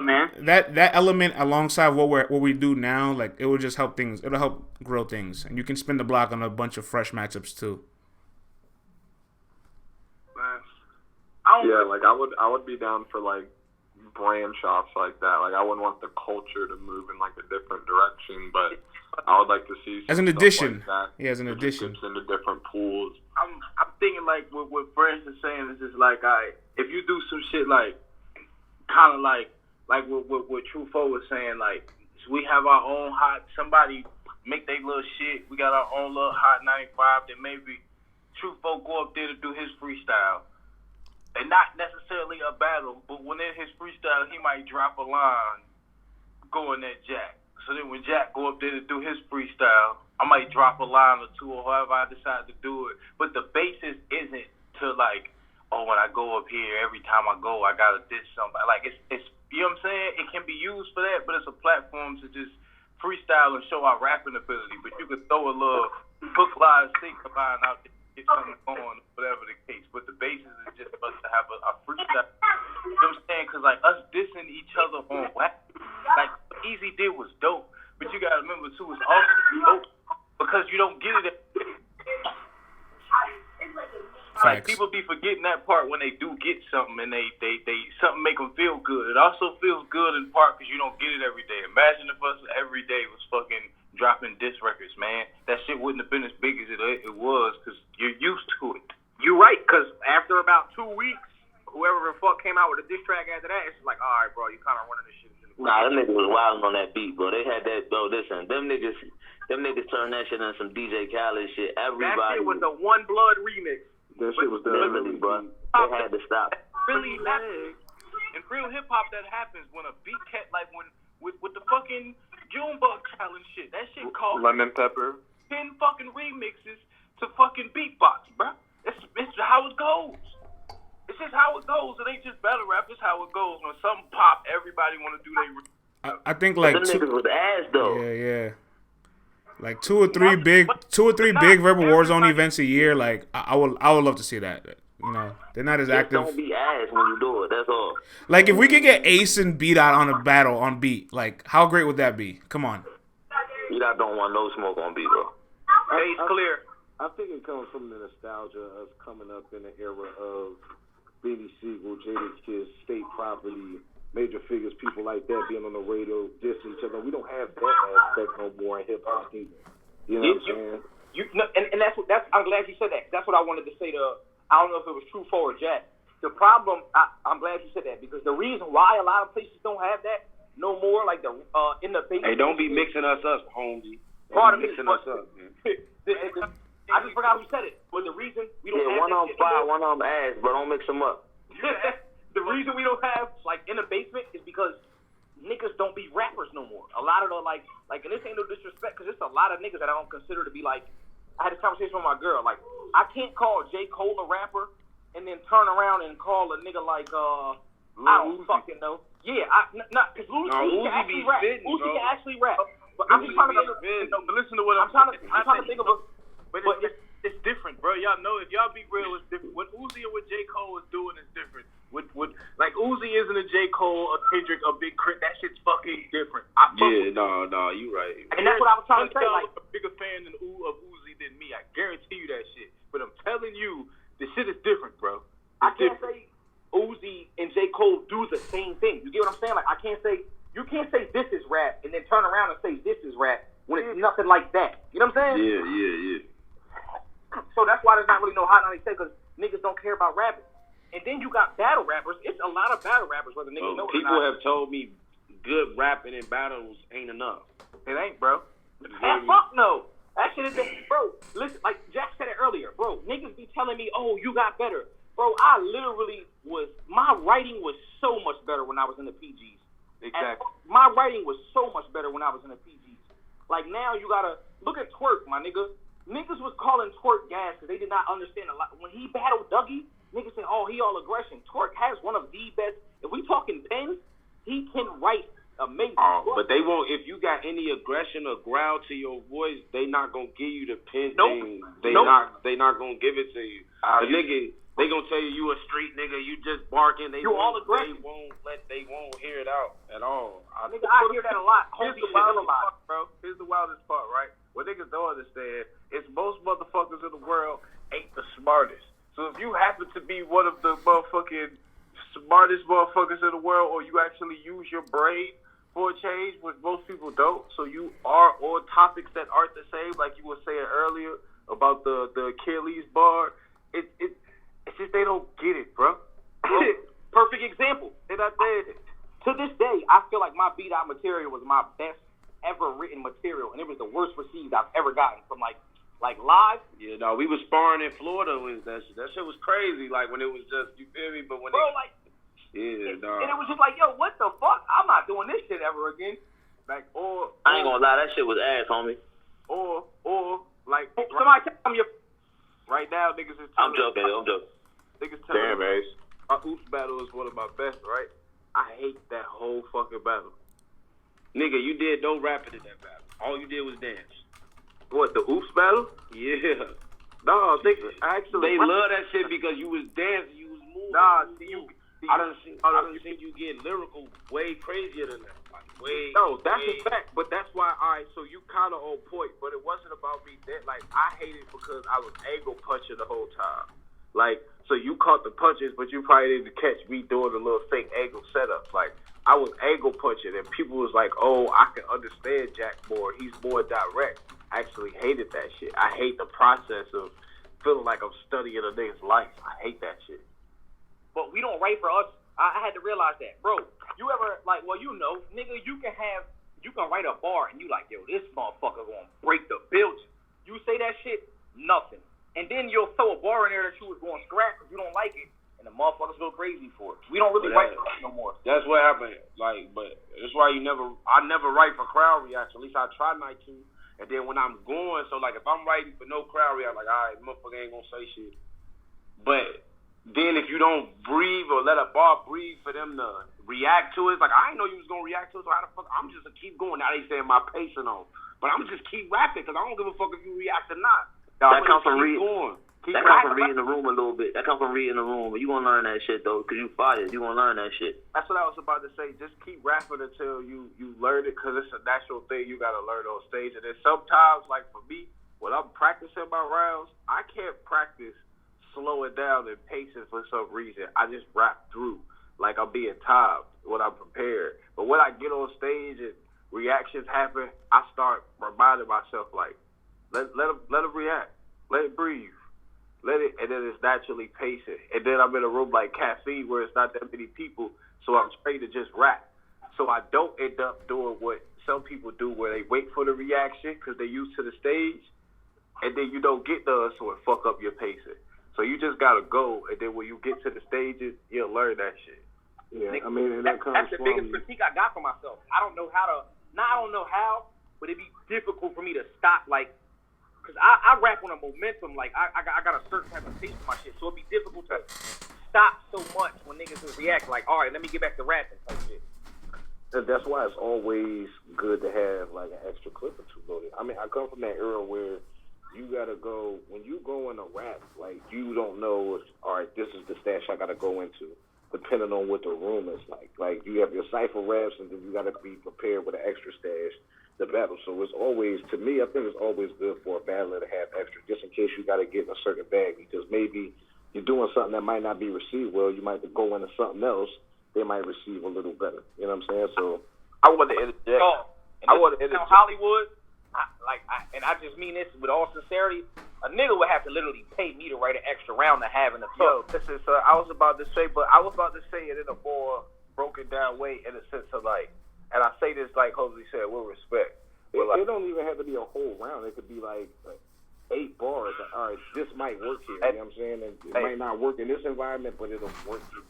that element alongside what we do now, like it will just help things. It'll help grow things, and you can spin the block on a bunch of fresh matchups too. Yeah, like I would be down for like branch offs like that. Like I wouldn't want the culture to move in like a different direction, but I would like to see as an addition. Like that. Yeah, as an addition. Into different pools. I'm thinking like what Friends is saying is just like, if you do some shit like kind of like what True Foe was saying, like we have our own somebody make their little shit. We got our own little Hot 95 that maybe True Foe go up there to do his freestyle. And not necessarily a battle, but when in his freestyle, he might drop a line going at Jack. So then when Jack go up there to do his freestyle, I might drop a line or two or however I decide to do it. But the basis isn't to like, oh, when I go up here, every time I go, I got to diss somebody. Like, it's you know what I'm saying? It can be used for that, but it's a platform to just freestyle and show our rapping ability. But you could throw a little hook, line, sink combine out there, get something going, whatever the case. But the basis is just for us to have a freestyle. You know what I'm saying? Because, like, us dissing each other on wax, like, what Easy did was dope. But you got to remember, too, it's also dope because you don't get it. Like, people be forgetting that part when they do get something and they something make them feel good. It also feels good in part because you don't get it every day. Imagine if us every day was fucking dropping diss records, man. That shit wouldn't have been as big as it was because you're used to it. You're right, because after about 2 weeks, whoever the fuck came out with a diss track after that, it's like, all right, bro, you kind of running this shit. Nah, them niggas was wilding on that beat, bro. They had that, bro. Listen, them niggas turned that shit into some DJ Khaled shit. Everybody. That shit was the One Blood remix. That shit was literally, bro. They had to stop. Really happens. In real hip hop, that happens when a beat cat, like when with the fucking Junebug challenge shit. That shit cost Lemon Pepper 10 fucking remixes to fucking beatbox, bro. It's how it goes. It's just how it goes. It ain't just battle rap. It's how it goes. When something pop, everybody want to do their. I think like them niggas was ass though. Yeah. Like two or three big verbal Warzone events a year. Like I would love to see that. You know, they're not as active. Don't be ass when you do it. That's all. Like if we could get Ace and Beat Out on a battle on beat, like how great would that be? Come on. Beat Out don't want no smoke on beat, bro. Ace clear. I think it comes from the nostalgia of coming up in the era of Beanie Siegel, Jadakiss, State Property, major figures, people like that being on the radio, dissing each other. We don't have that aspect no more in hip hop either. You know what I'm saying? And that's I'm glad you said that. That's what I wanted to say to. I don't know if it was True 4 or Jack. The problem, I'm glad you said that because the reason why a lot of places don't have that no more, like the in the basement. Hey, don't be mixing us up, Holmzie. Pardon me. Mixing us up, man. I just forgot who said it. But the reason we don't have one arm fire, one arm ass, but don't mix them up. The reason we don't have like in the basement is because niggas don't be rappers no more. A lot of the like, and this ain't no disrespect because there's a lot of niggas that I don't consider to be like. I had this conversation with my girl. Like, I can't call J. Cole a rapper and then turn around and call a nigga like I don't fucking know. Yeah, not because Uzi can actually rap. Uzi can actually rap. But I'm just trying to listen to what I'm trying to think of. But it's different, bro. Y'all know if y'all be real, it's different. What Uzi and what J. Cole is doing is different. What like Uzi isn't a J. Cole, a Kendrick, a Big Crit. That shit's fucking different. No, you right. And that's what I was trying to say. Like, a bigger fan of Uzi than me. I guarantee you that shit. But I'm telling you, the shit is different, bro. I can't say Uzi and J. Cole do the same thing. You get what I'm saying? Like you can't say this is rap and then turn around and say this is rap when it's nothing like that. You know what I'm saying? Yeah. So that's why there's not really no Hot 96 because niggas don't care about rapping. And then you got battle rappers. It's a lot of battle rappers, whether niggas know it or not. People have told me good rapping in battles ain't enough. It ain't, bro. Fuck no. That shit is, bro. Listen, like Jack said it earlier, bro. Niggas be telling me, oh, you got better. Bro, I literally my writing was so much better when I was in the PGs. Exactly. My writing was so much better when I was in the PGs. Like now you gotta look at Twerk, my nigga. Niggas was calling Twerk gas because they did not understand a lot. When he battled Dougie, niggas said, oh, he all aggression. Twerk has one of the best. If we talking pens, he can write amazing. But they won't. If you got any aggression or growl to your voice, they not gonna give you the pen thing. They not gonna give it to you. The nigga, they gonna tell you a street nigga. You just barking. They won't hear it out at all. I hear that a lot. Here's the wildest part, bro. Here's the wildest part, right? What niggas don't understand is most motherfuckers in the world ain't the smartest. So if you happen to be one of the motherfucking smartest motherfuckers in the world, or you actually use your brain for a change, which most people don't, so you are on topics that aren't the same, like you were saying earlier about the Achilles bar, it's just they don't get it, bro. Perfect example. And I did. To this day, I feel like my beat out material was my best ever written material, and it was the worst received I've ever gotten from like live. Yeah, no, we was sparring in Florida when that shit was crazy. Like when it was just, you feel me? But when and it was just like, yo, what the fuck? I'm not doing this shit ever again. Like I ain't gonna lie, that shit was ass, homie. Or like somebody tell me right now, niggas is. I'm joking. Niggas telling me our Oops battle is one of my best, right? I hate that whole fucking battle. Nigga, you did no rapping in that battle. All you did was dance. What, the oops battle? Yeah. No, they love that shit because you was dancing, you was moving. Nah, I done seen you get lyrical way crazier than that. Like, No, that's a fact, but that's why, all right, so you kind of on point, but it wasn't about me that, like, I hated because I was angle punching the whole time. Like, so you caught the punches, but you probably didn't catch me doing the little fake angle setups. Like, I was angle punching, and people was like, oh, I can understand Jakkboy. He's more direct. I actually hated that shit. I hate the process of feeling like I'm studying a nigga's life. I hate that shit. But we don't write for us. I had to realize that, bro. You ever nigga, you can write a bar and you like, yo, this motherfucker gonna break the building. You say that shit, nothing, and then you'll throw a bar in there that you was going to scrap because you don't like it, and the motherfuckers go crazy for it. We don't really write for us no more. That's what happened. Like, but that's why I never write for crowd reaction. At least I try not to. And then when I'm going, so like if I'm writing for no crowd reaction, like, all right, motherfucker ain't gonna say shit. But then if you don't breathe or let a bar breathe for them to react to it, like, I didn't know you was gonna react to it, so how the fuck, I'm just gonna keep going. Now they saying my pacing on. But I'm just keep rapping because I don't give a fuck if you react or not. That comes from reading the room a little bit. That comes from reading the room. But you gonna learn that shit though, because you fired. You gonna learn that shit. That's what I was about to say. Just keep rapping until you learn it, because it's a natural thing you gotta learn on stage. And then sometimes, like for me, when I'm practicing my rounds, I can't practice slowing down and pacing for some reason. I just rap through like I'm being timed when I'm prepared. But when I get on stage and reactions happen, I start reminding myself, like, let them react, let it breathe, let it, and then it's naturally pacing. And then I'm in a room like Caffeine where it's not that many people, so I'm trained to just rap. So I don't end up doing what some people do, where they wait for the reaction because they're used to the stage, and then you don't get done, so it fuck up your pacing. So you just gotta go, and then when you get to the stages, you'll learn that shit. Yeah, I mean, and that's the biggest critique I got for myself. I don't know how, but it'd be difficult for me to stop, like, because I rap on a momentum, like, I got a certain type of pace for my shit, so it'd be difficult to stop so much when niggas will react, like, all right, let me get back to rapping type shit. That's why it's always good to have, like, an extra clip or two loaded. I mean, I come from that era where you gotta go, when you go in a rap, like, you don't know, all right, this is the stash I gotta go into, depending on what the room is like. Like, you have your cypher raps, and then you gotta be prepared with an extra stash to battle. So it's always, to me, I think it's always good for a battler to have extra, just in case you gotta get in a certain bag, because maybe you're doing something that might not be received well, you might go into something else, they might receive a little better. You know what I'm saying? So I want to interject. Hollywood, and I just mean this with all sincerity, a nigga would have to literally pay me to write an extra round to have in the talk. Yo, listen, I was about to say it in a more broken down way, in a sense of, like, and I say this like Holmzie said, with respect. It don't even have to be a whole round. It could be like 8 bars. All right, this might work here. You know what I'm saying? And it might not work in this environment, but it'll work here.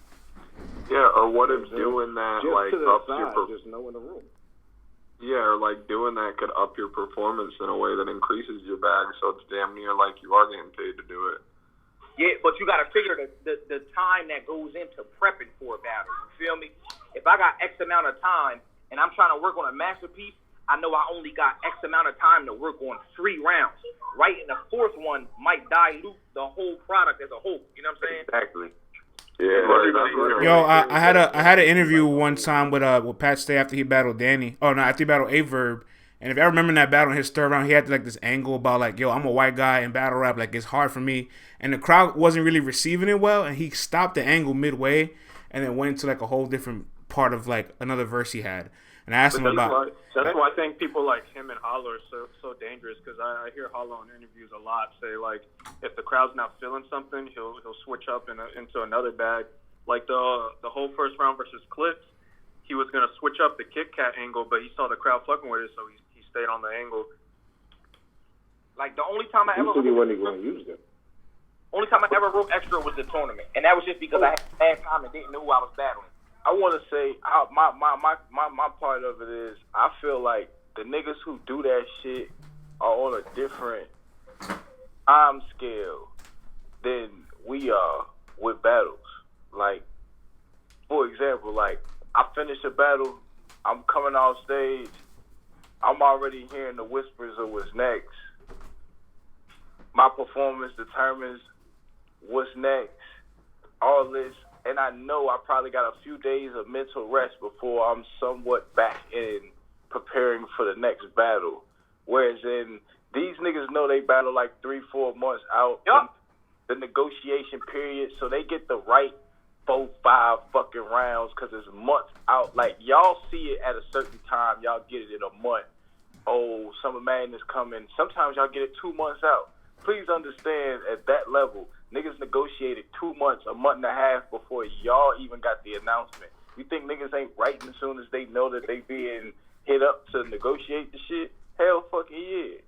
Yeah, or what if doing that, just like, to the ups side, your just know in the room. Yeah, or like doing that could up your performance in a way that increases your bag, so it's damn near like you are getting paid to do it. Yeah, but you got to figure the time that goes into prepping for a battle. You feel me? If I got X amount of time and I'm trying to work on a masterpiece, I know I only got X amount of time to work on 3 rounds. Right, and the 4th one might dilute the whole product as a whole. You know what I'm saying? Exactly. Yeah. Yo, I had an interview one time with Pat Stay after he battled Danny. Oh no, after he battled Averb. And if I remember in that battle in his third round, he had like this angle about like, yo, I'm a white guy in battle rap, like it's hard for me. And the crowd wasn't really receiving it well, and he stopped the angle midway and then went into like a whole different part of like another verse he had. And I asked him about. That's why I think people like him and Hollow are so dangerous, because I hear Hollow in interviews a lot say, like, if the crowd's not feeling something, he'll switch up into another bag. Like the whole first round versus Clips, he was gonna switch up the Kit Kat angle, but he saw the crowd fucking with it, so he stayed on the angle. Like the only time I ever wrote extra was the tournament, and that was just because I had bad time and didn't know who I was battling. I want to say my part of it is, I feel like the niggas who do that shit are on a different time scale than we are with battles. Like, for example, like, I finish a battle, I'm coming off stage, I'm already hearing the whispers of what's next. my performance determines what's next. All this, and I know I probably got a few days of mental rest before I'm somewhat back in preparing for the next battle. Whereas in these niggas know they battle like 3-4 months out. Yep. The negotiation period, so they get the right 4-5 fucking rounds because it's months out. Like, y'all see it at a certain time. Y'all get it in a month. Oh, Summer Madness coming. Sometimes y'all get it 2 months out. Please understand, at that level, niggas negotiated 2 months, a month and a half before y'all even got the announcement. You think niggas ain't writing as soon as they know that they being hit up to negotiate the shit? Hell fucking yeah.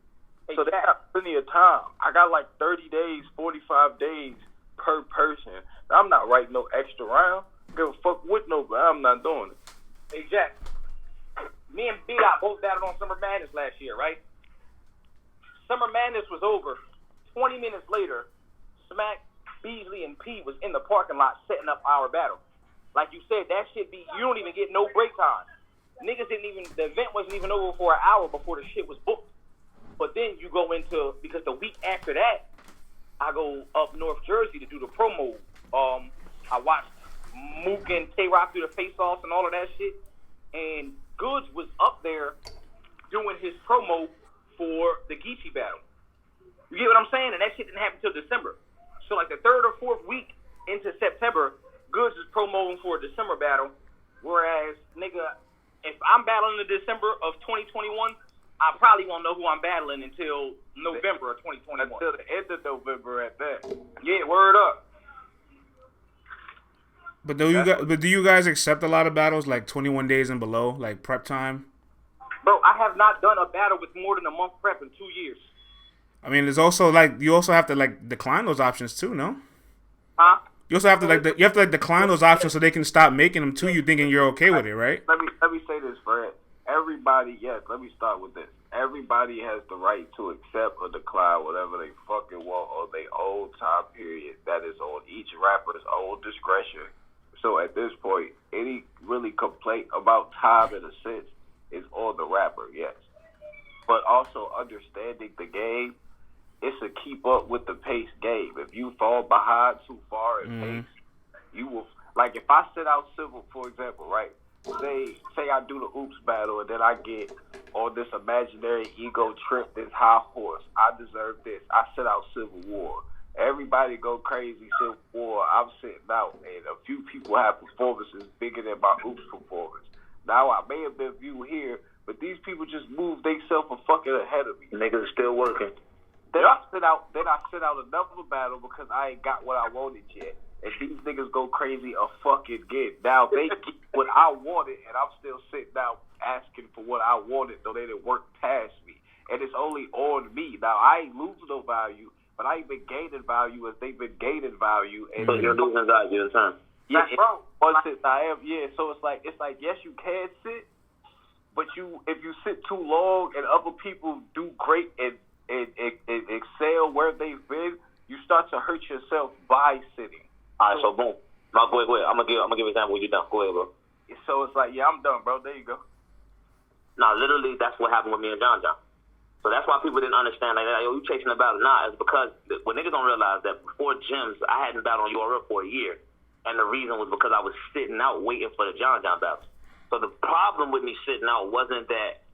So they got plenty of time. I got like 30 days, 45 days per person. I'm not writing no extra round. Give a fuck with nobody. I'm not doing it. Hey, Jack. Me and B-Dot both battled on Summer Madness last year, right? Summer Madness was over. 20 minutes later, Smack, Beasley, and P was in the parking lot setting up our battle. Like you said, that shit be, you don't even get no break time. Niggas the event wasn't even over for an hour before the shit was booked. But then you go into, because the week after that, I go up North Jersey to do the promo. I watched Mook and Tay-Rock do the face-offs and all of that shit. And Goods was up there doing his promo for the Geechee battle. You get what I'm saying? And that shit didn't happen till December. So like the third or fourth week into September, Goods is promoting for a December battle. Whereas, nigga, if I'm battling in December of 2021, I probably won't know who I'm battling until November of 2021. Until the end of November at that. Yeah, word up. But do you guys accept a lot of battles like 21 days and below, like prep time? Bro, I have not done a battle with more than a month prep in 2 years. I mean, there's also like you also have to like decline those options too, no? Huh? You also have to decline those options so they can stop making them to you, thinking you're okay with it, right? Let me say this, Fred. Everybody, yes. Let me start with this. Everybody has the right to accept or decline whatever they fucking want on their own time period. That is on each rapper's own discretion. So at this point, any really complaint about time in a sense is on the rapper, yes. But also understanding the game, it's a keep up with the pace game. If you fall behind too far in pace, you will. Like if I sit out Civil, for example, right? Say I do the Oops battle and then I get on this imaginary ego trip, this high horse. I deserve this. I sit out Civil War. Everybody go crazy Civil War. I'm sitting out, and a few people have performances bigger than my Oops performance. Now I may have been viewed here, but these people just moved themselves a fucking ahead of me. Niggas are still working. Then I sit out another battle because I ain't got what I wanted yet. And these niggas go crazy a fucking get. Now they get what I wanted, and I'm still sitting out asking for what I wanted, though they didn't work past me. And it's only on me. Now I ain't losing no value, but I ain't been gaining value as they've been gaining value. And so you're losing value in time. Yeah, bro. I am. Yeah, so it's like yes, you can sit, but if you sit too long and other people do great and excel where they've been, you start to hurt yourself by sitting. All right, so boom. No, go ahead. I'm gonna give an example when you're done. Go ahead, bro. So it's like, yeah, I'm done, bro. There you go. Nah, literally, that's what happened with me and John. So that's why people didn't understand like that. Yo, you chasing the battle? Nah, it's because when niggas don't realize that before gyms, I hadn't battled on URL for a year, and the reason was because I was sitting out waiting for the John battle. So the problem with me sitting out wasn't that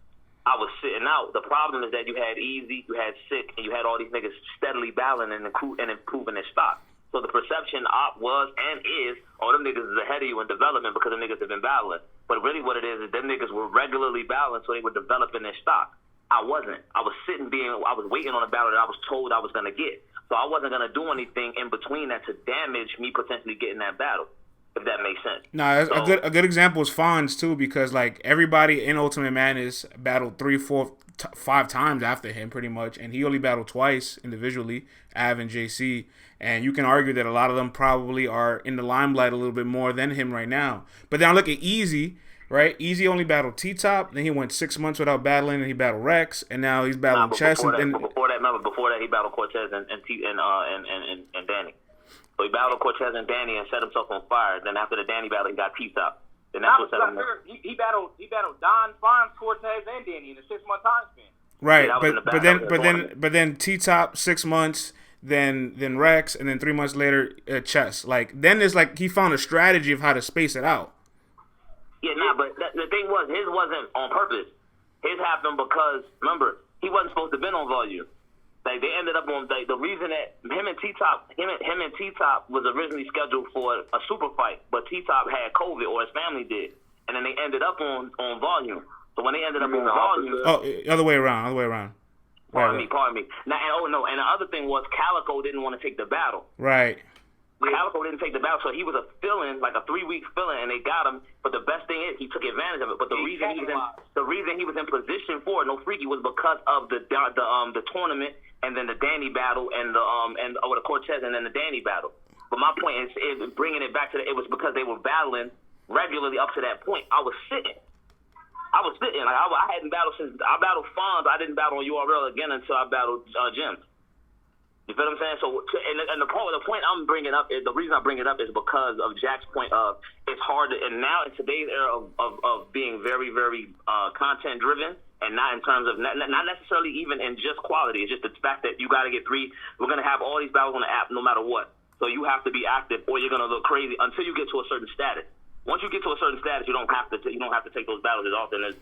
I was sitting out. The problem is that you had Easy, you had Sick, and you had all these niggas steadily battling and improving their stock. So the perception was and is, them niggas is ahead of you in development because the niggas have been battling. But really what it is them niggas were regularly battling, so they were developing their stock. I wasn't. I was I was waiting on a battle that I was told I was going to get. So I wasn't going to do anything in between that to damage me potentially getting that battle, if that makes sense. Nah, a good example is Fonz, too, because, like, everybody in Ultimate Madness battled 3, 4, 5 times after him, pretty much, and he only battled twice individually, Av and JC, and you can argue that a lot of them probably are in the limelight a little bit more than him right now. But then I look at Easy, right? Easy only battled T-Top, then he went 6 months without battling, and he battled Rex, and now he's battling Chess. Before that, he battled Cortez and Danny. So he battled Cortez and Danny and set himself on fire. Then after the Danny battle, he got T-Top. Then that's what set him. He battled Don, Fonz, Cortez, and Danny in a 6 month time span. Right, Yeah, but then T-Top 6 months, then Rex, and then 3 months later Chess. Like then it's like he found a strategy of how to space it out. Yeah, but the thing was, his wasn't on purpose. His happened because, remember, he wasn't supposed to have been on volume. Like they ended up on the reason that him and T-Top was originally scheduled for a super fight, but T-Top had COVID or his family did, and then they ended up on volume. So when they ended up on volume, other way around. Pardon me. Now, and the other thing was Calico didn't want to take the battle. Right. Calico didn't take the battle, so he was a fill-in, like a 3-week fill-in, and they got him. But the best thing is he took advantage of it. But the reason he was in position for it, no freaky, was because of the tournament, and then the Danny battle, and the Cortez, and then the Danny battle. But my point is bringing it back to it was because they were battling regularly up to that point. I was sitting. Like I hadn't battled since I battled Fonz. I didn't battle on URL again until I battled Jim. You feel what I'm saying? So, and the point I'm bringing up is the reason I bring it up is because of Jack's point of it's hard to, and now in today's era of being very, very content driven, and not in terms of not necessarily even in just quality. It's just the fact that you got to get 3. We're gonna have all these battles on the app no matter what. So you have to be active, or you're gonna look crazy until you get to a certain status. Once you get to a certain status, you don't have to take those battles as often as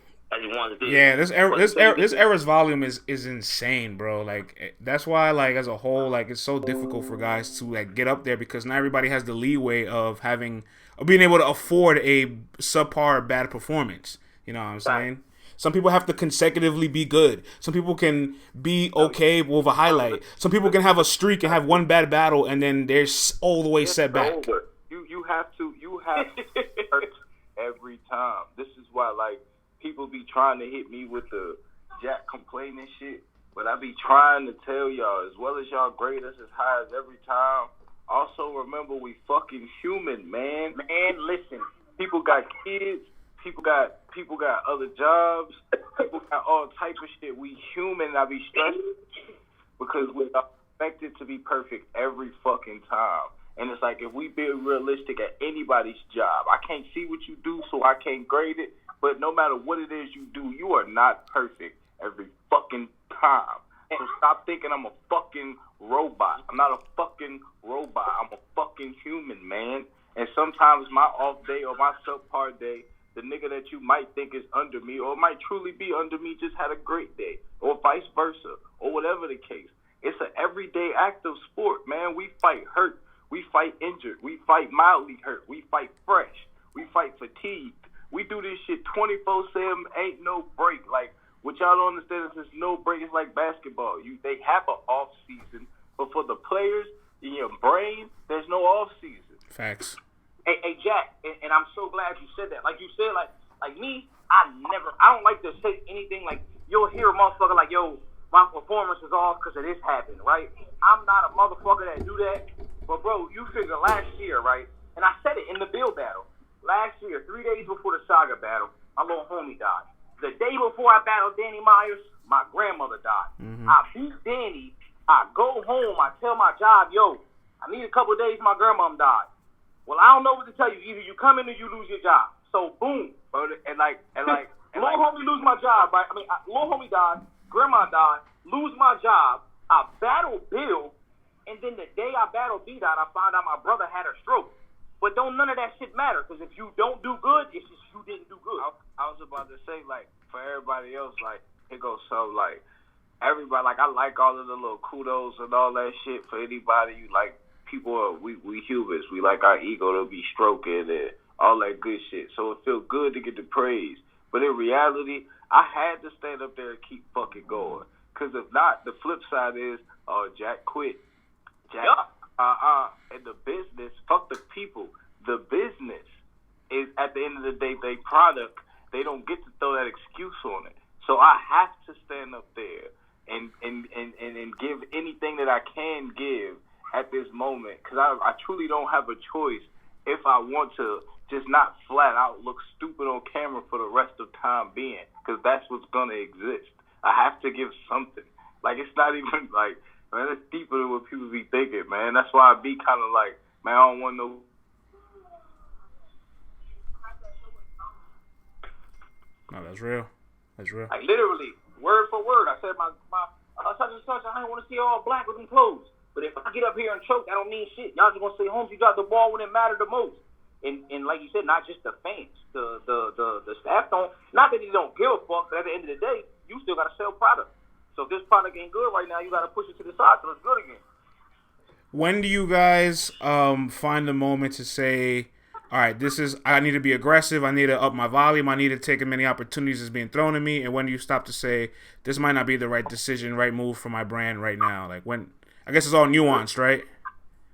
you want to do. Yeah, this era's volume is insane, bro. Like that's why, like as a whole, like it's so difficult for guys to like get up there because not everybody has the leeway of being able to afford a subpar bad performance. You know what I'm saying? Some people have to consecutively be good. Some people can be okay with a highlight. Some people can have a streak and have one bad battle and then they're all the way set back. You have to hurt every time. This is why like people be trying to hit me with the Jack complaining shit, but I be trying to tell y'all, as well as y'all grade us as high as every time, also remember we fucking human, man. Man, listen. People got kids, people got other jobs, people got all type of shit. We human. I be stressed because we are expected to be perfect every fucking time. And it's like, if we be realistic at anybody's job, I can't see what you do, so I can't grade it. But no matter what it is you do, you are not perfect every fucking time. So stop thinking I'm a fucking robot. I'm not a fucking robot. I'm a fucking human, man. And sometimes my off day or my subpar day, the nigga that you might think is under me or might truly be under me just had a great day, or vice versa, or whatever the case. It's an everyday active sport, man. We fight hurt. We fight injured. We fight mildly hurt. We fight fresh. We fight fatigued. We do this shit 24/7. Ain't no break. Like, what y'all don't understand is there's no break. It's like basketball. They have an off season, but for the players in your brain, there's no off season. Facts. Hey Jack, and I'm so glad you said that. Like you said, like me, I don't like to say anything like you'll hear a motherfucker like, yo, my performance is off because of this happened, right? I'm not a motherfucker that do that. But bro, you figure last year, right? And I said it in the Bill battle. Last year, 3 days before the Saga battle, my little homie died. The day before I battled Danny Myers, my grandmother died. Mm-hmm. I beat Danny. I go home. I tell my job, yo, I need a couple of days. My grandmom died. Well, I don't know what to tell you. Either you come in or you lose your job. So boom, bro. And little homie lose my job, right? I mean, little homie died. Grandma died. Lose my job. I battled Bill. And then the day I battled B-Dot, I found out my brother had a stroke. But don't none of that shit matter, because if you don't do good, it's just you didn't do good. I was about to say, like, for everybody else, like, it goes so, like, everybody, like, I like all of the little kudos and all that shit. For anybody, you like, people, we humans. We like our ego to be stroking and all that good shit. So it feels good to get the praise. But in reality, I had to stand up there and keep fucking going. Because if not, the flip side is, Jack quit. Jack, and the business, fuck the people. The business is, at the end of the day, they product. They don't get to throw that excuse on it. So I have to stand up there and give anything that I can give at this moment, because I truly don't have a choice if I want to just not flat out look stupid on camera for the rest of time being, because that's what's gonna exist. I have to give something. Like, it's not even like, man, it's deeper than what people be thinking, man. That's why I be kind of like, man, I don't want no. No, that's real. That's real. Like, literally, word for word. I said my such and such. I ain't want to see all black with them clothes. But if I get up here and choke, that don't mean shit. Y'all just gonna say, Holmes, you got the ball when it mattered the most. And like you said, not just the fans, the staff don't. Not that they don't give a fuck, but at the end of the day, you still gotta sell product. So if this product ain't good right now, you gotta push it to the side till it's good again. When do you guys find the moment to say, all right, I need to be aggressive, I need to up my volume, I need to take as many opportunities as being thrown at me, and when do you stop to say, this might not be the right decision, right move for my brand right now? Like when, I guess it's all nuanced, right?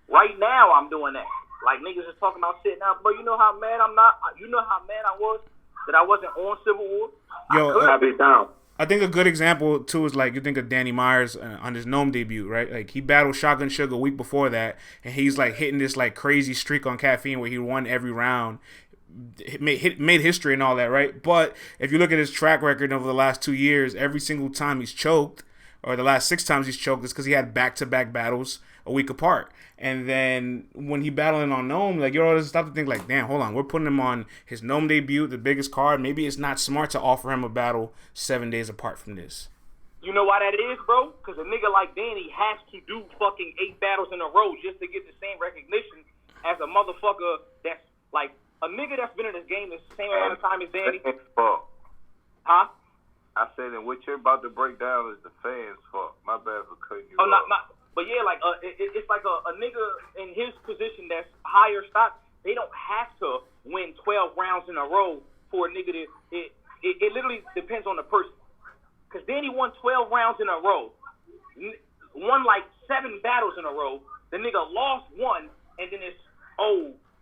Right now, I'm doing that. Like niggas is talking about shit now, bro. You know how mad I'm not. You know how mad I was that I wasn't on Civil War. Yo, be down. I think a good example too is like you think of Danny Myers on his Gnome debut, right? Like he battled Shotgun Sugar a week before that, and he's like hitting this like crazy streak on caffeine where he won every round, made history and all that, right? But if you look at his track record over the last 2 years, every single time he's choked, or the last 6 times he's choked, is because he had back-to-back battles a week apart. And then when he battling on Gnome, like, you always stop to think, like, damn, hold on, we're putting him on his Gnome debut, the biggest card. Maybe it's not smart to offer him a battle 7 days apart from this. You know why that is, bro? Because a nigga like Danny has to do fucking 8 battles in a row just to get the same recognition as a motherfucker that's, like, a nigga that's been in this game the same amount of time as Danny. Huh? I said, and what you're about to break down is the fans' fault. My bad for cutting you off. Not. But yeah, like it's like a nigga in his position that's higher stock. They don't have to win 12 rounds in a row for a nigga to. It literally depends on the person. Because Danny won 12 rounds in a row, won like 7 battles in a row. The nigga lost 1, and then it's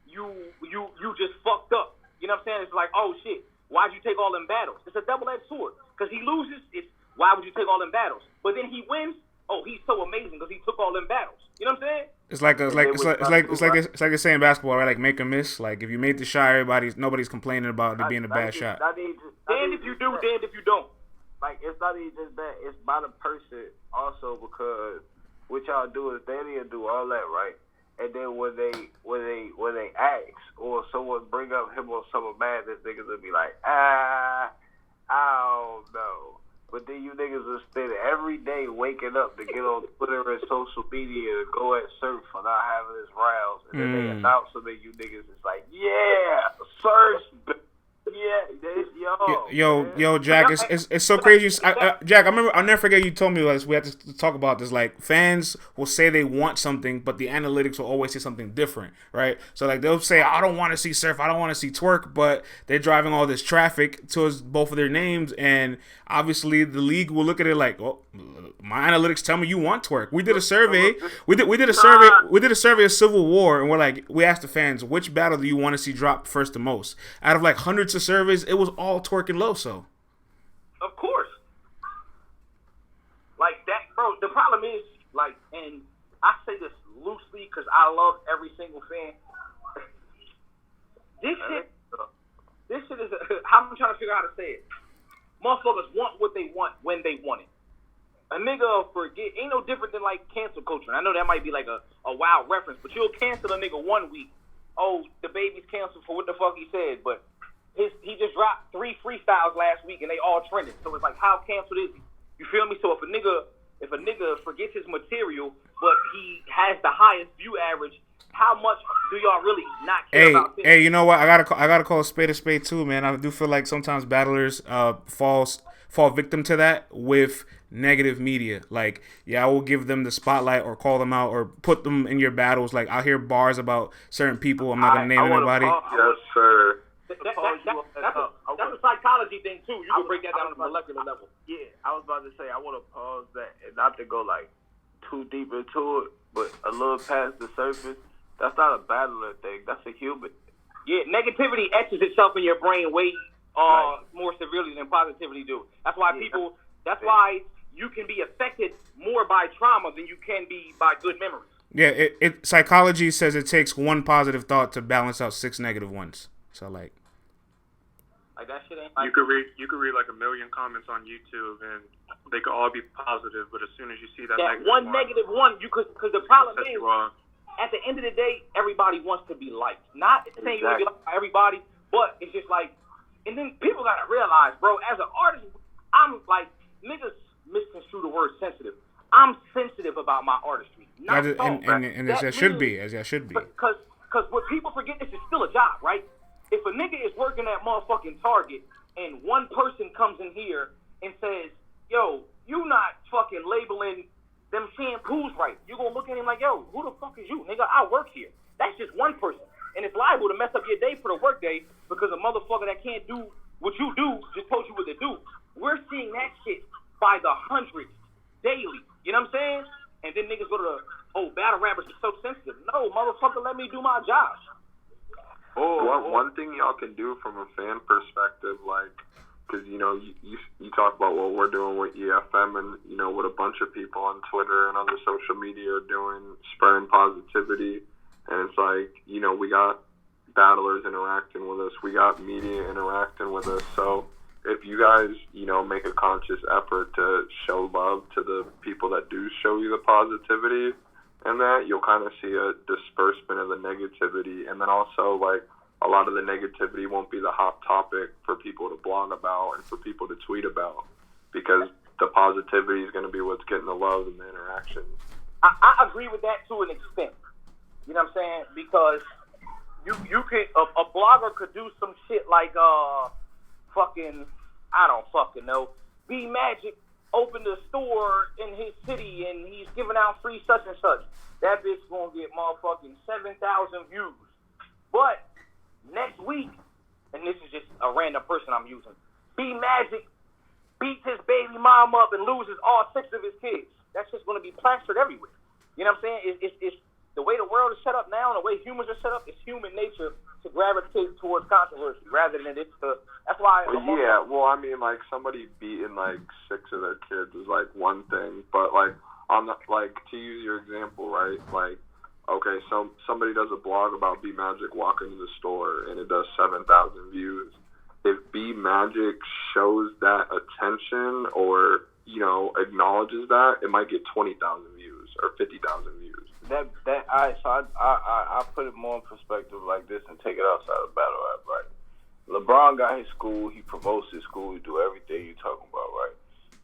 you just fucked up. You know what I'm saying? It's like, oh shit, why'd you take all them battles? It's a double-edged sword. Because he loses, it's why would you take all them battles? But then he wins. Oh, he's so amazing because he took all them battles. You know what I'm saying? It's like a saying in basketball, right? Like make a miss. Like if you made the shot, nobody's complaining about it being a bad shot. Damned if you do, damned if you don't. Like it's not even just that. It's by the person also because what y'all do is Danny will do all that, right? And then when they ask or someone bring up him or some madness, niggas will be like, I don't know. But then you niggas will spend every day waking up to get on Twitter and social media and go at surf for not having his rounds. And then they announce them and you niggas is like, yeah, surf, Yo, Jack, it's so crazy. Jack, I'll never forget you told me this. We have to talk about this. Like, fans will say they want something, but the analytics will always say something different, right? So, like, they'll say, I don't want to see Surf, I don't want to see Twerk, but they're driving all this traffic towards both of their names, and obviously the league will look at it like, well, my analytics tell me you want Twerk. We did a survey. We did a survey of Civil War, and we asked the fans, which battle do you want to see drop first the most? Out of like hundreds of surveys, it was all Twerk and Loso. Of course. Like that, bro. The problem is, like, and I say this loosely because I love every single fan. This shit is. I'm trying to figure out how to say it. Motherfuckers want what they want when they want it. A nigga forget ain't no different than like cancel culture. I know that might be like a wild reference, but you'll cancel a nigga 1 week. Oh, the baby's canceled for what the fuck he said, but he just dropped 3 freestyles last week and they all trended. So it's like, how canceled is he? You feel me? So if a nigga forgets his material, but he has the highest view average, how much do y'all really not care about this? Hey, you know what? I gotta call a spade too, man. I do feel like sometimes battlers fall victim to that with negative media. Like, yeah, I will give them the spotlight or call them out or put them in your battles. Like, I'll hear bars about certain people. I'm not gonna name anybody. Yes, sir. That's a psychology thing too. You can break that down on a molecular level. Yeah, I was about to say I want to pause that and not to go like too deep into it, but a little past the surface. That's not a battler thing. That's a human. Yeah, negativity etches itself in your brain way more severely than positivity do. That's why That's why you can be affected more by trauma than you can be by good memories. Yeah, psychology says it takes one positive thought to balance out 6 negative ones. So like that shit ain't. You could read like a million comments on YouTube and they could all be positive, but as soon as you see that negative one, because the problem is at the end of the day, everybody wants to be liked. Not saying you want to be liked by everybody, but it's just like, and then people gotta realize, bro, as an artist, I'm like, niggas misconstrue the word sensitive. I'm sensitive about my artistry. Not and as that should be. Because what people forget is it's still a job, right? If a nigga is working at motherfucking Target and one person comes in here and says, yo, you not fucking labeling them shampoos right, you're going to look at him like, yo, who the fuck is you? Nigga, I work here. That's just one person. And it's liable to mess up your day for the work day because a motherfucker that can't do what you do just told you what to do. We're seeing that shit by the hundreds daily. You know what I'm saying? And then niggas go to battle rappers are so sensitive. No, motherfucker, let me do my job. One thing y'all can do from a fan perspective, like, because, you know, you talk about what we're doing with EFM and, you know, what a bunch of people on Twitter and other social media are doing, spreading positivity. And it's like, you know, we got battlers interacting with us. We got media interacting with us. So if you guys, you know, make a conscious effort to show love to the people that do show you the positivity and that, you'll kind of see a disbursement of the negativity. And then also, like, a lot of the negativity won't be the hot topic for people to blog about and for people to tweet about, because the positivity is going to be what's getting the love and the interaction. I agree with that to an extent. You know what I'm saying? Because you could a blogger could do some shit like fucking, I don't fucking know, B Magic opened a store in his city and he's giving out free such and such. That bitch gonna get motherfucking 7,000 views. But next week, and this is just a random person I'm using, B Magic beats his baby mom up and loses all 6 of his kids. That's just gonna be plastered everywhere. You know what I'm saying? It's the way the world is set up now and the way humans are set up, it's human nature to gravitate towards controversy rather than it's the. That's why. Well, I mean, like, somebody beating like 6 of their kids is like one thing, but like on the, like, to use your example, right? Like, okay, so somebody does a blog about B Magic walking to the store and it does 7,000 views. If B Magic shows that attention or, you know, acknowledges that, it might get 20,000 views or 50,000 views. I put it more in perspective like this and take it outside of battle rap, right? LeBron got his school, he promotes his school, he do everything you're talking about, right?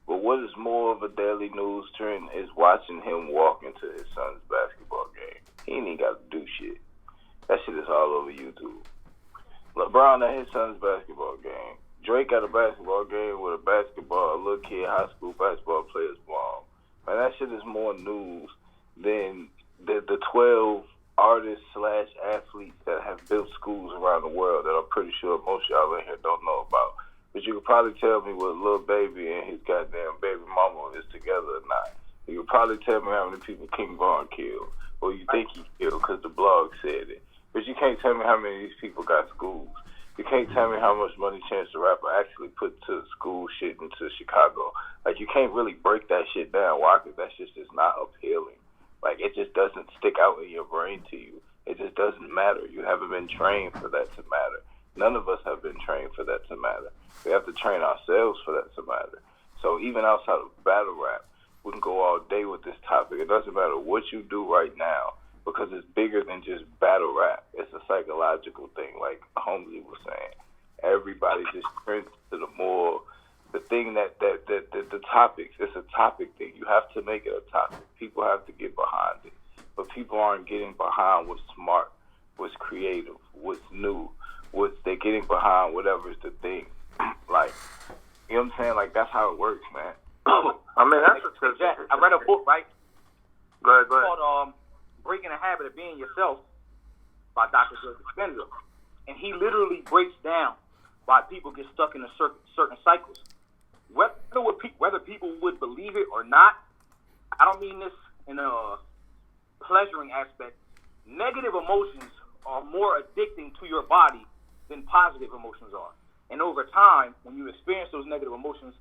But what is more of a daily news trend is watching him walk into his son's basketball game. He ain't even got to do shit. That shit is all over YouTube. LeBron at his son's basketball game. Drake at a basketball game with a little kid, high school basketball player's mom. Man, that shit is more news than the 12 artists / athletes that have built schools around the world that I'm pretty sure most of y'all in here don't know about. But you could probably tell me what Lil Baby and his goddamn baby mama is together or not. You could probably tell me how many people King Von killed, or you think he killed because the blog said it. But you can't tell me how many of these people got schools. You can't tell me how much money Chance the Rapper actually put to school shit into Chicago. Like, you can't really break that shit down. Why? Because that shit just not appealing. Like, it just doesn't stick out in your brain to you. It just doesn't matter. You haven't been trained for that to matter. None of us have been trained for that to matter. We have to train ourselves for that to matter. So even outside of battle rap, we can go all day with this topic. It doesn't matter what you do right now, because it's bigger than just battle rap. It's a psychological thing, like Holmzie was saying. Everybody just turns to the thing that the topics, it's a topic thing. You have to make it a topic. People have to get behind it. But people aren't getting behind what's smart, what's creative, what's new, they're getting behind whatever's the thing. Like, you know what I'm saying? Like, that's how it works, man. I mean, that's I read a book, right? Go ahead. Called Breaking the Habit of Being Yourself by Dr. Joe Dispenza. And he literally breaks down why people get stuck in certain cycles. Whether people would believe it or not, I don't mean this in a pleasuring aspect. Negative emotions are more addicting to your body than positive emotions are. And over time, when you experience those negative emotions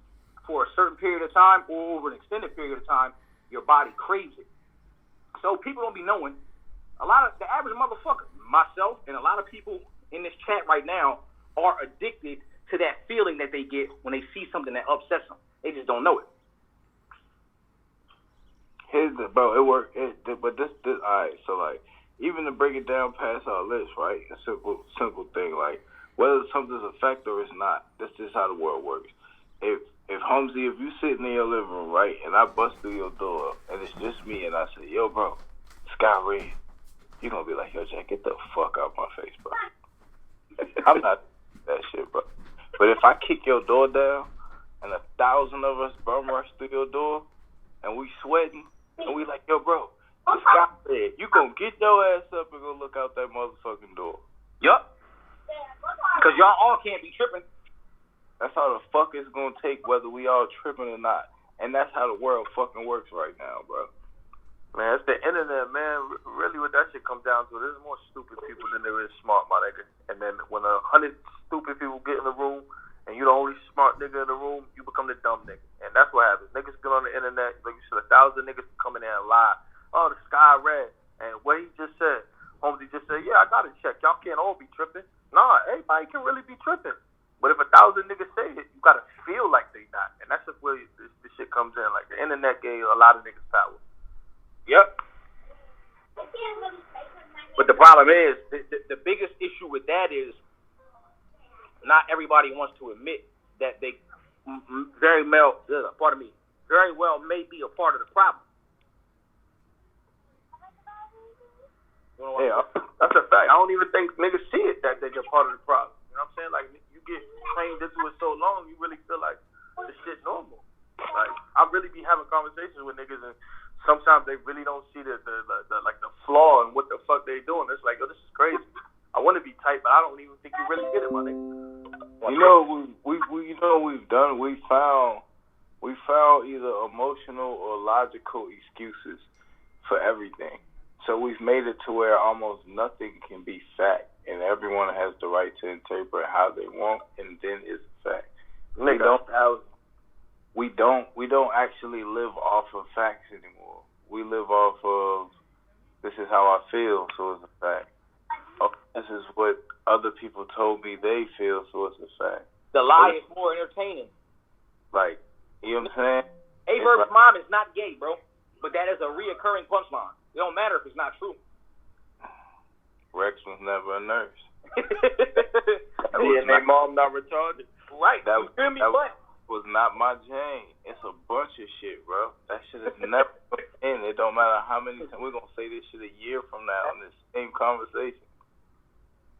for a certain period of time or over an extended period of time, your body craves it. So people don't be knowing. A lot of the average motherfucker, myself, and a lot of people in this chat right now are addicted to that feeling that they get when they see something that upsets them. They just don't know it. It worked. But this, all right. So, like, even to break it down past our list, right? A simple thing, like, whether something's a fact or it's not, that's just how the world works. If Holmzie, if you sitting in your living room, right, and I bust through your door, and it's just me, and I say, yo, bro, sky red, you gonna be like, yo, Jack, get the fuck out my face, bro. I'm not that shit, bro. But if I kick your door down, and 1,000 of us bum rush through your door, and we sweating, and we like, yo, bro, the sky red, you gonna get your ass up and go look out that motherfucking door. Yup. Because y'all all can't be tripping. That's how the fuck it's gonna take, whether we all tripping or not. And that's how the world fucking works right now, bro. Man, it's the internet, man. Really what that shit comes down to, there's more stupid people than there is smart, my nigga. And then when 100 stupid people get in the room, and you the only smart nigga in the room, you become the dumb nigga. And that's what happens. Niggas get on the internet, like you said, 1,000 niggas come in there and lie. Oh, the sky red. And what he just said, Holmzie just said, yeah, I got it checked. Y'all can't all be tripping. Nah, everybody can really be tripping. But if 1,000 niggas say it, you gotta feel like they not. And that's just where this shit comes in. Like, the internet gave a lot of niggas power. Yep. But the problem is, the biggest issue with that is not everybody wants to admit that they very well may be a part of the problem. Yeah, that's a fact. I don't even think niggas see it that they're part of the problem. You know what I'm saying? Like, you get trained into it so long, you really feel like this shit normal. Like, I really be having conversations with niggas, and sometimes they really don't see the flaw in what the fuck they doing. It's like, yo, this is crazy. I want to be tight, but I don't even think you really get it, my nigga. You know, you know what we've done? We found either emotional or logical excuses for everything. So we've made it to where almost nothing can be fact, and everyone has the right to interpret how they want, and then it's fact. We don't actually live off of facts anymore. We live off of, this is how I feel, so it's a fact. Oh, this is what other people told me they feel, so it's a fact. The lie is more entertaining. Like, you know what I'm saying? A-Verb's mom is not gay, bro, but that is a reoccurring punchline. It don't matter if it's not true. Rex was never a nurse. And their mom not retarded. Right. That was not my jam. It's a bunch of shit, bro. That shit is never in. It don't matter how many times. We're going to say this shit a year from now in this same conversation.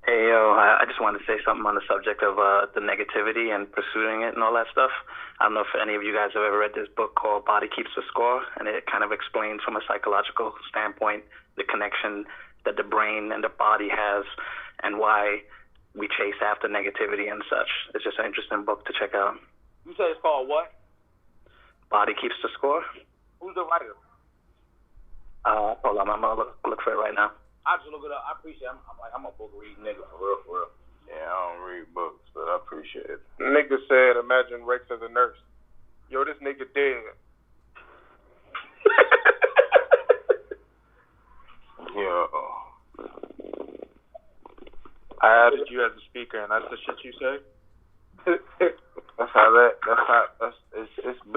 Hey, yo, I just wanted to say something on the subject of the negativity and pursuing it and all that stuff. I don't know if any of you guys have ever read this book called Body Keeps the Score, and it kind of explains from a psychological standpoint the connection that the brain and the body has and why we chase after negativity and such. It's just an interesting book to check out. You said it's called what? Body Keeps the Score. Who's the writer? Hold on, I'm going to look for it right now. I just look it up. I appreciate it. I'm a book reading nigga, for real. Yeah, I don't read books, but I appreciate it. Nigga said, imagine Rex as a nurse. Yo, this nigga dead. Yo. I added you as a speaker, and that's the shit you say? It's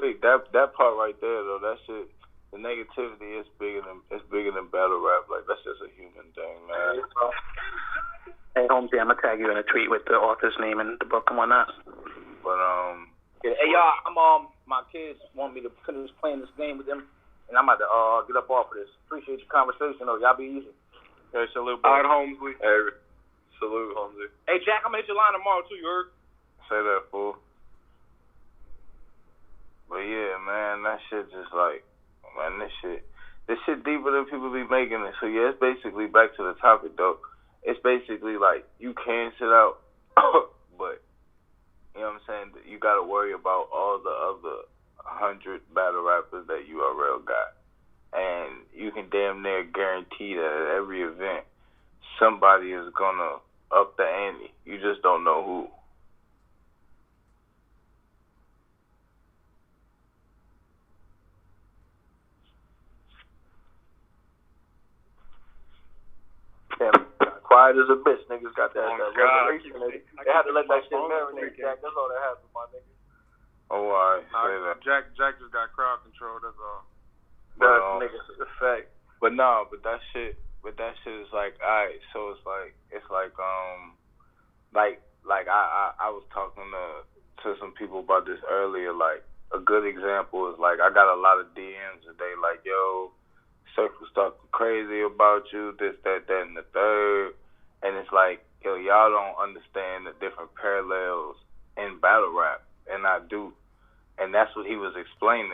big. That part right there, though, that shit, the negativity is bigger than battle rap. Like, that's just a human thing, man. Hey, Holmzie, I'm gonna tag you in a tweet with the author's name and the book and whatnot. But hey y'all, my kids want me to finish playing this game with them, and I'm about to get up off of this. Appreciate your conversation, though. Y'all be easy. Hey, salute, bro. All right, Holmzie. Hey, salute, Holmzie. Hey, Jack, I'm gonna hit your line tomorrow too. You heard? Say that, fool. But yeah, man, that shit just like, man, this shit deeper than people be making it. So yeah, it's basically back to the topic though. It's basically like you can sit out, but you know what I'm saying? You got to worry about all the other 100 battle rappers that URL got, and you can damn near guarantee that at every event somebody is gonna up the ante. You just don't know who. Damn, quiet as a bitch. Niggas got that revelation. They had to let that shit marinate, Jack. That's all that happened, my nigga. Oh, I say that. Jack just got crowd control. That's all. But, niggas, it's a fact. But no, but that shit is like, alright. So it's like I was talking to some people about this earlier. Like, a good example is, like, I got a lot of DMs today, like, yo, Circle's talking crazy about you, this, that, and the third. And it's like, yo, y'all don't understand the different parallels in battle rap. And I do. And that's what he was explaining.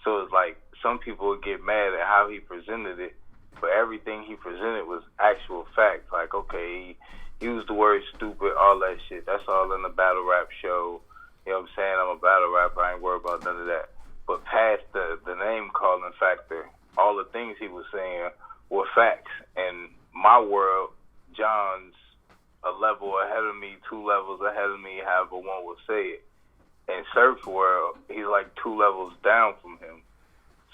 So it's like, some people would get mad at how he presented it, but everything he presented was actual facts. Like, okay, he used the word stupid, all that shit. That's all in the battle rap show. You know what I'm saying? I'm a battle rapper. I ain't worried about none of that. But past the name calling factor, all the things he was saying were facts. And my world, John's a level ahead of me, 2 levels ahead of me, however one would say it. In Surf's world, he's like 2 levels down from him.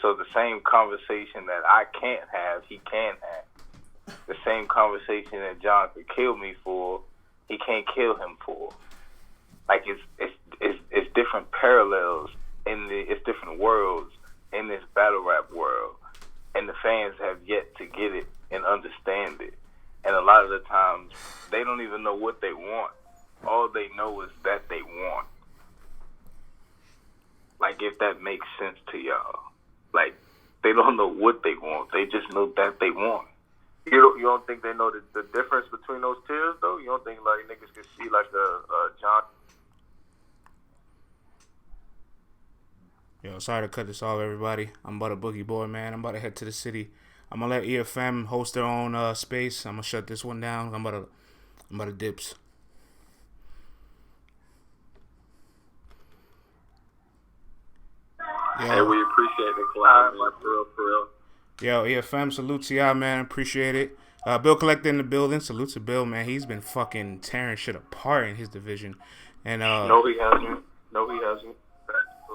So the same conversation that I can't have, he can have. The same conversation that John could kill me for, he can't kill him for. Like, it's different parallels it's different worlds in this battle rap world, and the fans have yet to get it and understand it. And a lot of the times, they don't even know what they want. All they know is that they want. Like, if that makes sense to y'all. Like, they don't know what they want. They just know that they want. You don't think they know the difference between those tiers, though? You don't think, like, niggas can see, like, a John? Yo, sorry to cut this off, everybody. I'm about a boogie boy, man. I'm about to head to the city. I'm going to let EFM host their own space. I'm going to shut this one down. I'm about to dips. Yo. Hey, we appreciate the collab, man. For real. Yo, EFM, salute to y'all, man. Appreciate it. Bill Collector in the building. Salute to Bill, man. He's been fucking tearing shit apart in his division. And No, he hasn't.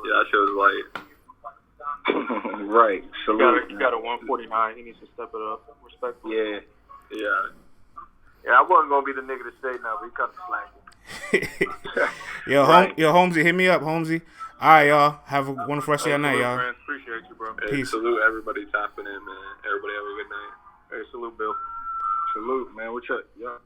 Yeah, that shit was like... Right. Salute. He got a 149. He needs to step it up. Respectfully. Yeah, I wasn't going to be the nigga to say now, but he kind of slacking. Yo, Holmzie, hit me up, Holmzie. All right, y'all. Have a wonderful rest of your night, y'all. Friends. Appreciate you, bro. Peace. Salute everybody tapping in, man. Everybody have a good night. Hey, salute, Bill. Salute, man. What's up, y'all?